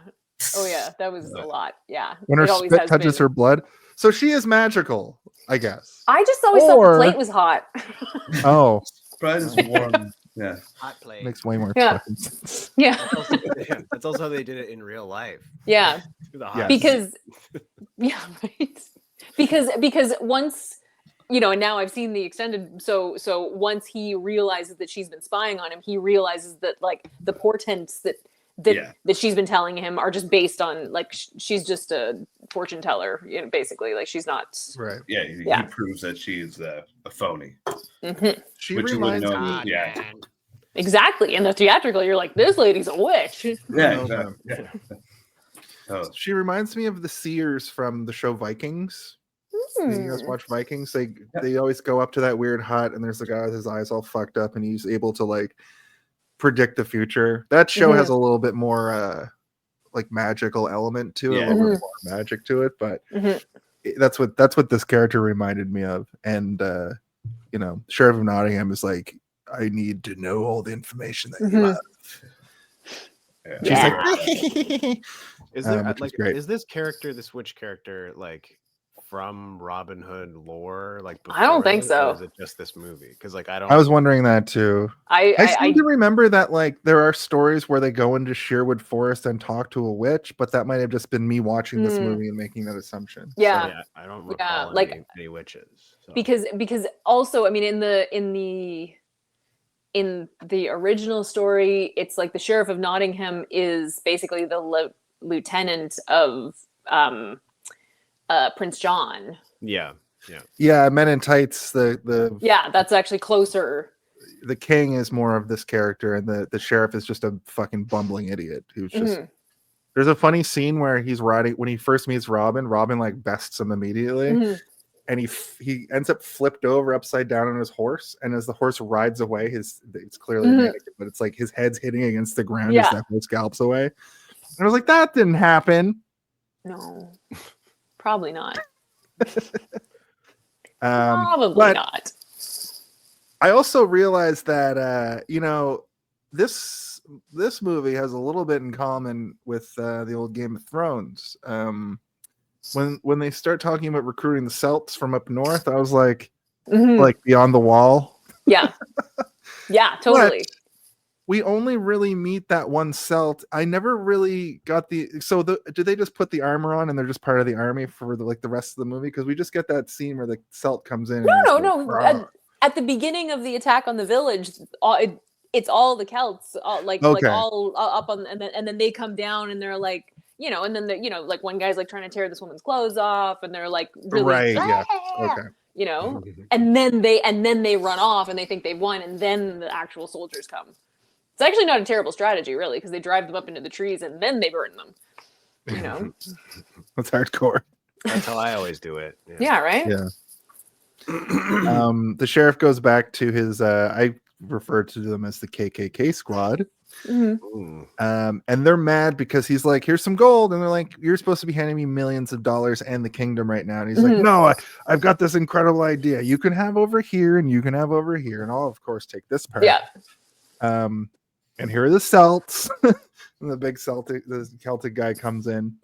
That was a lot. Yeah. When her It always spit has touches been. her blood. So she is magical, I guess. I just always thought Or- the plate was hot. Oh, Surprise is warm. Yeah. Hot plate. makes way more Yeah. fucking sense. Yeah. That's also how they did it in real life. Yeah. The hot Yeah. Because yeah, right. Because once and now I've seen the extended so once he realizes that she's been spying on him, he realizes that like the portents that she's been telling him are just based on like she's just a fortune teller, basically, like she's not Right. Yeah, he proves that she's a phony. Mhm. She Which you wouldn't reminds know. me. Yeah. Exactly. In the theatrical, you're like, this lady's a witch. Yeah. No, Exactly. Yeah. Oh, She reminds me of the seers from the show Vikings. You guys watch Vikings? They always go up to that weird hut, and there's the guy with his eyes all fucked up, and he's able to like predict the future. That show has a little bit more like magical element to it, a little bit more magic to it, but that's what this character reminded me of. And Sheriff of Nottingham is like, I need to know all the information that you have. yeah. Is there which is like great. is this character, this witch character, like from Robin Hood lore? Like I don't think before it, or so. is it just this movie? Because like I don't. I was wondering that too. I I seem to remember that like there are stories where they go into Sherwood Forest and talk to a witch, but that might have just been me watching this movie and making that assumption. yeah. Yeah, I don't recall like- any witches. So. Because also, I mean, in the original story, it's like the Sheriff of Nottingham is basically the lieutenant of Prince John. yeah. Yeah, Men in Tights. The Yeah, that's actually closer the king is more of this character, and the sheriff is just a fucking bumbling idiot who's just. There's a funny scene where he's riding when he first meets Robin. Robin like bests him immediately, and he ends up flipped over upside down on his horse. And as the horse rides away, it's clearly a mannequin, but it's like his head's hitting against the ground as that horse gallops away. And I was like, that didn't happen. No, probably not. Probably not. I also realized that this movie has a little bit in common with the old Game of Thrones. When they start talking about recruiting the Celts from up north, I was like, like beyond the wall. Yeah, yeah, totally. But we only really meet that one Celt. I never really got do they just put the armor on and they're just part of the army for the rest of the movie? Because we just get that scene where the Celt comes in. No. At the beginning of the attack on the village, it's all the Celts, all up on, and then they come down and they're like, and then like one guy's like trying to tear this woman's clothes off, and they're like really, and then they run off and they think they've won, and then the actual soldiers come. It's actually not a terrible strategy, really, because they drive them up into the trees and then they burn them. That's hardcore. That's how I always do it. Yeah, right? Yeah. The sheriff goes back to his I refer to them as the KKK squad. And they're mad because he's like, here's some gold, and they're like, you're supposed to be handing me millions of dollars and the kingdom right now. And he's like, no, I've got this incredible idea. You can have over here and you can have over here, and I'll of course take this part. And here are the Celts. And the big Celtic guy comes in,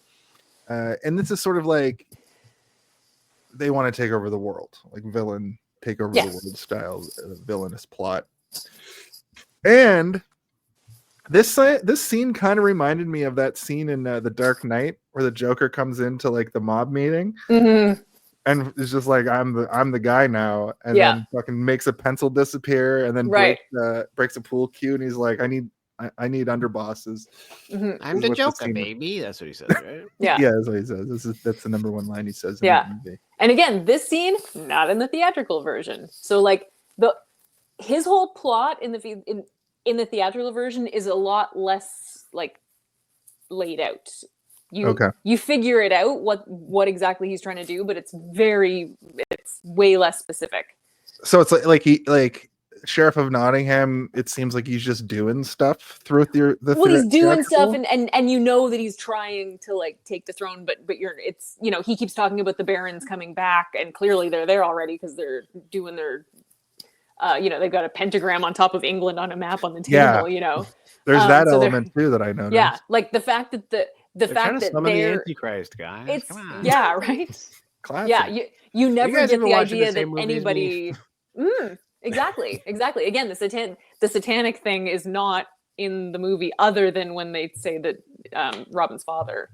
and this is sort of like they want to take over the world, like villain take over the world style villainous plot. And this scene kind of reminded me of that scene in The Dark Knight where the Joker comes into like the mob meeting and it's just like, I'm the guy now, and then fucking makes a pencil disappear and then breaks a pool cue, and he's like, I need underbosses. I'm the Joker, baby. That's what he says, right? Yeah, that's what he says. That's the number one line he says. In the movie. And again, this scene not in the theatrical version. So like his whole plot in the theatrical version is a lot less like laid out. You figure it out what exactly he's trying to do, but it's way less specific. So it's like Sheriff of Nottingham, it seems like he's just doing stuff throughout he's doing stuff and you know that he's trying to like take the throne, but he keeps talking about the barons coming back, and clearly they're there already because they're doing their they've got a pentagram on top of England on a map on the table. There's that element too that I noticed. Yeah, like the fact that the fact that they're the Antichrist, guys. It's come on. Yeah, right. Classic. Yeah, you never get the idea that anybody. Exactly. Again, the satanic thing is not in the movie, other than when they say that Robin's father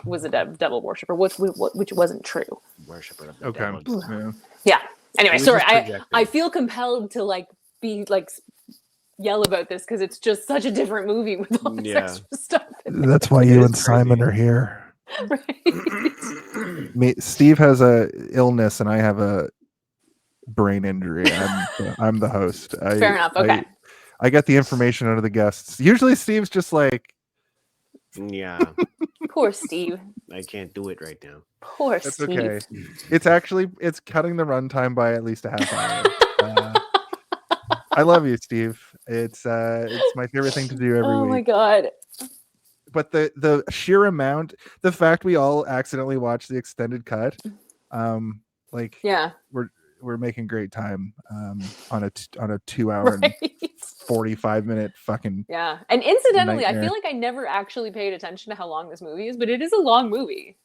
was a devil worshiper, which wasn't true. Worshipper of the devil. Yeah. Anyway, sorry. I feel compelled to like be like yell about this because it's just such a different movie with all this extra stuff. That's why you and Simon are here. Right. Steve has a illness and I have a brain injury. I'm the host. Fair enough. Okay. I get the information out of the guests. Usually Steve's just like, yeah. Poor Steve. I can't do it right now. Poor That's Steve. okay. It's cutting the runtime by at least a half hour. I love you, Steve. It's my favorite thing to do every week. Oh my god. But the sheer amount, the fact we all accidentally watched the extended cut, we're making great time on a 2 hour and 45-minute fucking And incidentally, nightmare. I feel like I never actually paid attention to how long this movie is, but it is a long movie.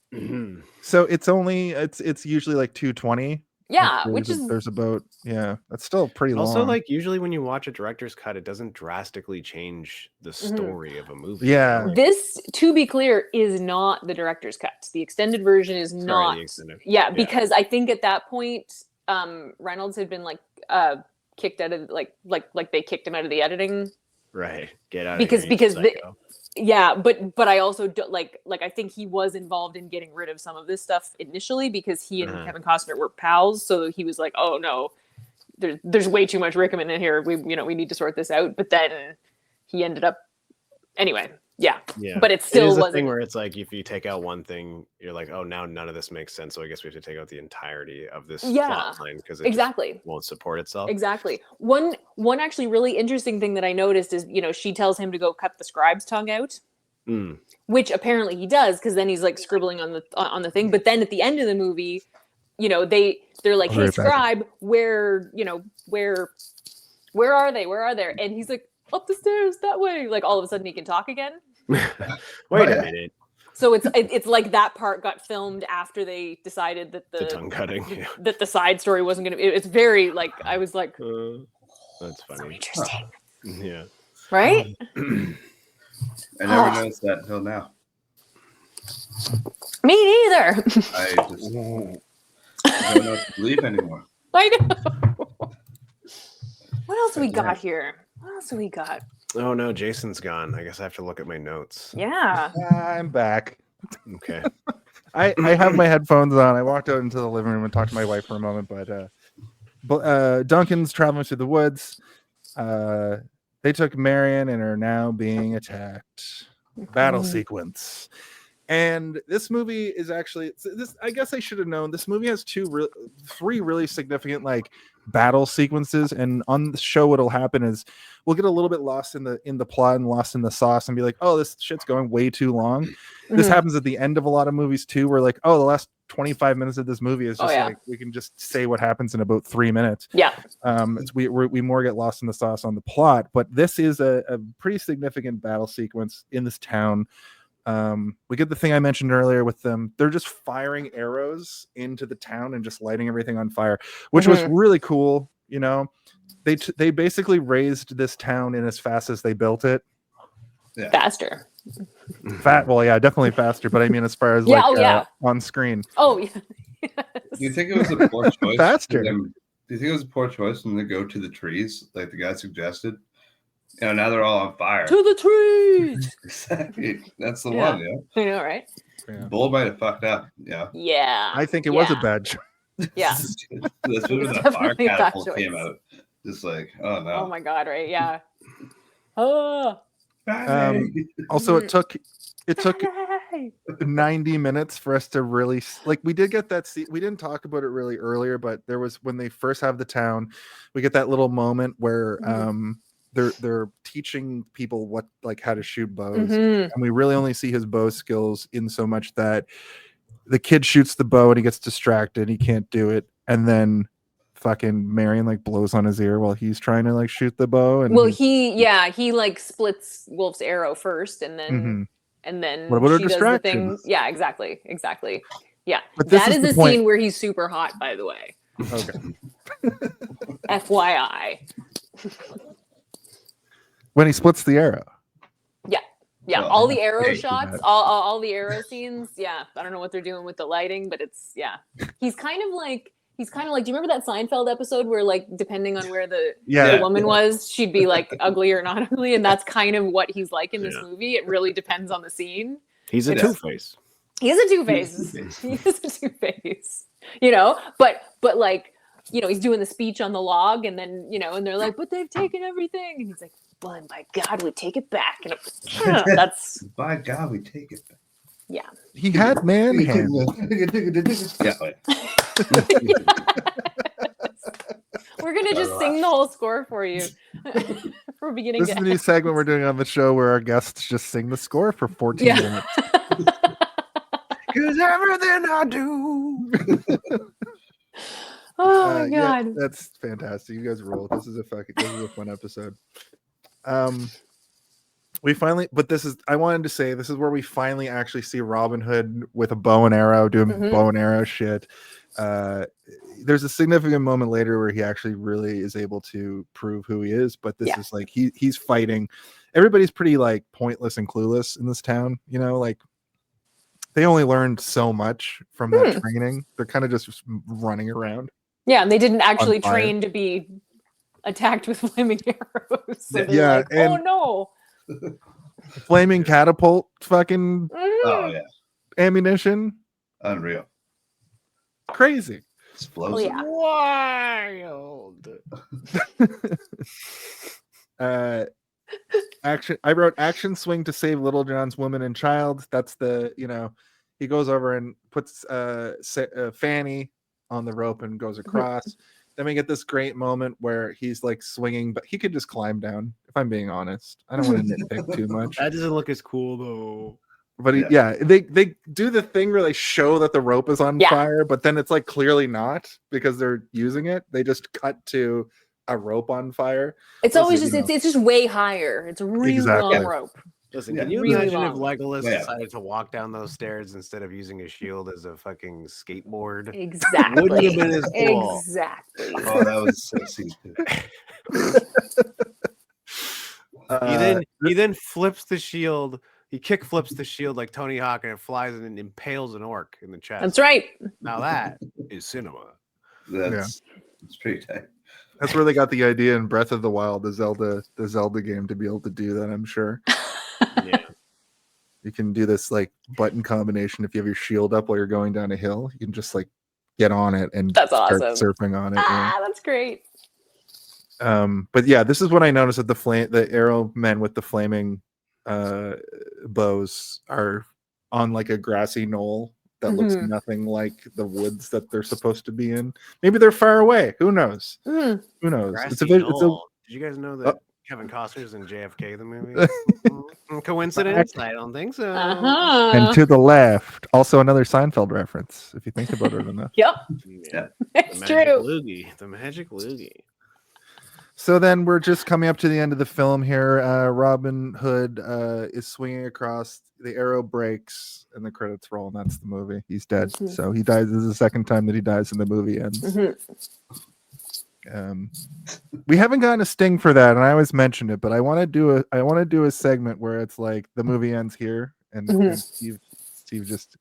So it's usually like 220. Yeah, there's about that's still pretty long. Also, like usually when you watch a director's cut, it doesn't drastically change the story of a movie. Yeah, this, to be clear, is not the director's cut. The extended version is not. Because I think at that point, Reynolds had been like kicked out of like they kicked him out of the editing. Right, get out because of here, but I also don't like I think he was involved in getting rid of some of this stuff initially because he and Kevin Costner were pals, so he was like, oh no, there's way too much Rickman in here. We need to sort this out. But then he ended up anyway. Yeah. But it still wasn't a thing where it's like if you take out one thing, you're like, oh, now none of this makes sense. So I guess we have to take out the entirety of this plot line because it just won't support itself. Exactly. One actually really interesting thing that I noticed is, she tells him to go cut the scribe's tongue out, which apparently he does because then he's like scribbling on the thing. But then at the end of the movie, they're like, hey, scribe, where are they? Where are they? And he's like, up the stairs that way. Like all of a sudden he can talk again. Wait a minute. So it's like that part got filmed after they decided that the tongue cutting, that the side story wasn't going to. It's very like I was like, that's funny. So interesting. Yeah. Right. I never noticed that until now. Me neither. I just don't know what to believe anymore. I know. What else we got here? What else do we got? Oh no, Jason's gone. I guess I have to look at my notes. Yeah. I'm back. Okay. I have my headphones on. I walked out into the living room and talked to my wife for a moment, but Duncan's traveling through the woods. They took Marion and are now being attacked. Battle sequence. And this movie is actually this. I guess I should have known. This movie has three really significant battle sequences. And on the show, what'll happen is we'll get a little bit lost in the plot and lost in the sauce, and be like, "Oh, this shit's going way too long." Mm-hmm. This happens at the end of a lot of movies too. We're like, "Oh, the last 25 minutes of this movie is just we can just say what happens in about 3 minutes." Yeah. We more get lost in the sauce on the plot, but this is a pretty significant battle sequence in this town. We get the thing I mentioned earlier with them. They're just firing arrows into the town and just lighting everything on fire, which was really cool. They basically raised this town in as fast as they built it. Yeah. Faster. Well, yeah, definitely faster. But I mean, as far as on screen. Oh yeah. Yes. Do you think it was a poor choice? Faster. Do you think it was a poor choice when they go to the trees, like the guy suggested? Now they're all on fire. To the trees. Exactly. That's the one, yeah. I know, right? Yeah. Bull might have fucked up. Yeah. Yeah. I think it was a bad choice. Yeah. That's when the fire catapult came out. Just like, oh no. Oh my god, right? Yeah. Oh. Also, it took 90 minutes for us to really we did get that we didn't talk about it really earlier, but there was when they first have the town, we get that little moment where they're teaching people how to shoot bows, and we really only see his bow skills in so much that the kid shoots the bow and he gets distracted, he can't do it, and then fucking Marion blows on his ear while he's trying to shoot the bow. And he splits Wolf's arrow first, and then what about she does the thing. Yeah, exactly. Yeah, but that is a scene where he's super hot, by the way. Okay. FYI. When he splits the arrow. Yeah, all the arrow shots, all the arrow scenes. Yeah, I don't know what they're doing with the lighting, but it's He's kind of like. Do you remember that Seinfeld episode where depending on where the woman was, she'd be ugly or not ugly, and that's kind of what he's like in this movie. It really depends on the scene. He's a two-face. He is a two-face. He is a two-face. But he's doing the speech on the log, and then and they're like, but they've taken everything, and he's like, well, by God, we take it back, and that's by God, we take it back. Yeah, he had man hands. We're gonna just sing the whole score for you from beginning. This is a new segment we're doing on the show where our guests just sing the score for 14 minutes. Cause everything I do. Oh my God, yeah, that's fantastic. You guys roll. This is a fun episode. I wanted to say this is where we finally actually see Robin Hood with a bow and arrow doing bow and arrow shit. There's a significant moment later where he actually really is able to prove who he is, but this is he's fighting. Everybody's pretty pointless and clueless in this town, they only learned so much from that training. They're kind of just running around. Yeah, and they didn't actually train to be attacked with flaming arrows. So yeah, oh no. Flaming catapult fucking Oh yeah, ammunition. Unreal. Crazy. Explosive. Wild. Action. I wrote action swing to save Little John's woman and child. That's the he goes over and puts Fanny on the rope and goes across. Then we get this great moment where he's like swinging, but he could just climb down. If I'm being honest, I don't want to nitpick too much. That doesn't look as cool though. But they do the thing where they show that the rope is on fire, but then it's like clearly not because they're using it. They just cut to a rope on fire. It's always just it's just way higher. It's a really long rope. Listen, can you Really imagine if long. Legolas decided to walk down those stairs instead of using a shield as a fucking skateboard? Exactly. Wouldn't have been as cool. Exactly. Oh, that was sexy. He then flips the shield. He kick flips the shield like Tony Hawk, and it flies and impales an orc in the chest. That's right. Now that is cinema. That's pretty tight. That's where they got the idea in Breath of the Wild, the Zelda game, to be able to do that. I'm sure. Yeah. You can do this like button combination if you have your shield up while you're going down a hill. You can just like get on it and That's start awesome. surfing on it. That's great. But yeah, this is what I noticed that the arrow men with the flaming bows are on like a grassy knoll that looks nothing like the woods that they're supposed to be in. Maybe they're far away. Who knows? Who knows? Grassy Did Knoll. Did you guys know that Kevin Costner's in JFK the movie? Coincidence? I don't think so. And to the left, also another Seinfeld reference, if you think about it enough. Yep. Yeah. It's The true. magic loogie. The magic loogie. So then we're just coming up to the end of the film here. Robin Hood is swinging across. The arrow breaks and the credits roll, and that's the movie. He's dead. So he dies. This is the second time that he dies, and the movie ends. We haven't gotten a sting for that, and I always mentioned it, but I want to do a segment where it's like the movie ends here, and Steve just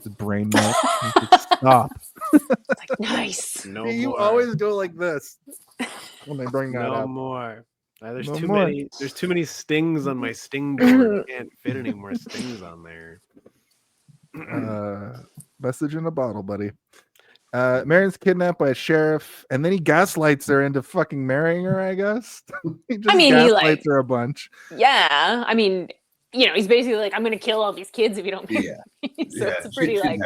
his brain melts. Stop. Like, nice. No You more. always go like this when they bring that No up. more. There's No too more. many. There's too many stings on my sting board. I can't fit any more stings on there. Message in a bottle, buddy. Marion's kidnapped by a sheriff, and then he gaslights her into fucking marrying her, I guess. He gaslights her a bunch. Yeah. I mean, he's basically like, I'm going to kill all these kids if you don't marry me. So it's a pretty like,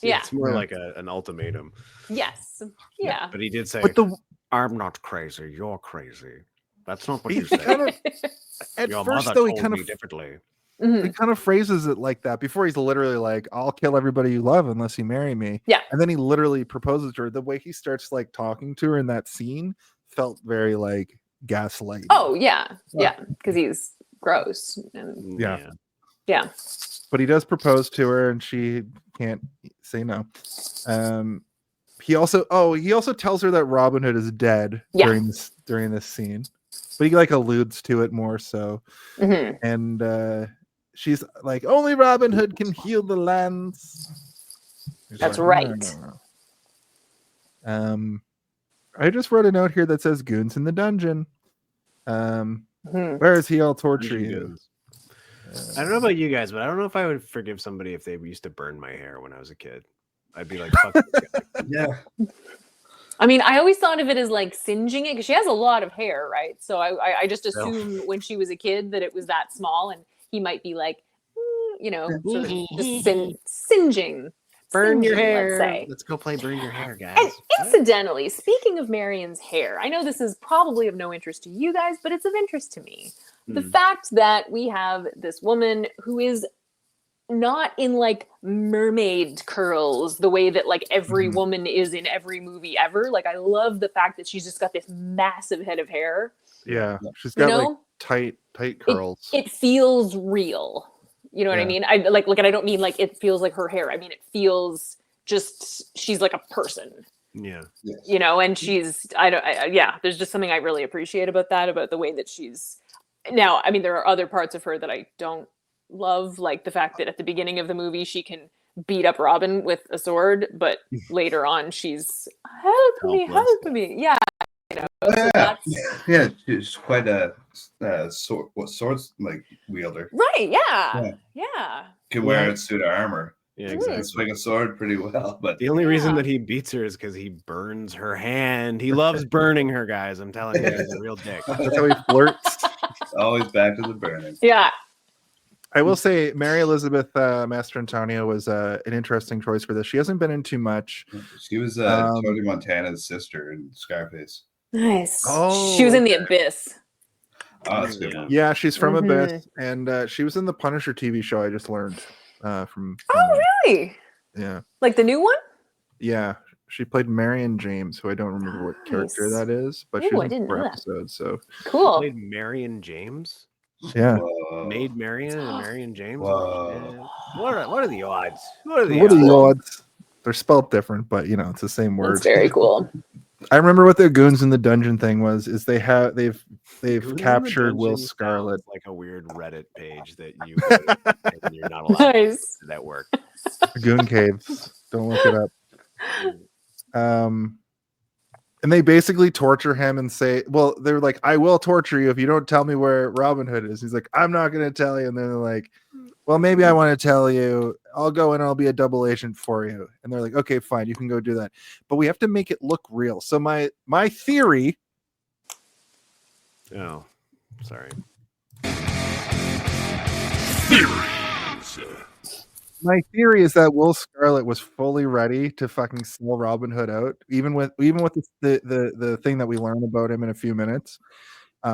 It's more like an ultimatum. yes. Yeah. But he did say, But I'm not crazy. You're crazy. That's not what you he said. kind of, at Your first mother though, he told kind me of differently. he kind of phrases it like that. Before he's literally like, I'll kill everybody you love unless you marry me. Yeah. And then he literally proposes to her. The way he starts like talking to her in that scene felt very like gaslight. Oh, yeah. Yeah. Because he's gross. And yeah. But he does propose to her, and she can't say no. He also tells her that Robin Hood is dead during this scene, but he like alludes to it more so. And she's like, only Robin Hood can heal the lands. That's like, right. No. I just wrote a note here that says goons in the dungeon. Where is he? I'll torture you. I don't know about you guys, but I don't know if I would forgive somebody if they used to burn my hair when I was a kid. I'd be like, fuck this guy. Yeah. I mean, I always thought of it as like singeing it because she has a lot of hair, right? So I just assumed when she was a kid that it was that small, and he might be like, sort of just singeing. Burn your singeing, hair. Let's say. Let's go play Burn Your Hair, guys. And incidentally, speaking of Marion's hair, I know this is probably of no interest to you guys, but it's of interest to me. The fact that we have this woman who is not in like mermaid curls the way that like every woman is in every movie ever. Like I love the fact that she's just got this massive head of hair. Yeah, she's got like tight curls. It feels real. You know what I mean? I like and I don't mean like it feels like her hair. I mean it feels just she's like a person. Yeah. And she's there's just something I really appreciate about that, about the way that she's now. I mean, there are other parts of her that I don't love, like the fact that at the beginning of the movie she can beat up Robin with a sword, but later on she's help me. Yeah. Yeah, she's quite a swords like wielder. Right. Yeah. Can wear it suit of armor. Yeah, He exactly. can swing a sword pretty well, but The only reason that he beats her is because he burns her hand. He loves burning her, guys. I'm telling you, he's a real dick. That's how he flirts. always back to the burning. Yeah. I will say Mary Elizabeth Mastrantonio was an interesting choice for this. She hasn't been in too much. She was Tony Montana's sister in Scarface. Nice. Oh, She was in The Abyss. Oh, that's a good one. Yeah, she's from Mhm. Abyss, and she was in the Punisher TV show. I just learned from. Oh, really? Yeah, Like the new one? yeah. She played Marion James, who I don't remember what character Nice. that is, but Ooh, she's I in didn't 4 know that. episodes. So Cool. Played Marion James. yeah. Whoa. Made Marion and Marion James. Whoa. What are the odds? What are the What are odds? the odds? They're spelled different, but you know it's the same word. That's very cool. I remember what their goons in the dungeon thing was. Is they've Goons in the captured Will Dungeon Scarlett. sounds like a weird Reddit page that you go to and you're not allowed Nice. to that work. Goon caves. Don't look it up. And they basically torture him and say, well, they're like, I will torture you if you don't tell me where Robin Hood is. He's like, I'm not going to tell you. And then they're like, well, maybe I want to tell you. I'll go and I'll be a double agent for you. And they're like, okay, fine, you can go do that. But we have to make it look real. So my theory. Oh, sorry. My theory is that Will Scarlett was fully ready to fucking sell Robin Hood out, even with the thing that we learn about him in a few minutes.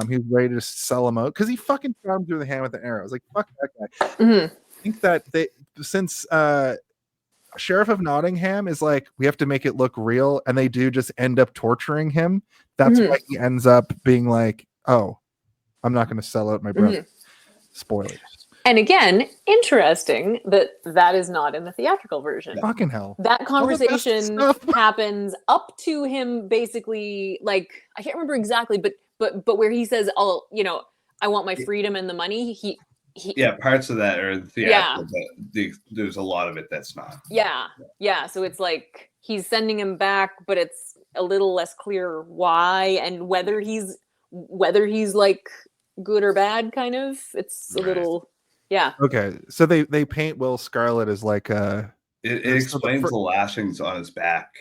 He was ready to sell him out because he fucking shot him through the hand with an arrow. I was like, fuck that guy. Mhm. I think that since Sheriff of Nottingham is like, we have to make it look real, and they do just end up torturing him. That's why he ends up being like, oh, I'm not going to sell out my brother. Spoilers. And again, interesting that is not in the theatrical version. Fucking hell. That the best conversation stuff. happens up to him basically, like, I can't remember exactly, but where he says, "I'll, I want my freedom and the money." He Yeah, parts of that are theatrical, but there's a lot of it that's not. yeah. So it's like he's sending him back, but it's a little less clear why and whether he's like good or bad. Kind of, it's a little. Yeah. Okay, so they paint Will Scarlett as like a. It explains the lashings on his back.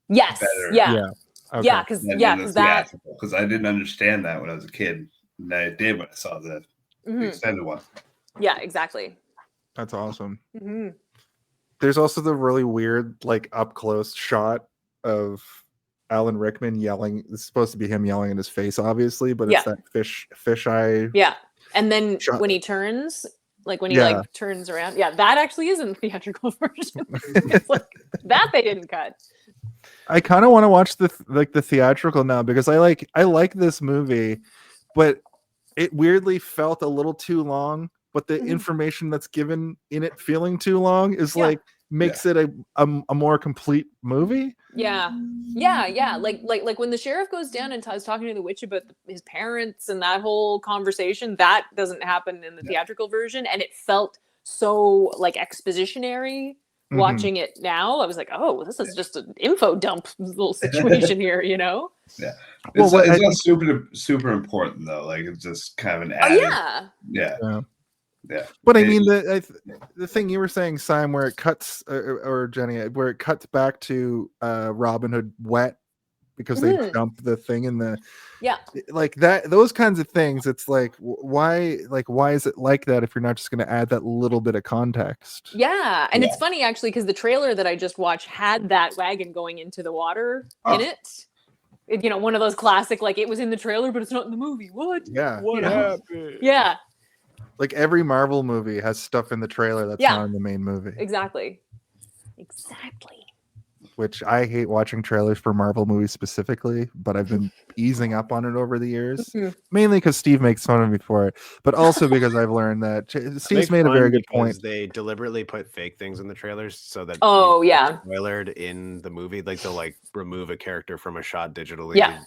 Yes. Better. Yeah. Okay. Yeah. Because I didn't understand that when I was a kid, and I did when I saw the extended one. Yeah. Exactly. That's awesome. Mm-hmm. There's also the really weird, like up close shot of Alan Rickman yelling. It's supposed to be him yelling in his face, obviously, but it's that fish eye. Yeah. And then shot. when he turns. Like when he like turns around, that actually is in the theatrical version. It's like that they didn't cut. I kind of want to watch the theatrical now because I like this movie, but it weirdly felt a little too long. But the information that's given in it feeling too long is like makes it a more complete movie. Yeah. Like when the sheriff goes down and is talking to the witch about his parents and that whole conversation, that doesn't happen in the theatrical version, and it felt so like expositionary. Watching it now, I was like, oh, this is just an info dump little situation here, Yeah, well, it's not super important though. Like it's just kind of an added. Yeah. But I mean, the thing you were saying, Simon, where it cuts, or Jenny, where it cuts back to Robin Hood wet because they dump the thing in the like that. Those kinds of things. It's like why is it like that if you're not just going to add that little bit of context? Yeah, and it's funny actually because the trailer that I just watched had that wagon going into the water in it. One of those classic, like it was in the trailer, but it's not in the movie. What? Yeah. What happened? Yeah. Like every Marvel movie has stuff in the trailer that's not in the main movie. Exactly. Which I hate watching trailers for Marvel movies specifically, but I've been easing up on it over the years. Mainly because Steve makes fun of me for it, but also because I've learned that Steve's made a very good point. They deliberately put fake things in the trailers so that spoilered in the movie. Like they'll like remove a character from a shot digitally.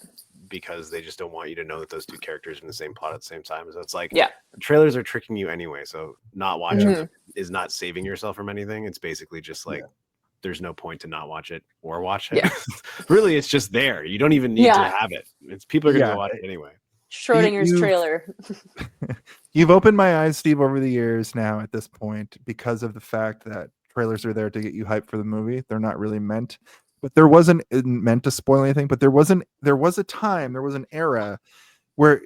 Because they just don't want you to know that those two characters are in the same plot at the same time. So it's like, the trailers are tricking you anyway. So not watching them is not saving yourself from anything. It's basically just like, there's no point to not watch it or watch it. Really, it's just there. You don't even need to have it. It's people are going to watch it anyway. Schrodinger's trailer. You've opened my eyes, Steve, over the years now at this point because of the fact that trailers are there to get you hyped for the movie. They're not really meant, but there wasn't meant to spoil anything. But there was an era where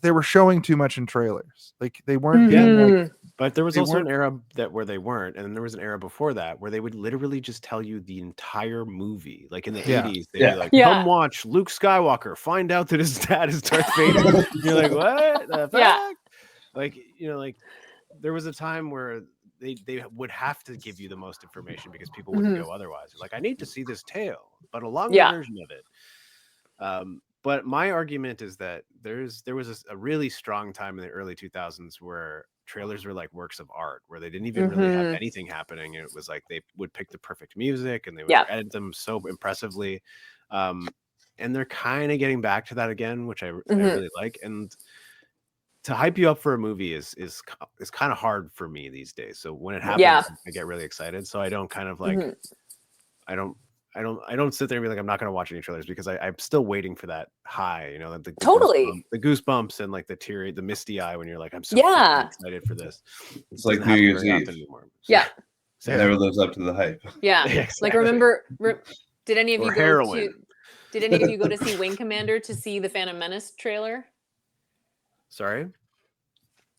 they were showing too much in trailers. Like they weren't being like. But there was also an era where they weren't, and then there was an era before that where they would literally just tell you the entire movie. Like in the 80s, they'd be like, "Come watch Luke Skywalker find out that his dad is Darth Vader." You're like, "What? The fuck?" Like, you know, like there was a time where they would have to give you the most information because people wouldn't go otherwise. Like, I need to see this tale, but a longer version of it. But my argument is that there was a really strong time in the early 2000s where trailers were like works of art, where they didn't even really have anything happening. It was like they would pick the perfect music and they would edit them so impressively. And they're kind of getting back to that again, which I really like. And to hype you up for a movie is kind of hard for me these days. So when it happens, I get really excited. So I don't kind of like I don't sit there and be like, I'm not going to watch any trailers because I'm still waiting for that high, you know, the goosebumps and like the misty eye when you're like, I'm so excited for this. It's like New Year's Eve. Yeah. It never lives up to the hype. Yeah. Exactly. Like remember, did any of you go to see Wing Commander to see the Phantom Menace trailer? Sorry?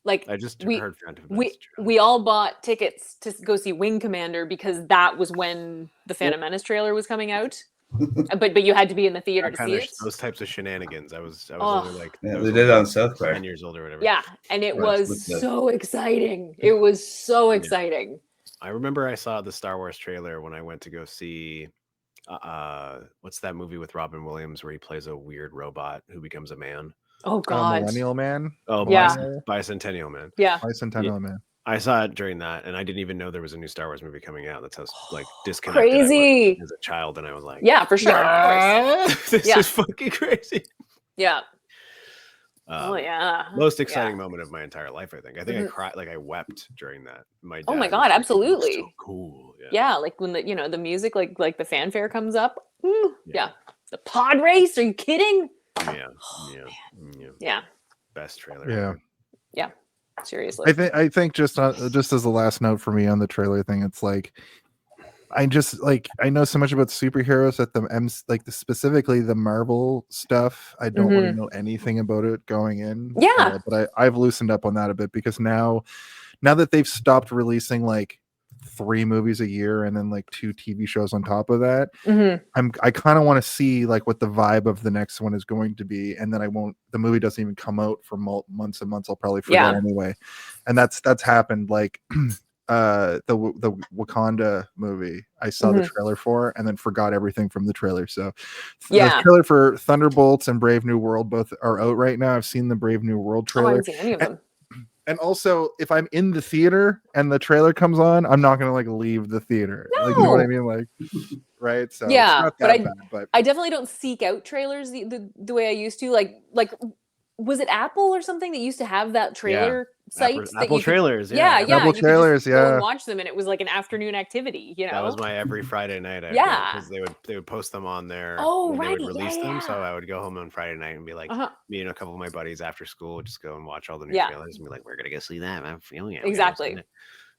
Like I just heard Phantom Menace. We all bought tickets to go see Wing Commander because that was when the Phantom Menace trailer was coming out. but you had to be in the theater to see it. Those types of shenanigans. I was only like they did it on South Park. 10 years old or whatever. Yeah, and it was so exciting. It was so exciting. I remember I saw the Star Wars trailer when I went to go see what's that movie with Robin Williams where he plays a weird robot who becomes a man? Oh God, Millennial Man. Oh yeah, Bicentennial Man. Yeah, Bicentennial Man. I saw it during that, and I didn't even know there was a new Star Wars movie coming out. That's how like disconnected crazy I was as a child, and I was like, yeah, for sure. This is fucking crazy. Yeah. Most exciting moment of my entire life. I think I cried, like I wept during that. My dad my God, absolutely. So cool. Yeah, like when the music like the fanfare comes up. Yeah. The pod race. Are you kidding? Yeah. Best trailer. Yeah. Yeah. Seriously. I think just as a last note for me on the trailer thing, it's like I know so much about superheroes that specifically the Marvel stuff. I don't want to know anything about it going in. Yeah. But I've loosened up on that a bit because now that they've stopped releasing like 3 movies a year and then like 2 TV shows on top of that, I kind of want to see like what the vibe of the next one is going to be, and then the movie doesn't even come out for months and months. I'll probably forget anyway, and that's happened. Like the Wakanda movie, I saw the trailer for and then forgot everything from the trailer. So the trailer for Thunderbolts and Brave New World both are out right now. I've seen the Brave New World trailer. I haven't seen any of them. And also, if I'm in the theater and the trailer comes on, I'm not gonna like leave the theater. No. Like, you know what I mean? Like, right? So yeah, it's not that bad, but I definitely don't seek out trailers the way I used to. Like was it Apple or something that used to have that trailer site? Apple trailers. Apple trailers. Go and watch them, and it was like an afternoon activity. You know, that was my every Friday night. Because they would post them on there. Oh, when right. They would release them, so I would go home on Friday night and be like, me and a couple of my buddies after school would just go and watch all the new trailers and be like, we're gonna go see that. I'm feeling it. Exactly.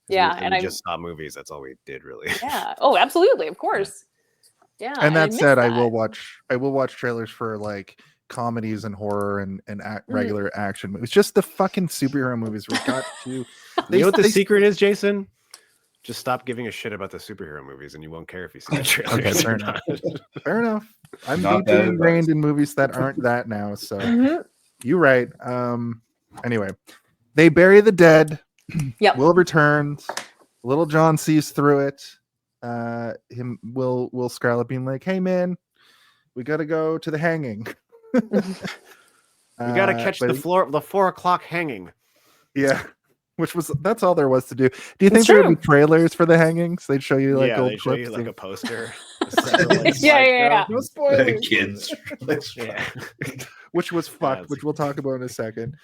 Yeah, and I just saw movies. That's all we did, really. Yeah. Oh, absolutely. Of course. Yeah. And that said, I will watch trailers for like comedies and horror and regular action movies. Just the fucking superhero movies. We got to. You know what the secret is, Jason? Just stop giving a shit about the superhero movies, and you won't care if you see the trailer. Okay, fair enough. Fair enough. I'm deeply ingrained in movies that aren't that now. So you're right. Anyway, they bury the dead. Yep. Will returns. Little John sees through it. Will Scarlett being like, "Hey man, we gotta go to the hanging." We gotta catch the 4 o'clock hanging. Yeah, that's all there was to do. Do you think there would be trailers for the hangings? They'd show you like old they'd clips, show you like a poster. Yeah. No spoilers. Kids. Which was fucked, which we'll talk about in a second.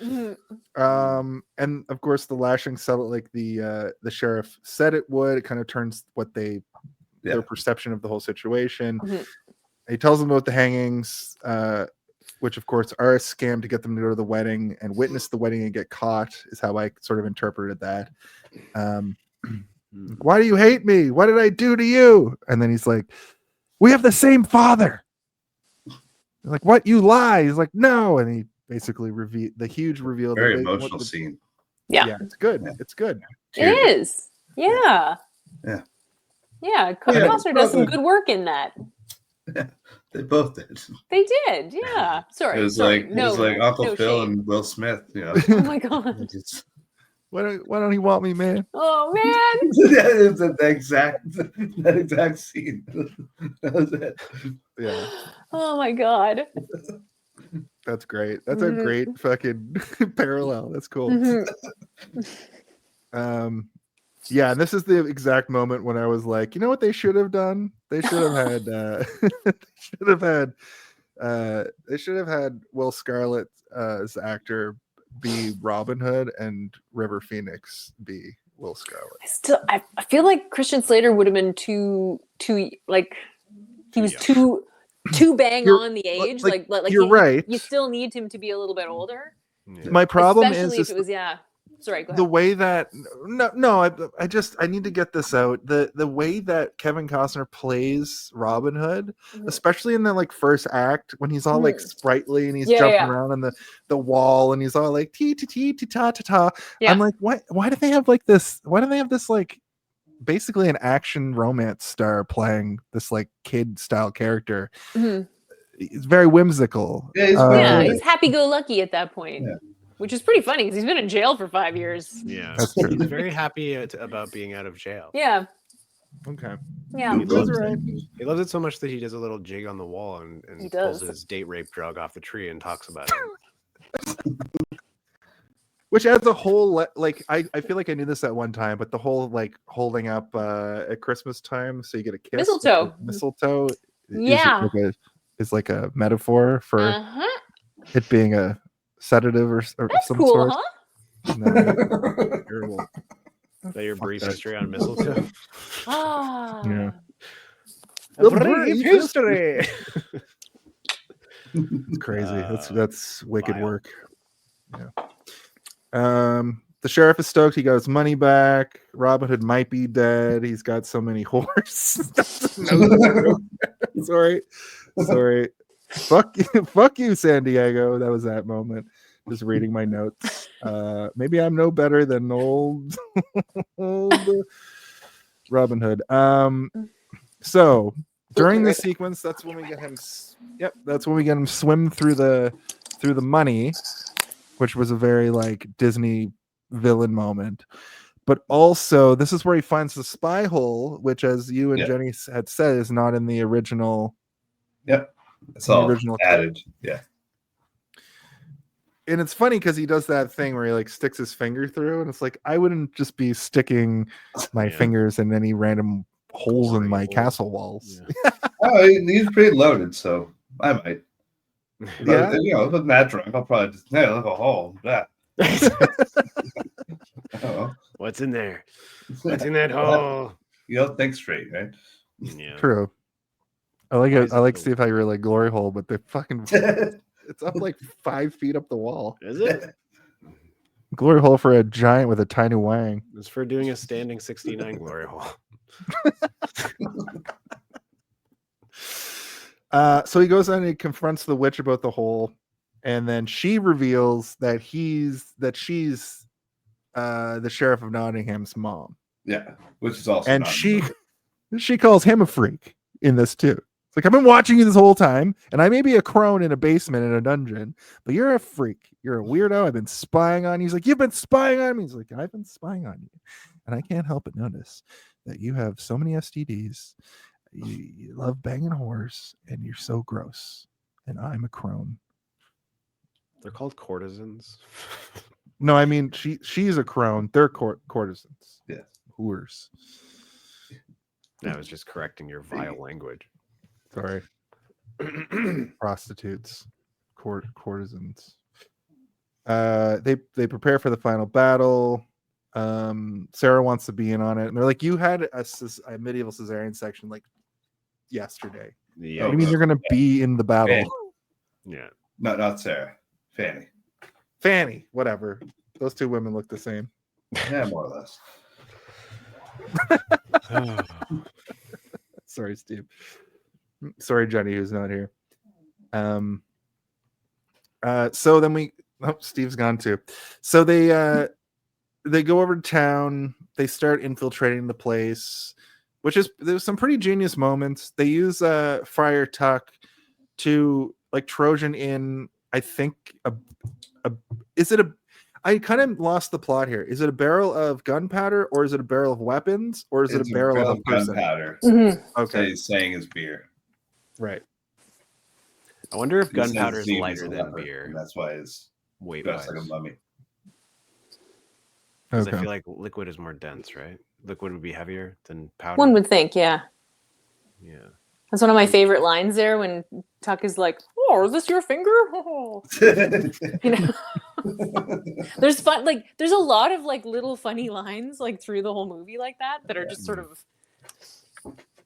And of course the lashing settled, like the sheriff said it would. It kind of turns their perception of the whole situation. He tells them about the hangings, which of course are a scam to get them to go to the wedding and witness the wedding and get caught, is how I sort of interpreted that. Why do you hate me? What did I do to you? And then he's like, we have the same father. Like, what? You lie. He's like, no. And he basically revealed the huge reveal. Very emotional scene. Yeah, it's good. Yeah. It's good. it is. Yeah. Kevin Costner does some good work in that. Yeah, they both did. They did. Yeah. Sorry. It was sorry. like Uncle no Phil shade. and Will Smith. You know. Oh my god. It's- Why don't he want me, man? Oh man. It's that exact scene. That was it. Yeah, Oh my god. that's great. That's a great fucking parallel. That's cool. Yeah, and this is the exact moment when I was like, you know what they should have done? They should have had they should have had Will Scarlett as actor be Robin Hood and River Phoenix be Will Scarlett. I feel like Christian Slater would have been too like he was too bang on the age. Like you're right. You still need him to be a little bit older. Yeah. My problem Especially is if it was Sorry, go ahead. the way that I need to get this out. The way that Kevin Costner plays Robin Hood, especially in the like first act when he's all like sprightly and he's jumping around on the wall and he's all like tee ta ta ta. I'm like, why do they have like this? Why do they have this like basically an action romance star playing this like kid style character? It's very whimsical. He's happy-go-lucky at that point. Yeah. Which is pretty funny because he's been in jail for 5 years. Yeah, that's true. He's very happy about being out of jail. Yeah. Okay. Yeah. He loves it so much that he does a little jig on the wall and pulls his date rape drug off the tree and talks about it. Which adds a whole like I feel like I knew this at one time, but the whole like holding up at Christmas time so you get a kiss. Mistletoe. Is like a metaphor for it being a sedative or That's some cool, sort. Huh? No, terrible. Is that your brief history on mistletoe? Yeah. A brief history. It's crazy. That's wicked work. Yeah. The sheriff is stoked. He got his money back. Robin Hood might be dead. He's got so many horses. Sorry. Fuck you, San Diego. That was that moment. Just reading my notes. Maybe I'm no better than old Robin Hood. So during the sequence, that's when we get him. Yep, that's when we get him swim through the money, which was a very like Disney villain moment. But also, this is where he finds the spy hole, which, as you and Jenny had said, is not in the original. Yep, it's all original added. Yeah. And it's funny because he does that thing where he like sticks his finger through, and it's like I wouldn't just be sticking my fingers in any random holes in my castle walls. Yeah. Oh, he's pretty loaded, so I might. Yeah, you know, if I'm that drunk, I'll probably just look a hole. Yeah. What's in there? What's in that hole? You don't think straight, right? Yeah. True. I like it. I like to see if I really glory hole, but they fucking. It's up like 5 feet up the wall. Is it? Glory hole for a giant with a tiny wang. It's for doing a standing 69 glory hole. So he goes on and he confronts the witch about the hole, and then she reveals that she's the sheriff of Nottingham's mom. Yeah, which is also and she calls him a freak in this too. It's like, I've been watching you this whole time, and I may be a crone in a basement in a dungeon, but you're a freak. You're a weirdo. I've been spying on you. He's like, you've been spying on me. He's like, I've been spying on you. And I can't help but notice that you have so many STDs. You love banging whores, and you're so gross. And I'm a crone. They're called courtesans. No, I mean, she's a crone. They're courtesans. Yeah. Whores. I was just correcting your vile language. Sorry. Prostitutes, courtesans. They prepare for the final battle. Sarah wants to be in on it, and they're like, "You had a medieval Caesarean section like yesterday. Yeah. What do you mean you're gonna be in the battle?" Fanny. Yeah. Not Sarah. Fanny. Whatever. Those two women look the same. Yeah, more or less. Sorry, Steve. Sorry, Jenny, who's not here. So then Steve's gone too. So they go over to town. They start infiltrating the place, there's some pretty genius moments. They use Friar Tuck to like Trojan in, I think I kind of lost the plot here. Is it a barrel of gunpowder, or is it a barrel of weapons, or is it a barrel of a person? Gunpowder. Mhm. So Okay, he's saying is beer. right. I wonder if He says gunpowder is Azeem lighter a than leopard, beer. and that's why he's Weight dressed wise. like a mummy. Because Okay. I feel like liquid is more dense, right? Liquid would be heavier than powder. One would think, yeah. Yeah. That's one of my favorite lines there when Tuck is like, "Oh, is this your finger?" Oh. You know, there's a lot of like little funny lines like through the whole movie like that are just sort of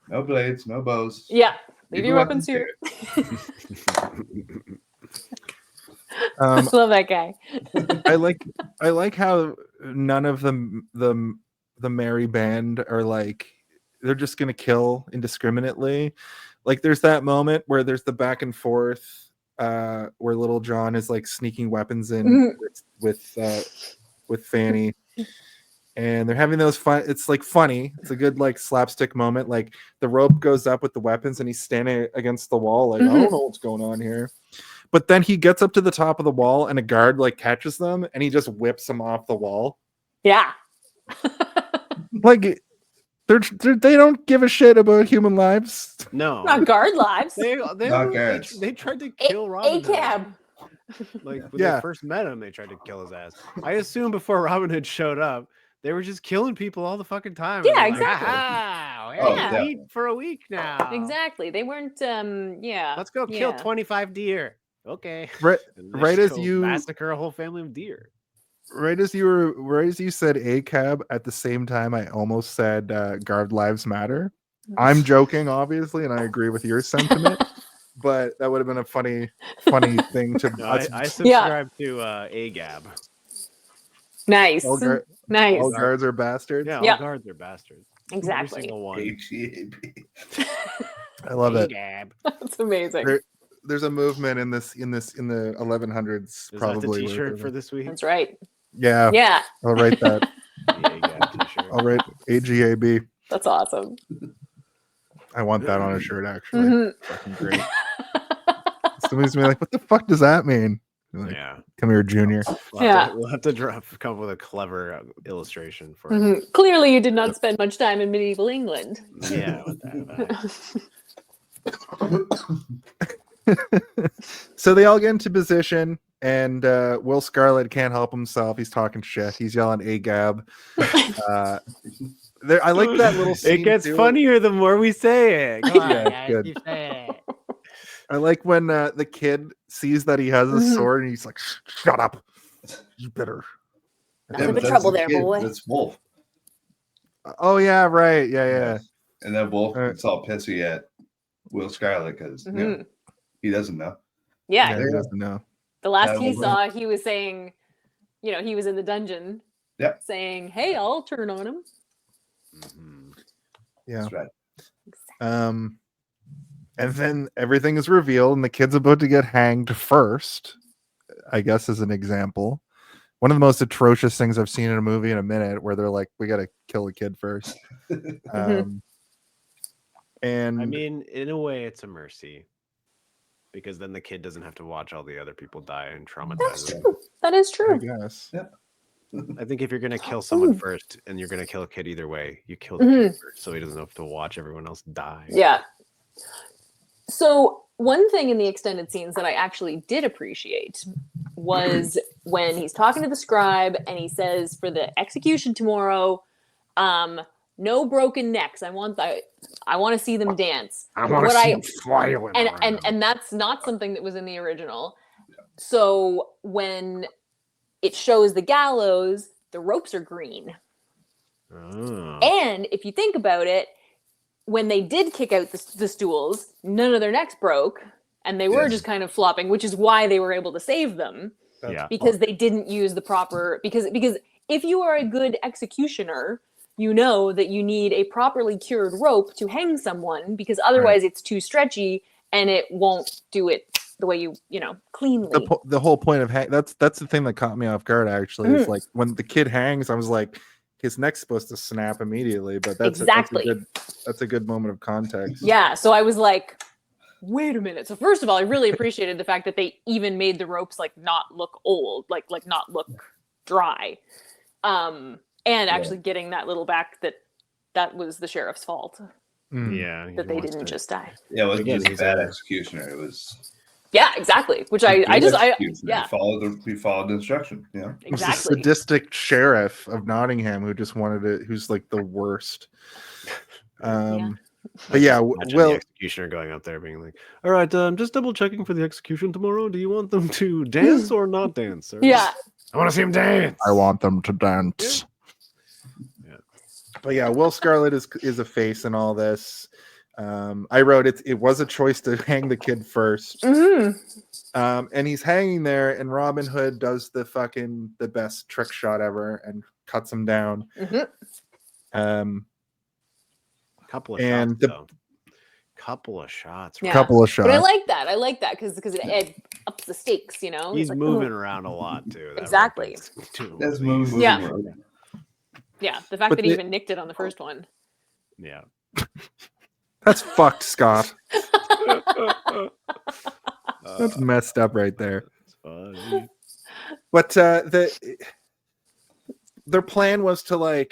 No blades, no bows. yeah. Leave your weapons here. I love that guy. I like how none of the merry band are like they're just gonna kill indiscriminately. Like there's that moment where there's the back and forth where Little John is like sneaking weapons in with Fanny, and they're having those fun. It's like funny. It's a good like slapstick moment. Like the rope goes up with the weapons, and he's standing against the wall. Like I don't know what's going on here. But then he gets up to the top of the wall, and a guard like catches them, and he just whips them off the wall. Yeah. Like they don't give a shit about human lives. No. Not guard lives. They tried to kill Robin Hood. ACAB. Like when they first met him, they tried to kill his ass. I assume before Robin Hood showed up, they were just killing people all the fucking time. Yeah, Like, exactly. Hey, eat for a week now. Exactly. They weren't yeah. Let's go kill 25 deer. Okay. Right as you massacre a whole family of deer. Right as you said ACAB, at the same time I almost said guard lives matter. I'm joking, obviously, and I agree with your sentiment. But that would have been a funny thing to. No, I subscribe to AGAB. Nice. Nice. All guards are bastards. Yeah, all guards are bastards. Exactly. Every single one. I love it. That's amazing. There's a movement in the 1100s. Is probably that the t-shirt for this week? That's right. Yeah. Yeah. I'll write that. The AGAB t-shirt. I'll write AGAB. That's awesome. I want that on a shirt, actually. Fucking great. Somebody's gonna be like, "What the fuck does that mean?" Like, yeah. Come here, Junior. We'll have to come up with a clever illustration for it. Clearly, you did not spend much time in medieval England. Yeah. So they all get into position, and Will Scarlett can't help himself. He's talking shit. He's yelling AGAB. I like that little scene. It gets funnier the more we say it. Come on, guys, good. keep saying it. I like when the kid sees that he has a sword, and he's like, "Shut up! You better." Not a bit of trouble there, boy. It's Wolf. Oh yeah, right. Yeah. And then Wolf gets all pissy at Will Scarlett because he doesn't know. Yeah, he doesn't know. The last he saw, he was saying, he was in the dungeon. Yep. Saying, "Hey, I'll turn on him." Yeah. That's right. And then everything is revealed, and the kid's about to get hanged first, I guess, as an example. One of the most atrocious things I've seen in a movie in a minute, where they're like, "We got to kill the kid first." And I mean, in a way, it's a mercy, because then the kid doesn't have to watch all the other people die and traumatize him. That is true. I guess. Yeah. I think if you're going to kill someone first, and you're going to kill a kid either way, you kill the kid first, so he doesn't have to watch everyone else die. Yeah. So one thing in the extended scenes that I actually did appreciate was when he's talking to the scribe and he says, for the execution tomorrow, no broken necks. I want to see them dance. I want to see them flailing around. And that's not something that was in the original. So when it shows the gallows, the ropes are green. Oh. And if you think about it, when they did kick out the stools, none of their necks broke, and they were just kind of flopping, which is why they were able to save them. Yeah. Because they didn't use the proper because if you are a good executioner, you know that you need a properly cured rope to hang someone, because otherwise it's too stretchy and it won't do it the way you cleanly. The whole point of that's the thing that caught me off guard, actually, is like when the kid hangs, I was like, his neck's supposed to snap immediately, but that's a good moment of context. Yeah, so I was like, wait a minute. So first of all, I really appreciated the fact that they even made the ropes like not look old, like not look dry. And actually getting that little back that was the sheriff's fault. Yeah, that they didn't just die. Yeah, it wasn't just a bad executioner. It was. Yeah, exactly. Which I followed the instruction. Yeah, exactly. The sadistic sheriff of Nottingham who just wanted it, who's like the worst. But yeah, the executioner going up there being like, "All right, just double checking for the execution tomorrow. Do you want them to dance or not dance?" Or, yeah, I want to see him dance. I want them to dance. Yeah. But yeah, Will Scarlett is a face in all this. I wrote it was a choice to hang the kid first. And he's hanging there, and Robin Hood does the best trick shot ever and cuts him down. Couple of shots. Couple of shots. Yeah. Couple of shots. But I like that because it ups the stakes, you know. He's like, moving around a lot too. Exactly. That's moving. Yeah. Yeah. The fact that he even nicked it on the first one. Yeah. That's fucked, Scott. That's messed up right there. But their plan was to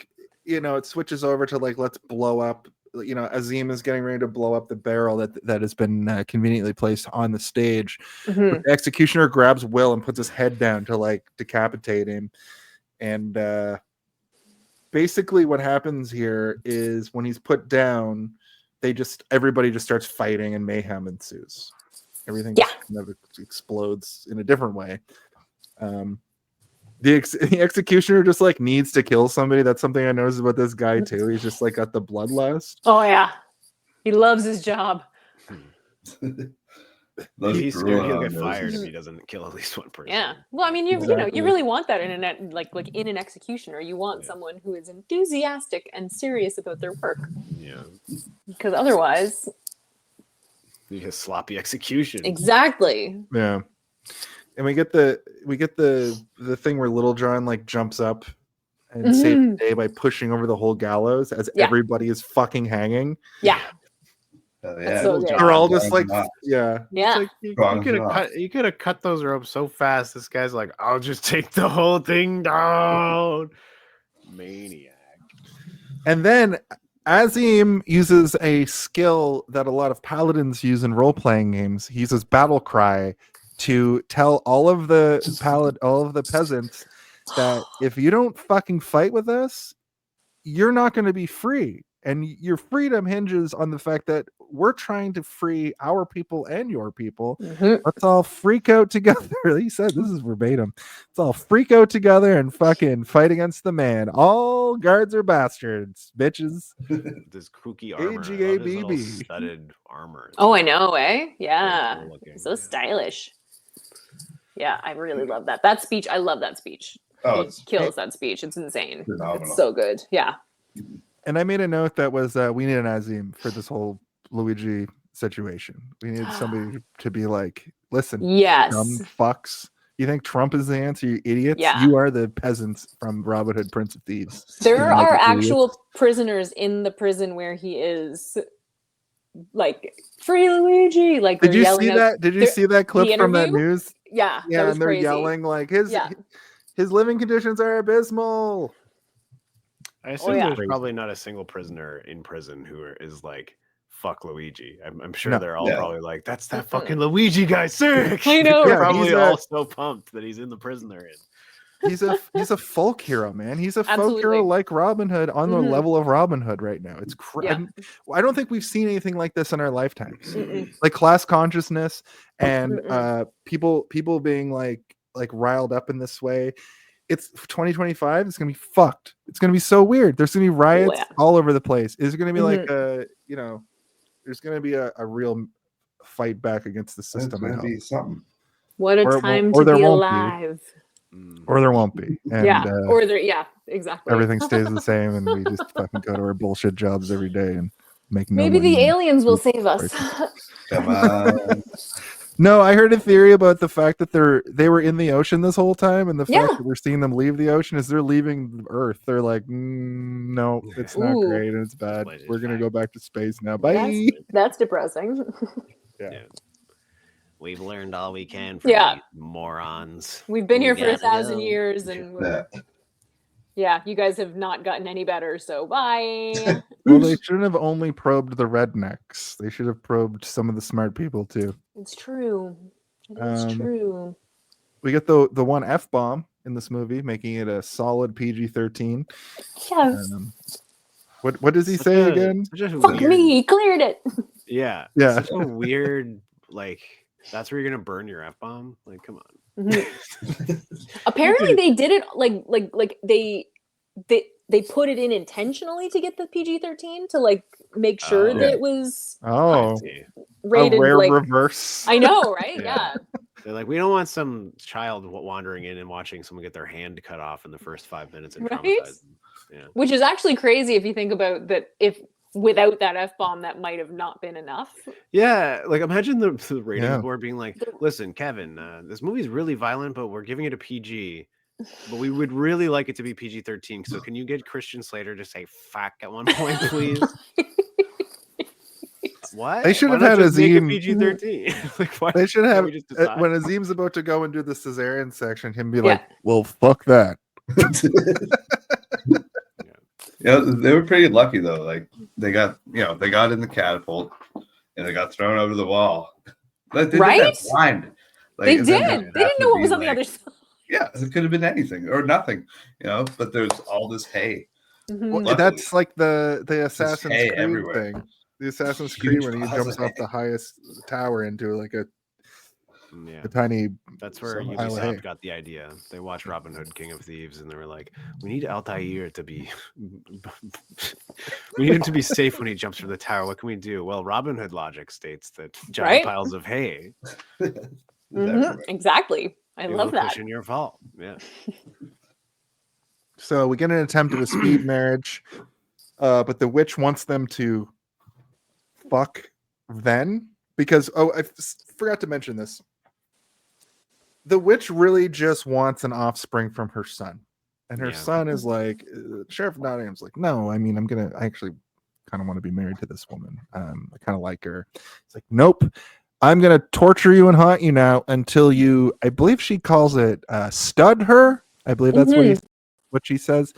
it switches over to let's blow up. Azeem is getting ready to blow up the barrel that has been conveniently placed on the stage. The executioner grabs Will and puts his head down to decapitate him. And basically what happens here is when he's put down, everybody just starts fighting and mayhem ensues. Everything kind of explodes in a different way. The executioner just needs to kill somebody. That's something I noticed about this guy too. He's just got the bloodlust. Oh yeah, he loves his job. He's scared he'll get fired if he doesn't kill at least one person. Yeah. Well, I mean, you really want that in an executioner. You want someone who is enthusiastic and serious about their work. Yeah. Because otherwise, you get sloppy execution. Exactly. Yeah. And we get the thing where Little John jumps up and saves the day by pushing over the whole gallows as everybody is fucking hanging. Yeah. So they're all just yeah. You could have cut those ropes so fast. This guy's like, I'll just take the whole thing down. Maniac. And then Azeem uses a skill that a lot of paladins use in role-playing games. He uses battle cry to tell all of the peasants that if you don't fucking fight with us, you're not going to be free. And your freedom hinges on the fact that we're trying to free our people and your people. Let's all freak out together. He said, this is verbatim. Let's all freak out together and fucking fight against the man. All guards are bastards, bitches. This kooky armor. AGABB. Studded armor. Oh, I know, eh? Yeah. So stylish. Yeah, I really love that. That speech, I love that speech. Oh, it kills that speech. It's insane. Phenomenal. It's so good. Yeah. And I made a note that was we need an Azeem for this whole Luigi situation. We need somebody to be like, listen, dumb fucks. You think Trump is the answer, you idiots? Yeah. You are the peasants from Robin Hood, Prince of Thieves. There are actual prisoners in the prison where he is, free Luigi. Did you see that? Did you see that clip from that news? Yeah. Yeah, and they're crazy. yelling his living conditions are abysmal. I assume there's probably not a single prisoner in prison who is like, fuck Luigi. I'm sure they're all probably like, that's that fucking Luigi guy sick. I know. They're probably all so pumped that he's in the prison they're in. He's a folk hero, man. He's a folk hero like Robin Hood on the level of Robin Hood right now. It's crazy. I don't think we've seen anything like this in our lifetimes. Like class consciousness and people being like riled up in this way. It's 2025. It's gonna be fucked. It's gonna be so weird. There's gonna be riots all over the place. Is it gonna be there's gonna be a real fight back against the system? It's gonna be something. What a time to be alive. or there won't be. And or there, exactly. everything stays the same, and we just fucking go to our bullshit jobs every day and make no Maybe money. the aliens will save us. Come on. No, I heard a theory about the fact that they were in the ocean this whole time, and the fact that we're seeing them leave the ocean is they're leaving Earth. They're like, no, it's not great and it's bad. We're gonna go back to space now. Bye. That's depressing. Yeah. We've learned all we can from these morons. We've been here for 1,000 years, and you guys have not gotten any better. So bye. Well, they shouldn't have only probed the rednecks. They should have probed some of the smart people too. It's true. It is true. We get the one F-bomb in this movie, making it a solid PG-13. Yes. What does he say again? Fuck me, he cleared it. Yeah. Yeah. Such a weird, like, that's where you're gonna burn your F-bomb? Like, come on. Apparently they did it like they put it in intentionally to get the PG-13 to like make sure that it was rated a rare like reverse. I know, right? Yeah. They're like, we don't want some child wandering in and watching someone get their hand cut off in the first 5 minutes and traumatize them. Yeah. Which is actually crazy if you think about that. If without that F-bomb, that might have not been enough. Yeah, like imagine the ratings board being like, listen, Kevin, this movie's really violent, but we're giving it a PG. But we would really like it to be PG-13. So can you get Christian Slater to say fuck at one point, please? What? They should have had Azeem PG-13. Like, why they should have when Azeem's about to go and do the cesarean section, him be like, "Well, fuck that." Yeah, they were pretty lucky though. Like they got in the catapult and they got thrown over the wall. They did that blind. Like, they did. They didn't know what was on the other side. Yeah, it could have been anything or nothing, but there's all this hay. Well, that's like the Assassin's Creed everywhere. Thing. The Assassin's Creed when he jumps off the highest tower into like a tiny. That's where Ubisoft got the idea. They watched Robin Hood, King of Thieves, and they were like, "We need Altair to be, we need him to be safe when he jumps from the tower. What can we do?" Well, Robin Hood logic states that giant piles of hay. Exactly. I love that. Cushion your fall. Yeah. So we get an attempt at a speed marriage, but the witch wants them to fuck then because I forgot to mention this. The witch really just wants an offspring from her son, and her son is like, Sheriff Nottingham's like, no, I mean, I actually kind of want to be married to this woman. I kind of like her. It's like, nope. I'm going to torture you and haunt you now until you, I believe she calls it stud her. I believe that's what she says.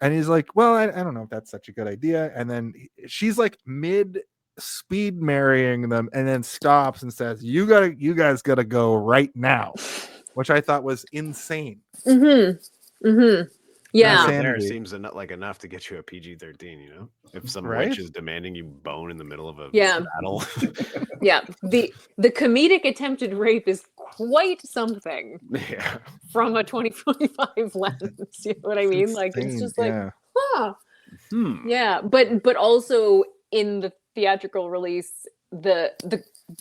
And he's like, well, I don't know if that's such a good idea. And then she's like mid speed marrying them and then stops and says, you guys got to go right now, which I thought was insane. Yeah. There seems like enough to get you a PG-13, if some witch is demanding you bone in the middle of a battle. Yeah. The comedic attempted rape is quite something. Yeah. From a 2025 lens. You know what I mean? Like it's just like, yeah. But also in the theatrical release, the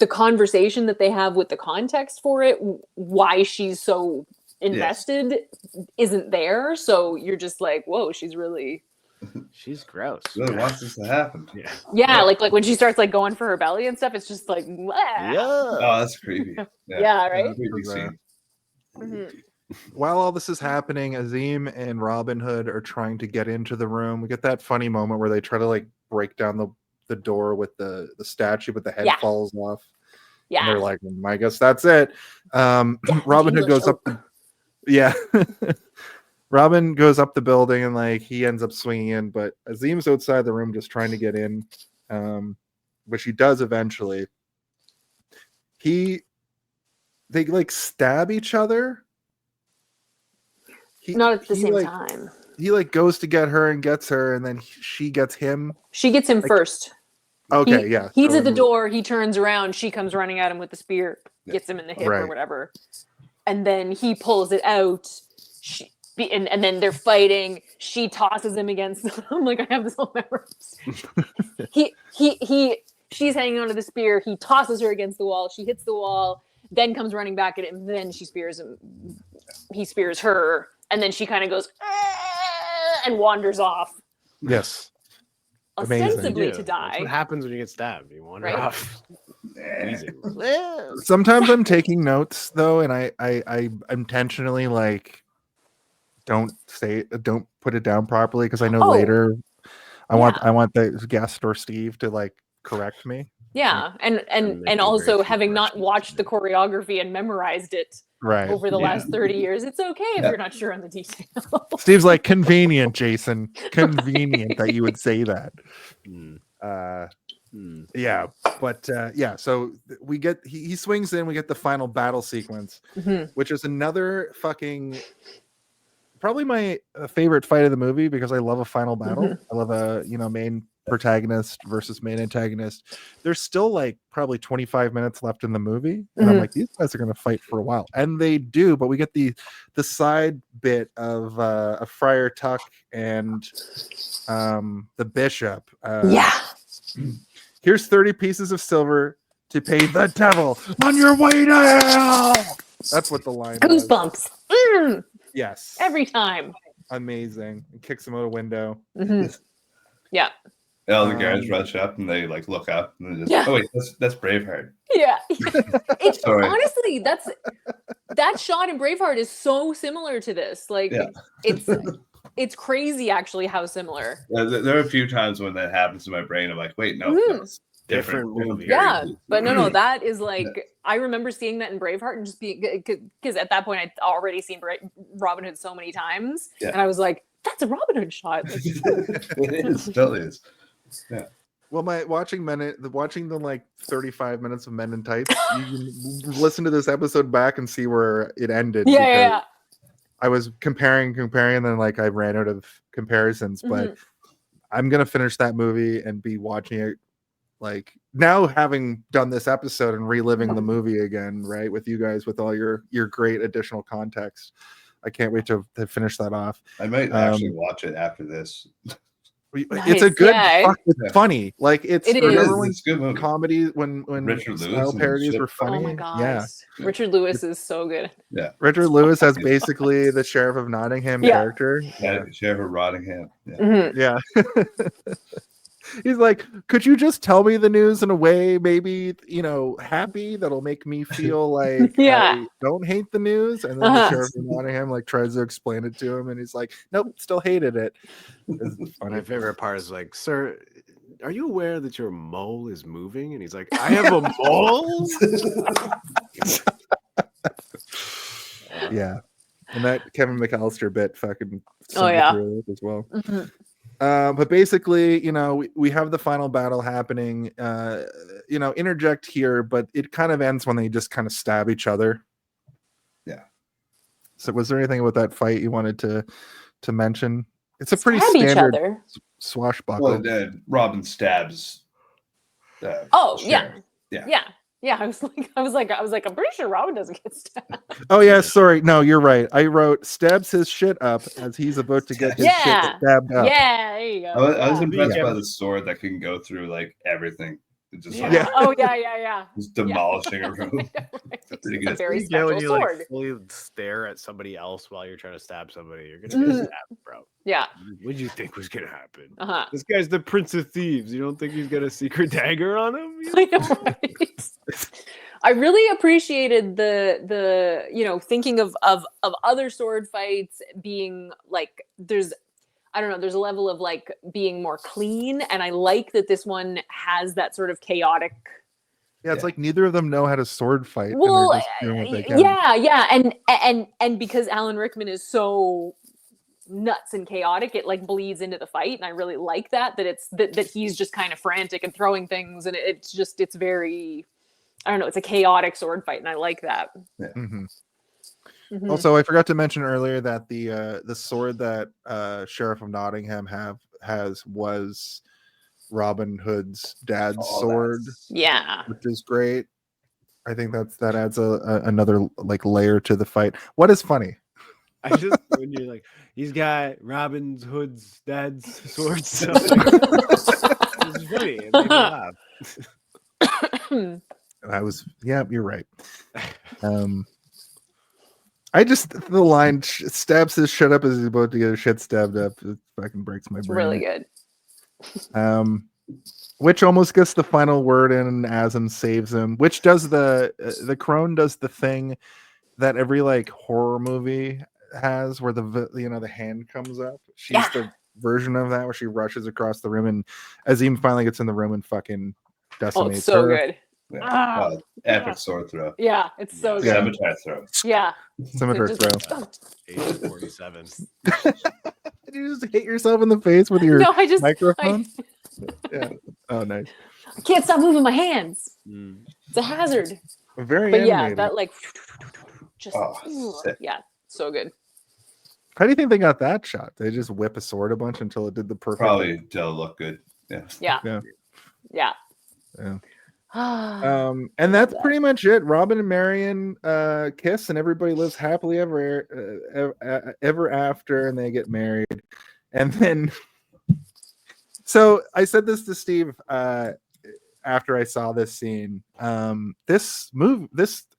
conversation that they have with the context for it, why she's so invested isn't there, so you're just like, whoa, she's gross. Really wants this to happen. Like when she starts like going for her belly and stuff, it's just like oh, that's creepy. Right. While all this is happening, Azeem and Robin Hood are trying to get into the room. We get that funny moment where they try to like break down the door with the statue, but the head falls off. And they're like, I guess that's it. Robin Hood goes up Robin goes up the building and like he ends up swinging in, but Azeem's outside the room just trying to get in, which he does eventually. They like stab each other. Not at the same time. He like goes to get her and gets her, and then she gets him. She gets him first. Okay, He's at the door. He turns around. She comes running at him with the spear, gets him in the hip or whatever. And then he pulls it out, and then they're fighting. She tosses him against. I'm like, I have this whole memorized. She's hanging onto the spear. He tosses her against the wall. She hits the wall. then comes running back at him. Then she spears him. He spears her, and then she kind of goes and wanders off. Yes. Amazing. Ostensibly to die. That's what happens when you get stabbed. You wander Right? off. Easy. Sometimes I'm taking notes though, and I intentionally like don't put it down properly because I know later I want the guest or Steve to like correct me. Yeah, and also having not watched the choreography and memorized it over the last 30 years, it's okay if you're not sure on the details. Steve's like, convenient, Jason. Convenient that you would say that. Yeah, but so we get he swings in, we get the final battle sequence, which is another fucking probably my favorite fight of the movie because I love a final battle. I love a main protagonist versus main antagonist. There's still like probably 25 minutes left in the movie, and I'm like, these guys are gonna fight for a while, and they do. But we get the side bit of Friar Tuck and the bishop. Here's 30 pieces of silver to pay the devil on your way to hell. That's what the line is. Goosebumps. Yes. Every time. Amazing. And kicks him out a window. Yeah. All the guards rush up and they like look up and they just oh wait, that's Braveheart. Yeah. It's honestly that shot in Braveheart is so similar to this. Like it's crazy actually how similar. There are a few times when that happens in my brain. I'm like, wait, no, it's different movie. Yeah, but no, that is like I remember seeing that in Braveheart and just being because at that point I'd already seen Robin Hood so many times, and I was like, that's a Robin Hood shot. Like, it still is. Yeah. Well, watching the like 35 minutes of Men in Tights, you can listen to this episode back and see where it ended. Yeah. I was comparing, and then like I ran out of comparisons, but I'm gonna finish that movie and be watching it like now, having done this episode and reliving the movie again, right, with you guys with all your great additional context. I can't wait to finish that off. I might actually watch it after this. It's a good, it's funny. Like it's a good movie. Comedy when Richard Lewis parodies were funny. Oh my gosh. Yeah, Richard Lewis is so good. Yeah, Richard Lewis as basically the Sheriff of Nottingham character. Yeah, Sheriff of Nottingham. Yeah. He's like, could you just tell me the news in a way, maybe, happy that'll make me feel like I don't hate the news? And then the Sheriff of Nottingham like tries to explain it to him, and he's like, nope, still hated it. My favorite part is like, sir, are you aware that your mole is moving? And he's like, I have a mole? Yeah. And that Kevin McAllister bit fucking through it as well. But basically, we have the final battle happening. Interject here, but it kind of ends when they just kind of stab each other. Yeah. So, was there anything about that fight you wanted to mention? It's a pretty standard swashbuckle. Well, Robin stabs. Yeah. I was like, I'm pretty sure Robin doesn't get stabbed. Oh yeah, sorry. No, you're right. I wrote stabs his shit up as he's about to get his shit stabbed up. Yeah, there you go. I was impressed by the sword that can go through like everything. Just Oh yeah. Just demolishing a room. Pretty good. It's a very special you sword. Like fully stare at somebody else while you're trying to stab somebody, you're gonna get stabbed, bro. Yeah. What do you think was gonna happen? This guy's the Prince of Thieves. You don't think he's got a secret dagger on him? I really appreciated the thinking of other sword fights being like there's a level of like being more clean, and I like that this one has that sort of chaotic. Yeah, it's like neither of them know how to sword fight. Well, and because Alan Rickman is so nuts and chaotic, it like bleeds into the fight, and I really like that it's that he's just kind of frantic and throwing things, and it's very, I don't know, it's a chaotic sword fight, and I like that. Yeah. Also, I forgot to mention earlier that the sword that Sheriff of Nottingham was Robin Hood's dad's sword. Yeah, which is great. I think that adds another like layer to the fight. What is funny? I just when you're like, he's got Robin Hood's dad's sword. So it's funny. It made me laugh. You're right. I just the line stabs his shut up as he's about to get his shit stabbed up. It fucking breaks my It's brain. really good. Which almost gets the final word in, and Azeem saves him. Which does the crone does the thing that every like horror movie has, where the hand comes up. She's the version of that where she rushes across the room, and Azeem finally gets in the room and fucking decimates it's so her. good. Yeah. Epic sword throw. Yeah, it's so good. Scimitar throw. Yeah. Scimitar throw. Age 47. Did you just hit yourself in the face with your microphone? Yeah. Oh, nice. I can't stop moving my hands. It's a hazard. Very but animated. that like just sick. yeah, so good. How do you think they got that shot? They just whip a sword a bunch until it did the perfect. Probably to look good. Yeah. And that's pretty much it. Robin and Marion kiss, and everybody lives happily ever after, and they get married. And then, so I said this to Steve after I saw this scene. This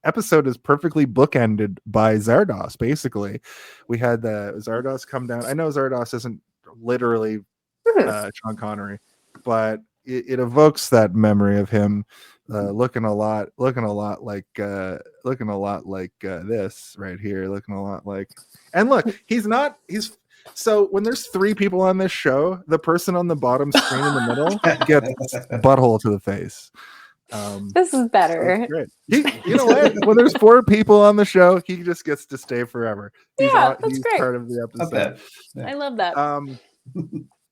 episode is perfectly bookended by Zardoz. Basically, we had the Zardoz come down. I know Zardoz isn't literally Sean Connery, but it evokes that memory of him looking a lot like this right here, looking a lot like. And look, he's so when there's three people on this show, the person on the bottom screen in the middle gets butthole to the face. This is better. Great. You know what? When there's four people on the show, he just gets to stay forever. He's great. Part of the episode. I love that.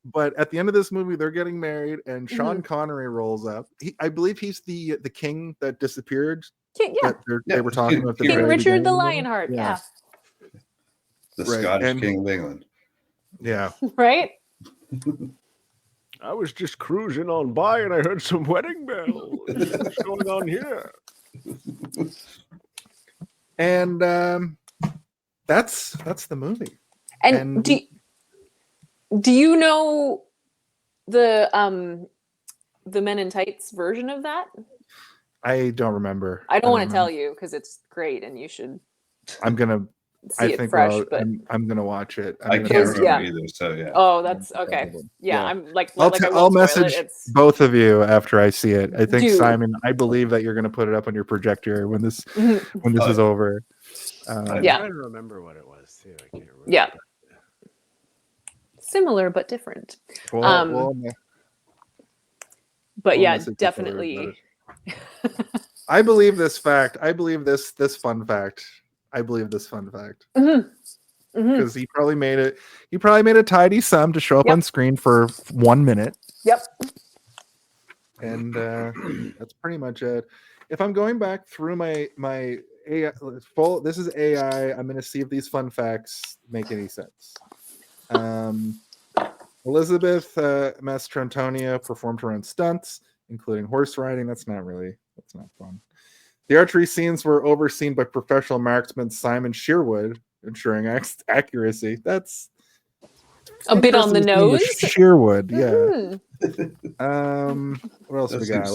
But at the end of this movie, they're getting married, and Sean Connery rolls up. I believe he's the king that disappeared. They were talking about King Richard the Lionheart. Yeah. The Scottish King of England. Yeah. Right. I was just cruising on by, and I heard some wedding bells. What's going on here? And that's the movie. And do you know the Men in Tights version of that? I don't remember. I don't want to tell you because it's great and you should. I'm gonna. See it fresh, but I'm gonna watch it. I can't remember either. So yeah. Oh, that's okay. Yeah, I'm like. I'll message both of you after I see it. I think Simon. I believe that you're gonna put it up on your projector when this is over. I'm trying to remember what it was too. I can't remember. Yeah. Similar but different. But yeah, definitely. I believe this fact. I believe this fun fact. Because he probably made it. He probably made a tidy sum to show up on screen for 1 minute. Yep. And that's pretty much it. If I'm going back through my AI, this is AI. I'm going to see if these fun facts make any sense. Elizabeth Mastrantonio performed her own stunts, including horse riding. That's not fun. The archery scenes were overseen by professional marksman Simon Sherwood, ensuring accuracy. That's a bit on the nose. Sherwood, yeah. What else we got?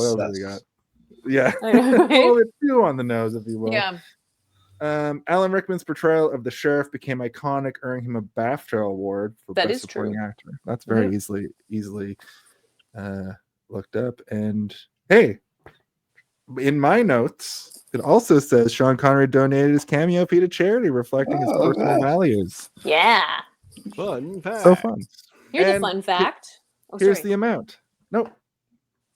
Yeah, a few on the nose, if you will. Yeah. Alan Rickman's portrayal of the sheriff became iconic, earning him a BAFTA award for Best Supporting Actor. That's very easily looked up. And hey, in my notes, it also says Sean Connery donated his cameo fee to charity, reflecting his personal values. Yeah. Fun fact. So fun. Here's a fun fact. Here's the amount. Nope.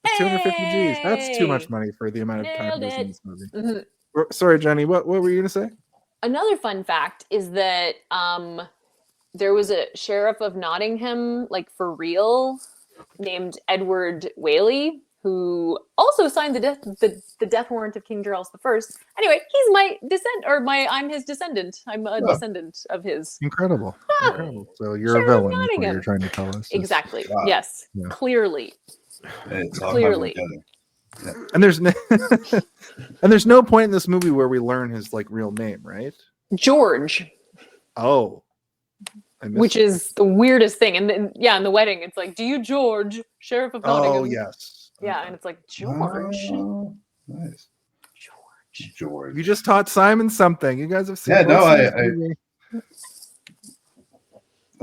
It's 250 G's. That's too much money for the amount of time in this movie. Sorry, Jenny. What were you going to say? Another fun fact is that there was a sheriff of Nottingham, like for real, named Edward Whaley, who also signed the death warrant of King Charles I. Anyway, he's my I'm his descendant. I'm a descendant of his. Incredible. Incredible. So you're a villain, is what you're trying to tell us. Exactly. Wow. Yes. Yeah. Clearly. Clearly. Yeah. And there's no point in this movie where we learn his real name, right? George. Oh. Which is the weirdest thing. And then in the wedding, it's like, do you George, Sheriff of Nottingham? Oh, yes. Yeah, and it's like, George. Oh, nice. George. You just taught Simon something. You guys have seen. Yeah, no,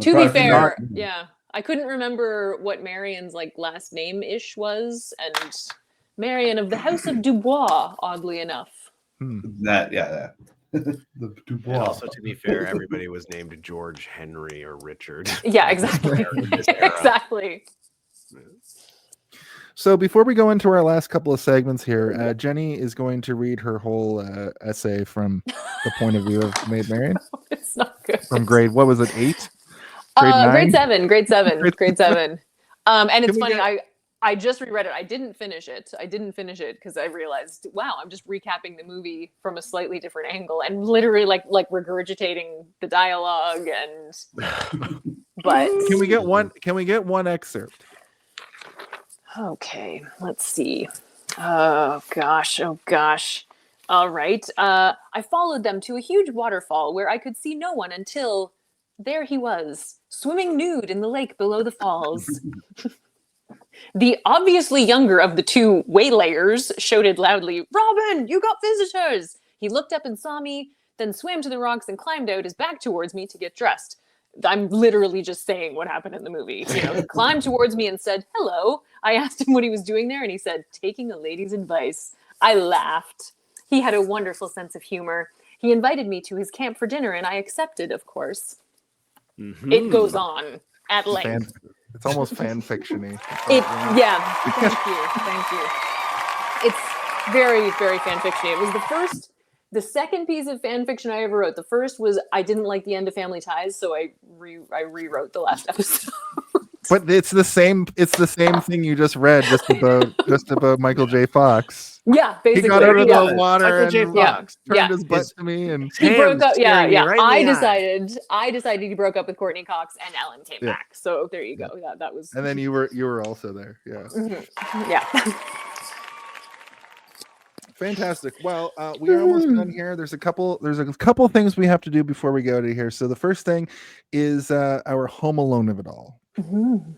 To be fair, I couldn't remember what Marion's like last name ish was, and Marion of the House of Dubois, oddly enough. That. The Dubois. And also, to be fair, everybody was named George, Henry, or Richard. Yeah, exactly. Exactly. So before we go into our last couple of segments here, Jenny is going to read her whole essay from the point of view of Maid Marian. It's not good. From grade, what was it, 8? Grade 9? Grade seven. And it's funny, I just reread it. I didn't finish it because I realized, wow, I'm just recapping the movie from a slightly different angle and literally like regurgitating the dialogue but Can we get one excerpt? Okay, let's see. Oh gosh. All right. I followed them to a huge waterfall where I could see no one until there he was, swimming nude in the lake below the falls. The obviously younger of the two waylayers shouted loudly, "Robin, you got visitors!" He looked up and saw me, then swam to the rocks and climbed out his back towards me to get dressed. I'm literally just saying what happened in the movie. He climbed towards me and said, "Hello." I asked him what he was doing there, and he said, "Taking a lady's advice." I laughed. He had a wonderful sense of humor. He invited me to his camp for dinner, and I accepted, of course. Mm-hmm. It goes on at length. It's almost fan fiction-y. Yeah. Thank you. It's very, very fan fiction-y. It was the second piece of fan fiction I ever wrote. The first was I didn't like the end of Family Ties, so I rewrote the last episode. But it's the same thing you just read just about Michael J. Fox. Yeah, basically. He got out of the water Michael J. Fox turned his butt to me and he broke up. Yeah. Right I decided he broke up with Courtney Cox and Ellen came back. So there you go. Yeah, that was. And then you were also there. Yeah. Mm-hmm. Yeah. Fantastic. Well, we are almost done here. There's a couple things we have to do before we go to here. So the first thing is our Home Alone of it all. Mm-hmm.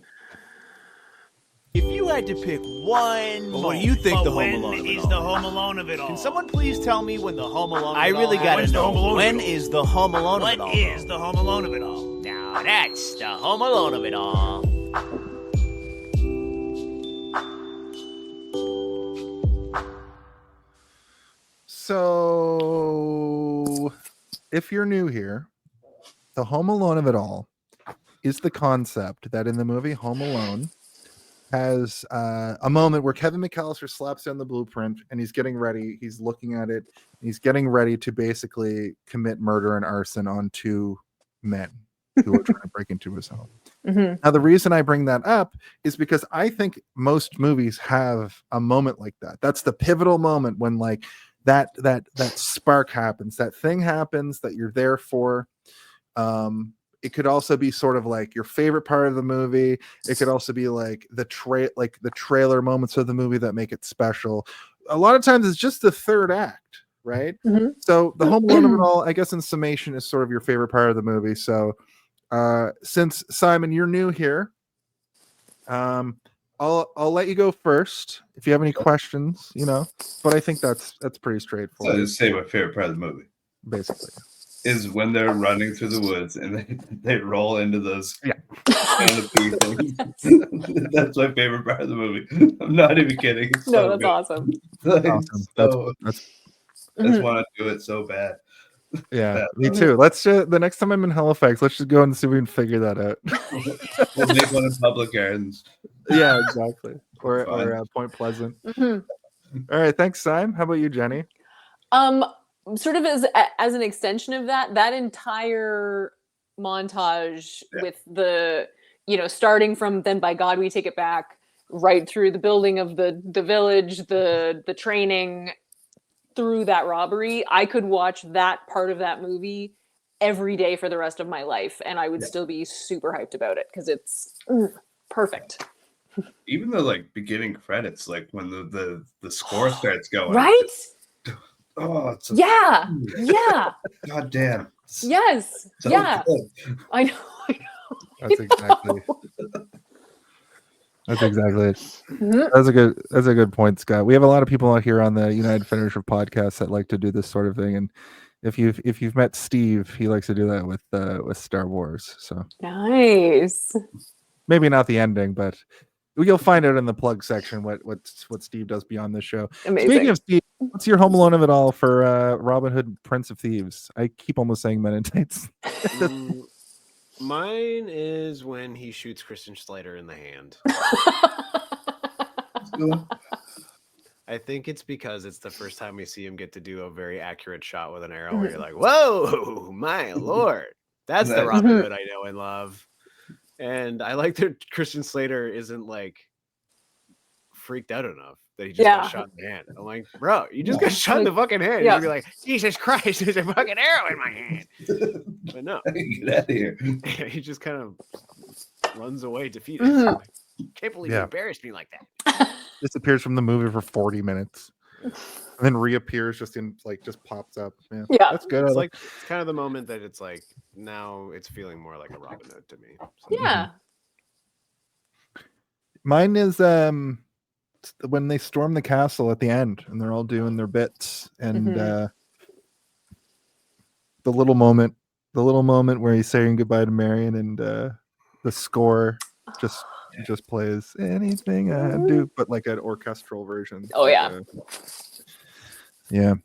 If you had to pick one, what do you think the Home Alone of it all? When is the Home Alone of it all? Can someone please tell me when the Home Alone of it all? I really gotta know. When is the Home Alone of it all? What is the Home Alone of it all? Now that's the Home Alone of it all. So, if you're new here, the Home Alone of it all is the concept that in the movie Home Alone has a moment where Kevin McAllister slaps down the blueprint and he's getting ready. He's looking at it. And he's getting ready to basically commit murder and arson on two men who are trying to break into his home. Mm-hmm. Now, the reason I bring that up is because I think most movies have a moment like that. That's the pivotal moment when like that spark happens, that thing happens that you're there for. It could also be sort of like your favorite part of the movie. It could also be like the trailer moments of the movie that make it special. A lot of times it's just the third act, right? Mm-hmm. So the Home Alone of it all, I guess in summation, is sort of your favorite part of the movie. So since Simon, you're new here, I'll let you go first if you have any questions, but I think that's pretty straightforward. So just say my favorite part of the movie, basically, is when they're running through the woods and they roll into those canopy things. That's my favorite part of the movie. I'm not even kidding. It's no, that's awesome. I just want to do it so bad. Yeah, me too. Let's just, the next time I'm in Halifax, let's just go and see if we can figure that out. We'll make one in Public Gardens. Yeah, exactly. Or Point Pleasant. Mm-hmm. All right, thanks, Simon. How about you, Jenny? Sort of as an extension of that entire montage with the, starting from Then By God We Take It Back, right through the building of the village, the training, through that robbery, I could watch that part of that movie every day for the rest of my life, and I would still be super hyped about it because it's perfect. Even the beginning credits, like when the score starts going, right? Oh, it's yeah. God damn. Yes. So yeah. good. I know. That's exactly. That's exactly it. Mhm. That's a good point, Scott. We have a lot of people out here on the United Finisher podcast that like to do this sort of thing, and if you've met Steve, he likes to do that with Star Wars. So Nice. maybe not the ending, but you'll find out in the plug section what Steve does beyond the show. Amazing. Speaking of Steve, what's your Home Alone of it all for Robin Hood, Prince of Thieves? I keep almost saying Men in Tights. Mine is when he shoots Christian Slater in the hand. I think it's because it's the first time we see him get to do a very accurate shot with an arrow where you're like, whoa, my lord. That's the Robin Hood I know and love. And I like that Christian Slater isn't like freaked out enough that he just got shot in the hand. I'm like, bro, you just got shot in the fucking hand. You'd be like, Jesus Christ, there's a fucking arrow in my hand. But no. Get out of here. He just kind of runs away defeated. Like, can't believe you embarrassed me like that. Disappears from the movie for 40 minutes. And then reappears just pops up. Yeah. That's good. It's like it's kind of the moment that it's like now it's feeling more like a Robin Hood to me. So. Yeah. Mine is when they storm the castle at the end and they're all doing their bits and the little moment where he's saying goodbye to Marion and the score just plays anything I do, but like an orchestral version. Oh yeah. It's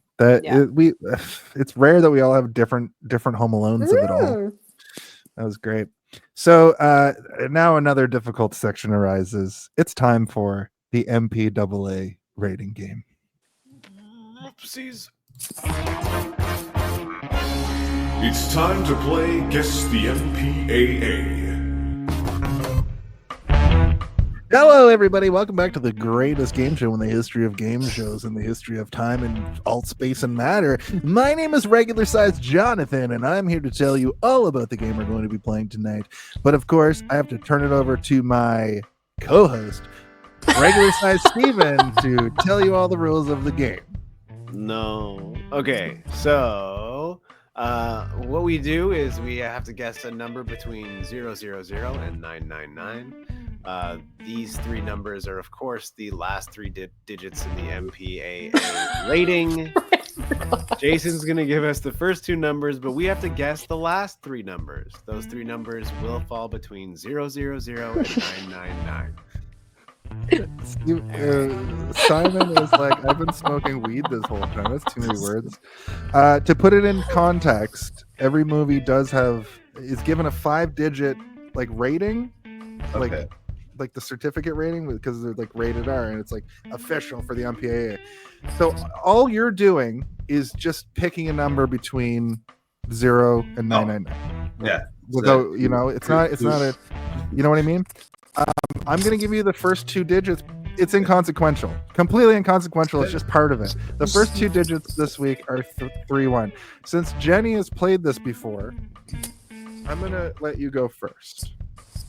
rare that we all have different Home Alones of it all. That was great. So now another difficult section arises. It's time for the MPAA rating game. Oopsies. It's time to play Guess the MPAA. Hello, everybody. Welcome back to the greatest game show in the history of game shows, in the history of time and all space and matter. My name is Regular Size Jonathan, and I'm here to tell you all about the game we're going to be playing tonight. But of course, I have to turn it over to my co-host, Regular Size Steven, to tell you all the rules of the game. No. Okay, so what we do is we have to guess a number between 000 and 999. These three numbers are, of course, the last three digits in the MPAA rating. Jason's going to give us the first two numbers, but we have to guess the last three numbers. Those three numbers will fall between 000 and 999. Simon is like, I've been smoking weed this whole time. That's too many words. To put it in context, every movie is given a 5-digit rating, like the certificate rating, because they're like rated R, and it's like official for the MPAA. So all you're doing is just picking a number between 0 and 999. Yeah. Without, it's not a, you know what I mean? I'm going to give you the first two digits. It's inconsequential, completely inconsequential. It's just part of it. The first two digits this week are 31. Since Jenny has played this before, I'm going to let you go first.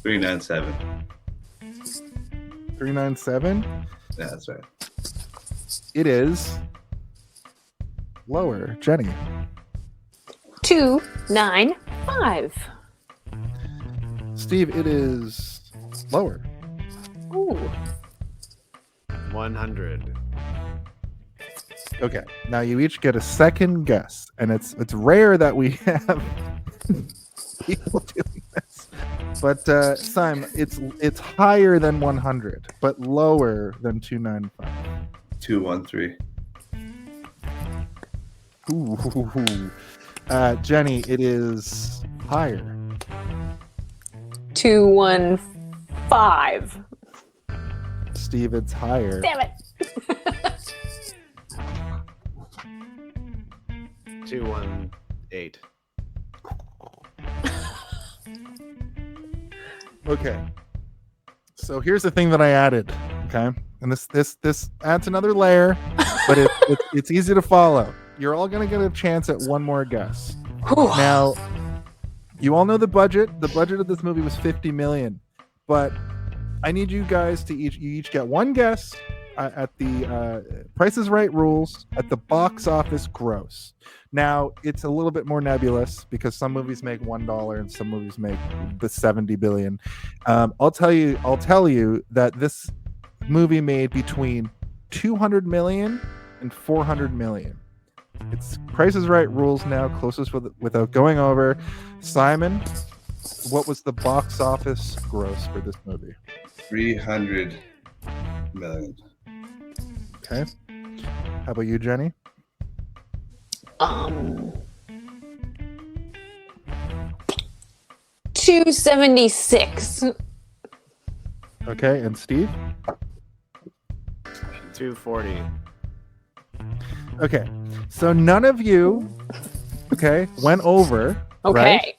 397. 397? Yeah, that's right. It is lower. Jenny. 295. Steve, it is lower. Ooh. 100. Okay. Now you each get a second guess, and it's rare that we have people doing this. But Simon, it's higher than 100, but lower than 295. 213. Ooh. Jenny, it is higher. 215. Steve, it's higher. Damn it. 218. Okay. So here's the thing that I added. Okay, and this adds another layer, but it's easy to follow. You're all gonna get a chance at one more guess. Now, you all know the budget. The budget of this movie was $50 million, but I need you guys to each get one guess at the Price is Right rules at the box office gross. Now it's a little bit more nebulous because some movies make $1 and some movies make the 70 billion. I'll tell you that this movie made between 200 million and 400 million. It's Price is Right rules now, closest without going over. Simon, what was the box office gross for this movie? 300 million. Okay. How about you, Jenny? 276. Okay, and Steve? 240. Okay, so none of you, went over. Okay. Right?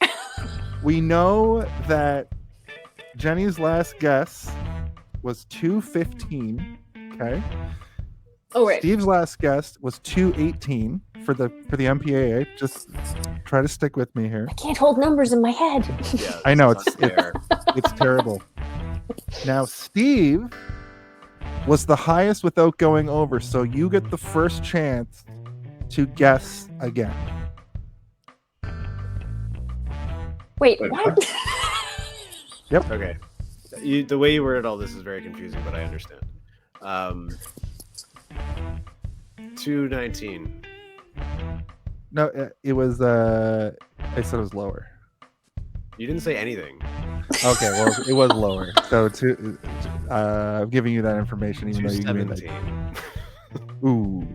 We know that Jenny's last guess was 215. Okay. Oh, right. Steve's last guess was 218 for the MPAA. Just try to stick with me here. I can't hold numbers in my head. Yeah, I know it's terrible. Now Steve was the highest without going over, so you get the first chance to guess again. Wait, what? Yep. Okay. The way you worded all this is very confusing, but I understand. 219. No, it was. I said it was lower. You didn't say anything. Okay, well, it was lower. So I'm giving you that information, even though you gave me that. 217. Ooh.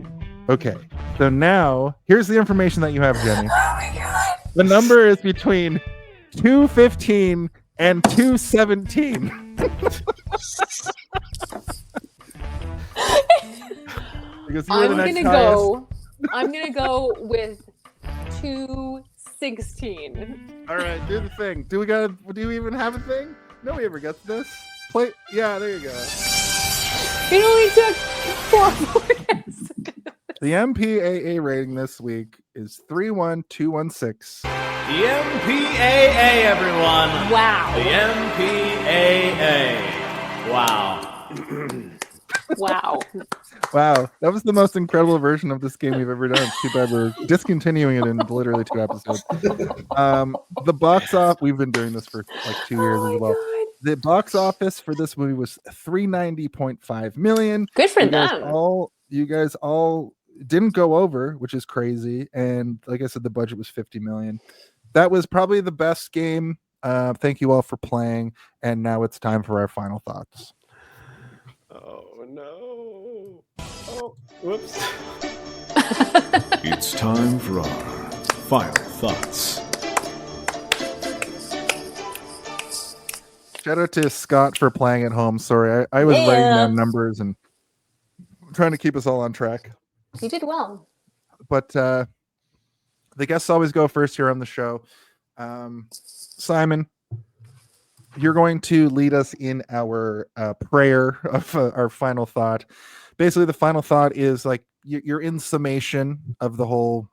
Okay. So now here's the information that you have, Jenny. Oh my god. The number is between 215 and 217. Because you were the next highest. I'm gonna go with 216. All right, do the thing. Do we even have a thing? Nobody ever gets this. Play. Yeah, there you go. It only took 4 points. The MPAA rating this week is 31216. The MPAA, everyone. Wow. The MPAA. Wow. Wow. Wow, that was the most incredible version of this game we've ever done. It's too bad we're discontinuing it in literally 2 episodes. The box office, we've been doing this for like 2 years as well. God. The box office for this movie was 390.5 million. Good for them. You guys all didn't go over, which is crazy. And like I said, the budget was 50 million. That was probably the best game. Thank you all for playing. And now it's time for our final thoughts. Oh, no. Oh, whoops. It's time for our final thoughts. Shout out to Scott for playing at home. Sorry, I was writing down numbers and trying to keep us all on track. You did well. But the guests always go first here on the show. Simon, you're going to lead us in our prayer of our final thought. Basically, the final thought is like you're in summation of the whole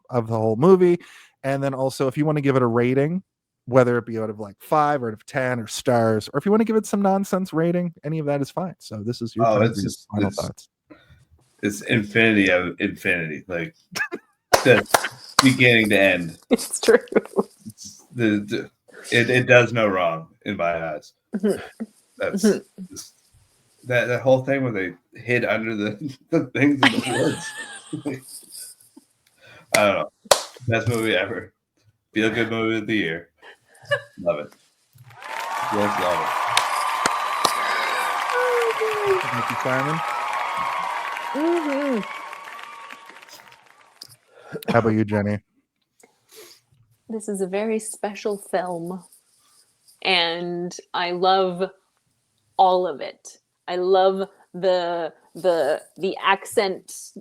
movie, and then also if you want to give it a rating, whether it be out of like 5 or out of 10 or stars, or if you want to give it some nonsense rating, any of that is fine. So this is your final thoughts. It's infinity of infinity, like the beginning to end. It's true. It does no wrong in my eyes. That's that whole thing where they hid under the things in the woods. I don't know. Best movie ever. Feel good movie of the year. Love it. Yes, love it. Thank you, Simon. Mm-hmm. How about you, Jenny? This is a very special film, and I love all of it. I love the accent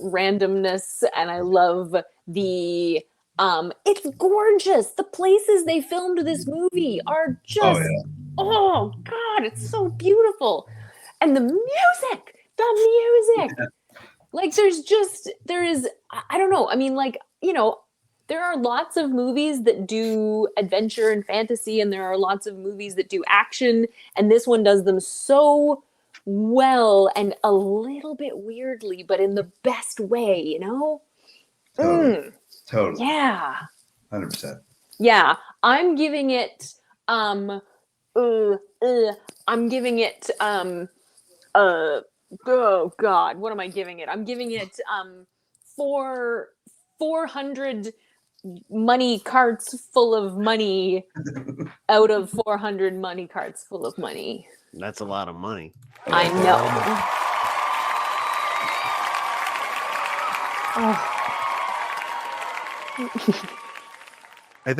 randomness, and I love the it's gorgeous. The places they filmed this movie are just oh god, it's so beautiful. And the music. Like there is I don't know. I mean, like, you know, there are lots of movies that do adventure and fantasy, and there are lots of movies that do action, and this one does them so well and a little bit weirdly, but in the best way, you know? Totally. Yeah. 100%. Yeah. I'm giving it I'm giving it oh god, what am I giving it? I'm giving it 400 money carts full of money out of 400 money carts full of money. That's a lot of money. I know. I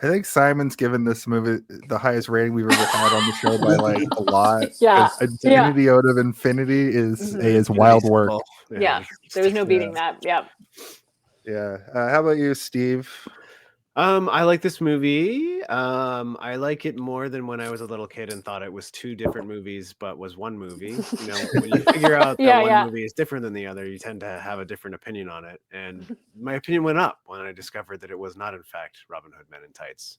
think Simon's given this movie the highest rating we've ever had on the show by like a lot. Yeah. Infinity out of infinity is wild work. Yeah. There was no beating that. Yeah. Yeah. How about you, Steve? I like this movie. I like it more than when I was a little kid and thought it was two different movies, but was one movie. You know, when you figure out that one movie is different than the other, you tend to have a different opinion on it. And my opinion went up when I discovered that it was not, in fact, Robin Hood Men in Tights.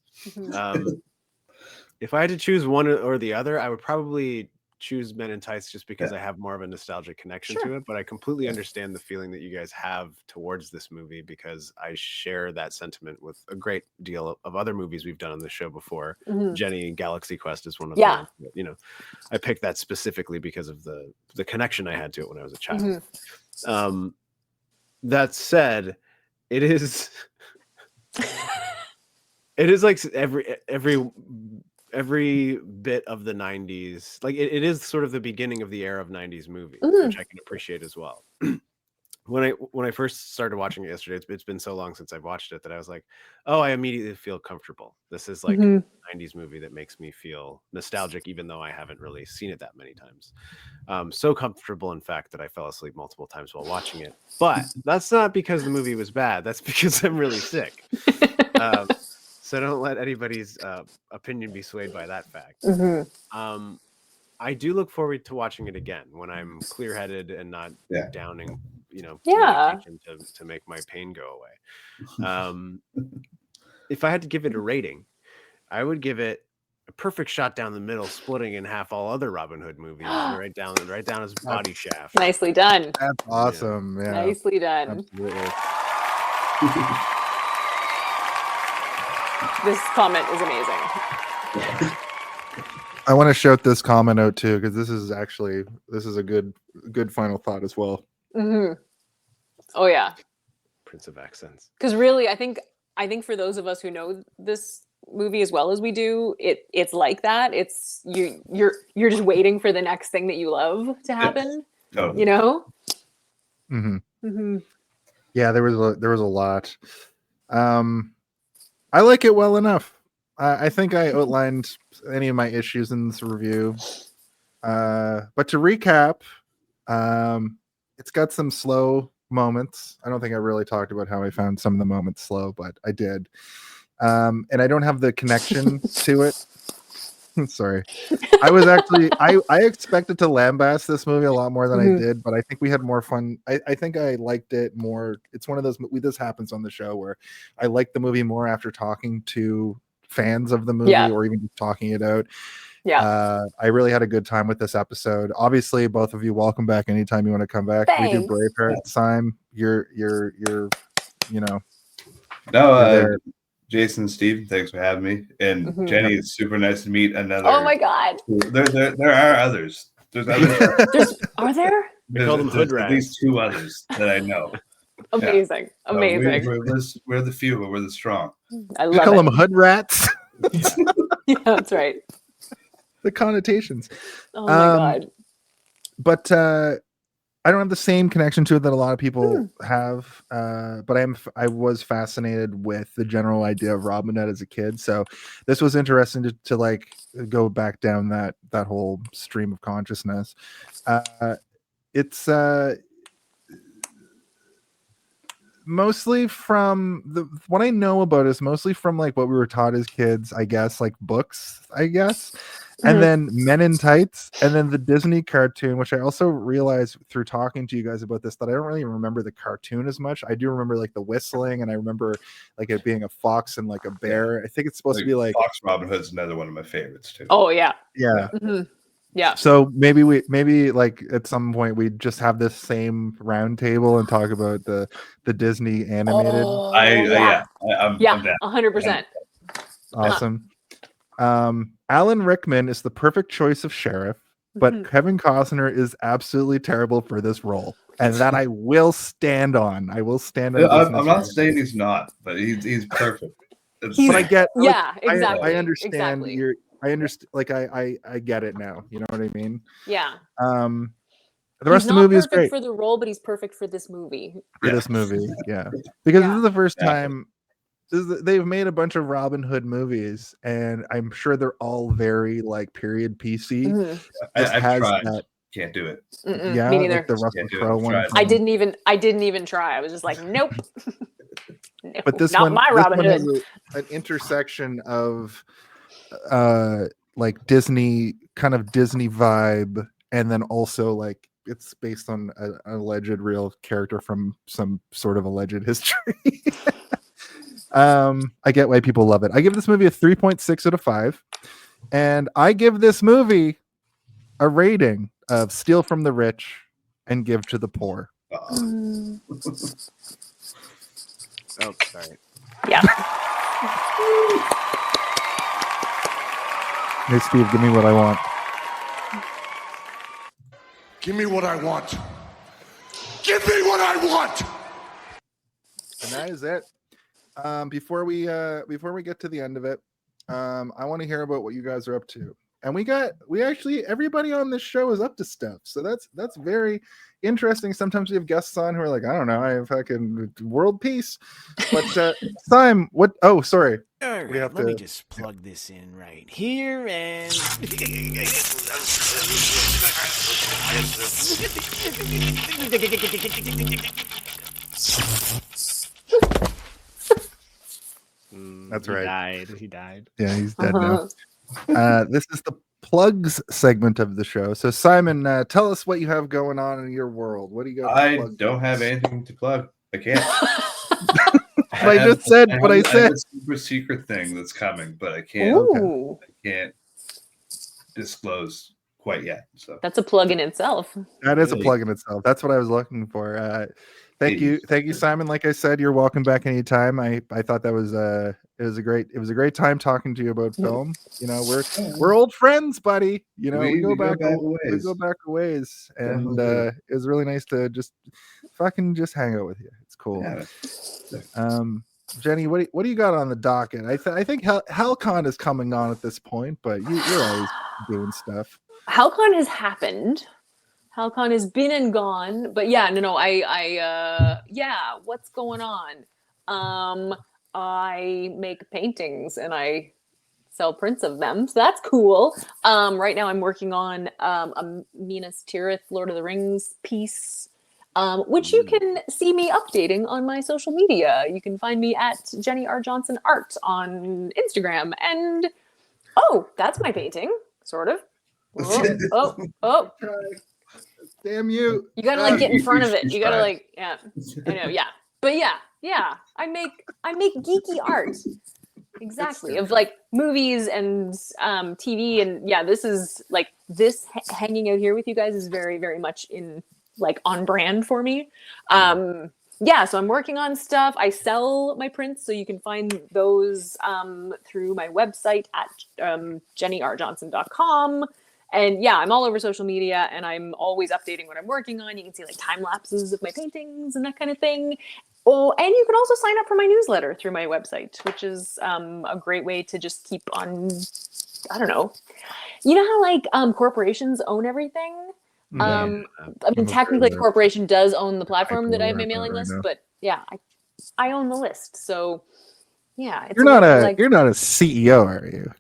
If I had to choose one or the other, I would probably choose Men in Tights just because I have more of a nostalgic connection to it. But I completely understand the feeling that you guys have towards this movie because I share that sentiment with a great deal of other movies we've done on the show before. Jenny Galaxy Quest is one of them. You know, I picked that specifically because of the connection I had to it when I was a child. That said, it is like every bit of the 90s, like it is sort of the beginning of the era of 90s movies, which I can appreciate as well. When I first started watching it yesterday, it's been so long since I've watched it that I was like, oh, I immediately feel comfortable. This is like a 90s movie that makes me feel nostalgic, even though I haven't really seen it that many times. So comfortable, in fact, that I fell asleep multiple times while watching it. But that's not because the movie was bad. That's because I'm really sick. So don't let anybody's opinion be swayed by that fact. I do look forward to watching it again when I'm clear-headed and not downing, medication to make my pain go away. If I had to give it a rating, I would give it a perfect shot down the middle, splitting in half all other Robin Hood movies, right down his body shaft. Nicely done. That's awesome. Yeah. Nicely done. Absolutely. This comment is amazing. I want to shout this comment out too because this is a good final thought as well. Oh yeah, Prince of Accents. Because really, I think for those of us who know this movie as well as we do, it's like that. It's you're just waiting for the next thing that you love to happen. Totally. You know. Yeah, there was a lot. I like it well enough. I think I outlined any of my issues in this review. But to recap, it's got some slow moments. I don't think I really talked about how I found some of the moments slow, but I did. And I don't have the connection to it. Sorry. I was actually I expected to lambast this movie a lot more than I did, but I think we had more fun. I think I liked it more. It's one of those this happens on the show where I like the movie more after talking to fans of the movie or even just talking it out. I really had a good time with this episode. Obviously, both of you, welcome back anytime you want to come back. Thanks. We do Braveheart. Simon, you're you know. No, Jason, Steve, thanks for having me. And Jenny, it's super nice to meet another. Oh my God. There are others. There's others. Are there? They call them hood rats. At least two others that I know. Amazing. Amazing. We're the few, but we're the strong. I love You call it. them hood rats? Yeah, that's right. The connotations. Oh my God. But I don't have the same connection to it that a lot of people have. But I was fascinated with the general idea of Robin Hood as a kid. So this was interesting to like go back down that whole stream of consciousness. It's mostly from what I know about is mostly from like what we were taught as kids, I guess, like books, I guess. And then Men in Tights, and then the Disney cartoon, which I also realized through talking to you guys about this that I don't really remember the cartoon as much. I do remember like the whistling, and I remember like it being a fox and like a bear. I think it's supposed to be like Fox Robin Hood's another one of my favorites too. Oh yeah. Yeah. Yeah. So maybe like at some point we just have this same round table and talk about the Disney animated. Oh, I'm yeah, down. 100%. Awesome. Alan Rickman is the perfect choice of sheriff, but Kevin Costner is absolutely terrible for this role, and that I will stand on. I will stand on. I'm not saying he's not, but he's perfect. But I get. Exactly. I understand. Exactly. I understand. Like I get it now. You know what I mean? Yeah. The rest of the movie is great for the role, but he's perfect for this movie. For this movie, yeah. Because this is the first time. They've made a bunch of Robin Hood movies, and I'm sure they're all very like period PC. I've tried. Can't do it. Yeah, me neither. Like the Russell Crowe one. I didn't even try. I was just like, nope. No, but this not one, my Robin Hood. Has an intersection of like Disney vibe, and then also like it's based on an alleged real character from some sort of alleged history. I get why people love it. I give this movie a 3.6 out of 5, and I give this movie a rating of steal from the rich and give to the poor. Oh, sorry. Yeah. Hey, Steve, give me what I want. Give me what I want. Give me what I want. And that is it. Before we get to the end of it, I want to hear about what you guys are up to. And we actually everybody on this show is up to stuff. So that's very interesting. Sometimes we have guests on who are like, I don't know, I have fucking world peace. But Simon, what? Oh, sorry. All right, let me just plug this in right here and. That's right. He died. Yeah, he's dead now. This is the plugs segment of the show. So Simon, tell us what you have going on in your world. What do you got? I don't have anything to plug. I can't. I just said what I said. I have a super secret thing that's coming, but I can't. I can't disclose quite yet. So that's a plug in itself. That is a plug in itself. That's what I was looking for. Thank you, Simon. Like I said, you're welcome back anytime. I thought that was it was a great time talking to you about film. You know, we're old friends, buddy. You know, we go back a ways, and it was really nice to just hang out with you. It's cool. Yeah. Jenny, what do you got on the docket? I think HellCon is coming on at this point, but you're always doing stuff. HellCon has happened. HellCon has been and gone, but yeah, no, what's going on? I make paintings and I sell prints of them, so that's cool. Right now I'm working on a Minas Tirith Lord of the Rings piece, which you can see me updating on my social media. You can find me at Jenny R. Johnson Art on Instagram, and that's my painting, sort of. Oh. Damn you! You gotta like get in front of it. You gotta like, yeah, I know, yeah. But yeah. I make geeky art, exactly, of like movies and TV, and yeah, this is like hanging out here with you guys is very, very much in like on brand for me. Yeah, so I'm working on stuff. I sell my prints, so you can find those through my website at jennyrjohnson.com. And yeah, I'm all over social media, and I'm always updating what I'm working on. You can see like time lapses of my paintings and that kind of thing. Oh, and you can also sign up for my newsletter through my website, which is a great way to just keep on. I don't know. You know how like corporations own everything. I mean, technically, the corporation does own the platform that I have my mailing list, but yeah, I own the list. So yeah, it's you're not a CEO, are you?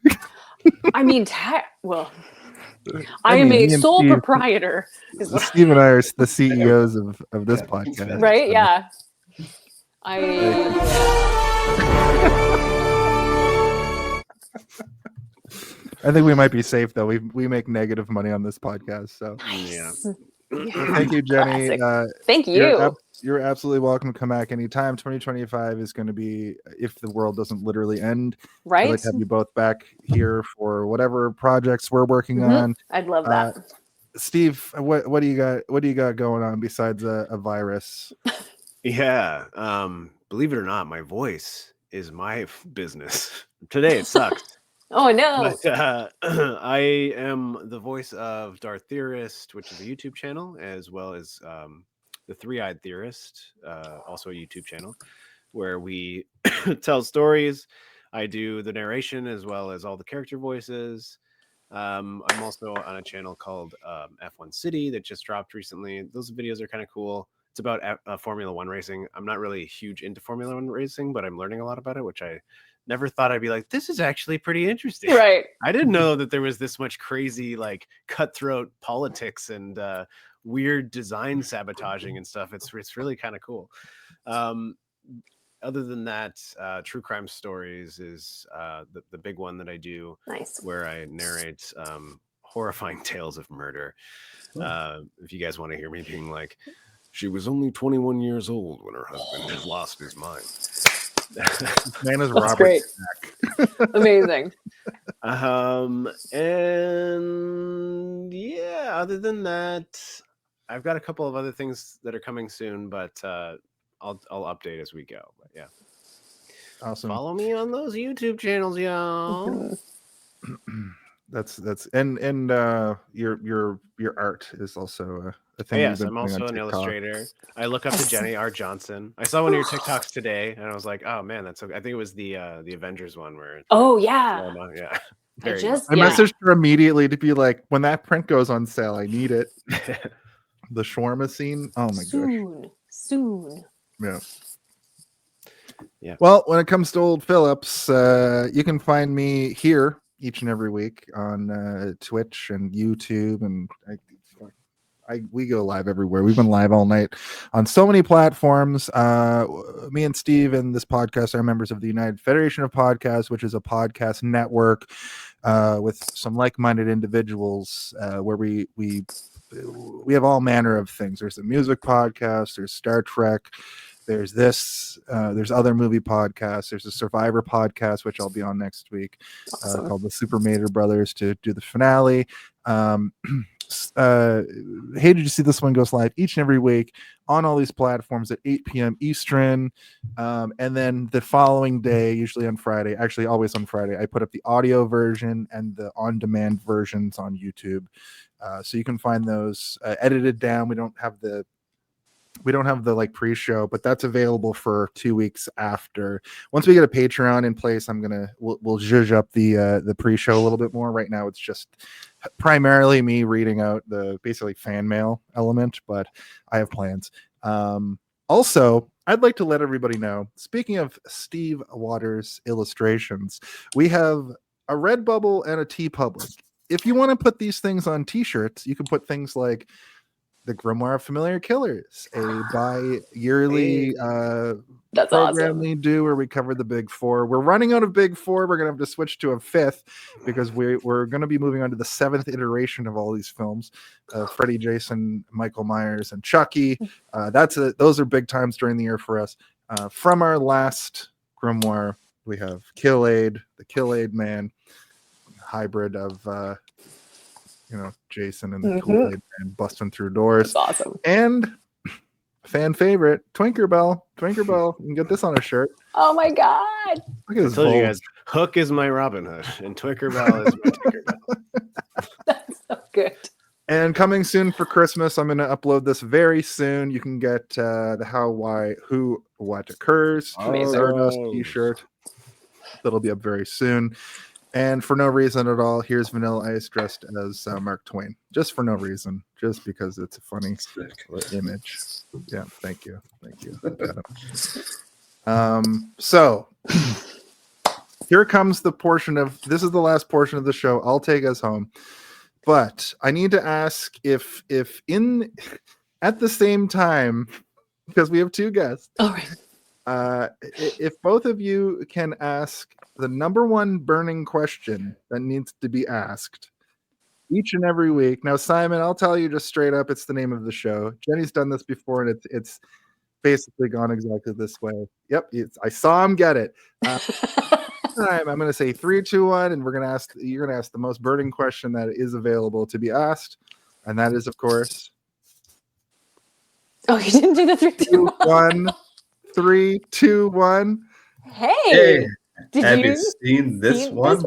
I mean, I am a sole proprietor. Steve and I are the CEOs of this podcast. Right? So. Yeah. I think we might be safe though. We make negative money on this podcast, so nice. Well, thank you, Jenny. Thank you. You're absolutely welcome to come back anytime. 2025 is going to be, if the world doesn't literally end. Right. I'd like to have you both back here for whatever projects we're working on. I'd love that. Steve, what do you got? What do you got going on besides a virus? Yeah. Believe it or not, my voice is my business. Today it sucks. Oh no. But I am the voice of Darth Theorist, which is a YouTube channel, as well as the Three-Eyed Theorist, also a YouTube channel, where we tell stories. I do the narration as well as all the character voices. I'm also on a channel called F1 City that just dropped recently. Those videos are kind of cool. It's about Formula One racing. I'm not really huge into Formula One racing, but I'm learning a lot about it, which I never thought I'd be like, this is actually pretty interesting. Right. I didn't know that there was this much crazy, like, cutthroat politics and weird design sabotaging and stuff. It's really kind of cool. Other than that, True Crime Stories is the big one that I do. Nice. Where I narrate horrifying tales of murder. If you guys want to hear me being like, she was only 21 years old when her husband had lost his mind. Man is That's Robert. Great. Amazing. And yeah, other than that, I've got a couple of other things that are coming soon, but I'll update as we go. But yeah, awesome. Follow me on those YouTube channels, y'all. That's and your art is also a thing. Yes, I'm also an illustrator. I look up to Jenny R. Johnson. I saw one of your TikToks today, and I was like, "Oh man, that's so." I think it was the Avengers one where. Oh yeah. Yeah. I messaged her immediately to be like, when that print goes on sale, I need it. The shawarma scene. Oh my gosh. Soon. Yeah. Yeah. Well, when it comes to Old Phillips, you can find me here each and every week on Twitch and YouTube, and we go live everywhere. We've been live all night on so many platforms. Me and Steve and this podcast are members of the United Federation of Podcasts, which is a podcast network with some like-minded individuals where we have all manner of things. There's a music podcast, there's Star Trek, there's there's other movie podcasts, there's a Survivor podcast, which I'll be on next week, called the Super Mater Brothers to do the finale. Hey, did you see this one goes live each and every week on all these platforms at 8 p.m. Eastern, and then the following day, usually on Friday, actually always on Friday, I put up the audio version and the on-demand versions on YouTube, so you can find those edited down. We don't have the like pre-show, but that's available for 2 weeks after. Once we get a Patreon in place, we'll zhuzh up the pre-show a little bit more. Right now it's just primarily me reading out the basically fan mail element, but I have plans. Also, I'd like to let everybody know, speaking of Steve Waters illustrations, we have a Redbubble and a TeePublic. If you want to put these things on t-shirts, you can put things like the Grimoire of Familiar Killers, a bi-yearly That's program awesome. we do where we cover the big four. We're running out of big four. We're going to have to switch to a fifth because we're going to be moving on to the 7th iteration of all these films. Freddy, Jason, Michael Myers, and Chucky. Those are big times during the year for us. From our last Grimoire, we have Kill-Aid, the Kill-Aid Man, hybrid of Jason and the Kool-Aid Man busting through doors. That's awesome. And fan favorite, Twinkerbell. Twinkerbell, you can get this on a shirt. Oh my god. Look at this. I told you guys, Hook is my Robin Hood, and Twinkerbell is my Tinkerbell. That's so good. And coming soon for Christmas, I'm going to upload this very soon. You can get the How, Why, Who, What Occurs Stardust t-shirt. That'll be up very soon. And for no reason at all, here's Vanilla Ice dressed as Mark Twain. Just for no reason. Just because it's a funny image. Yeah, thank you. Thank you. So here comes the portion of, this is the last portion of the show. I'll take us home. But I need to ask if at the same time, because we have two guests. All right. If both of you can ask the number one burning question that needs to be asked each and every week. Now, Simon, I'll tell you just straight up, it's the name of the show. Jenny's done this before, and it's basically gone exactly this way. Yep, I saw him get it. I'm going to say 3, 2, 1, and you're going to ask the most burning question that is available to be asked, and that is, of course. Oh, you didn't do the 3, 2, 1. 3, 2, 1. Hey, have you seen this one?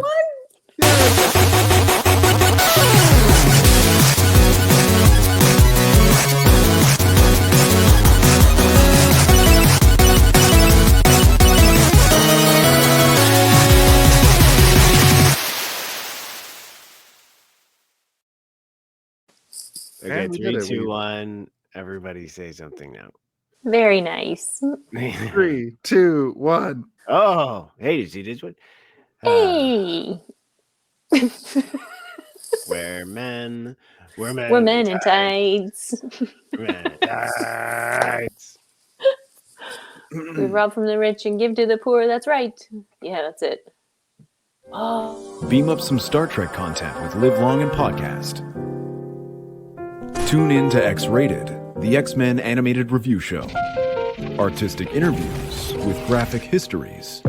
Okay, And we 3, did it. 2, 1. Everybody say something now. Very nice. 3, 2, 1. Oh, hey, did you see this one? Hey. We're men in tights. We rob from the rich and give to the poor. That's right. Yeah, that's it. Oh. Beam up some Star Trek content with Live Long and Podcast. Tune in to X-Rated, the X-Men animated review show. Artistic interviews with graphic histories.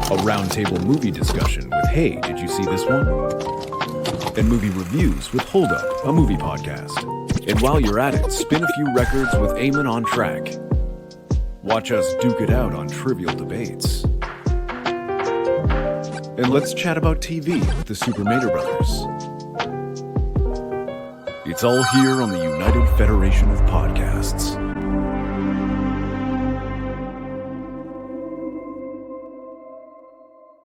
A roundtable movie discussion with Hey, did you see this one? And movie reviews with Hold Up, a movie podcast. And while you're at it, spin a few records with Eamon on Track. Watch us duke it out on trivial debates. And let's chat about TV with the Super Mater Brothers. It's all here on the United Federation of Podcasts.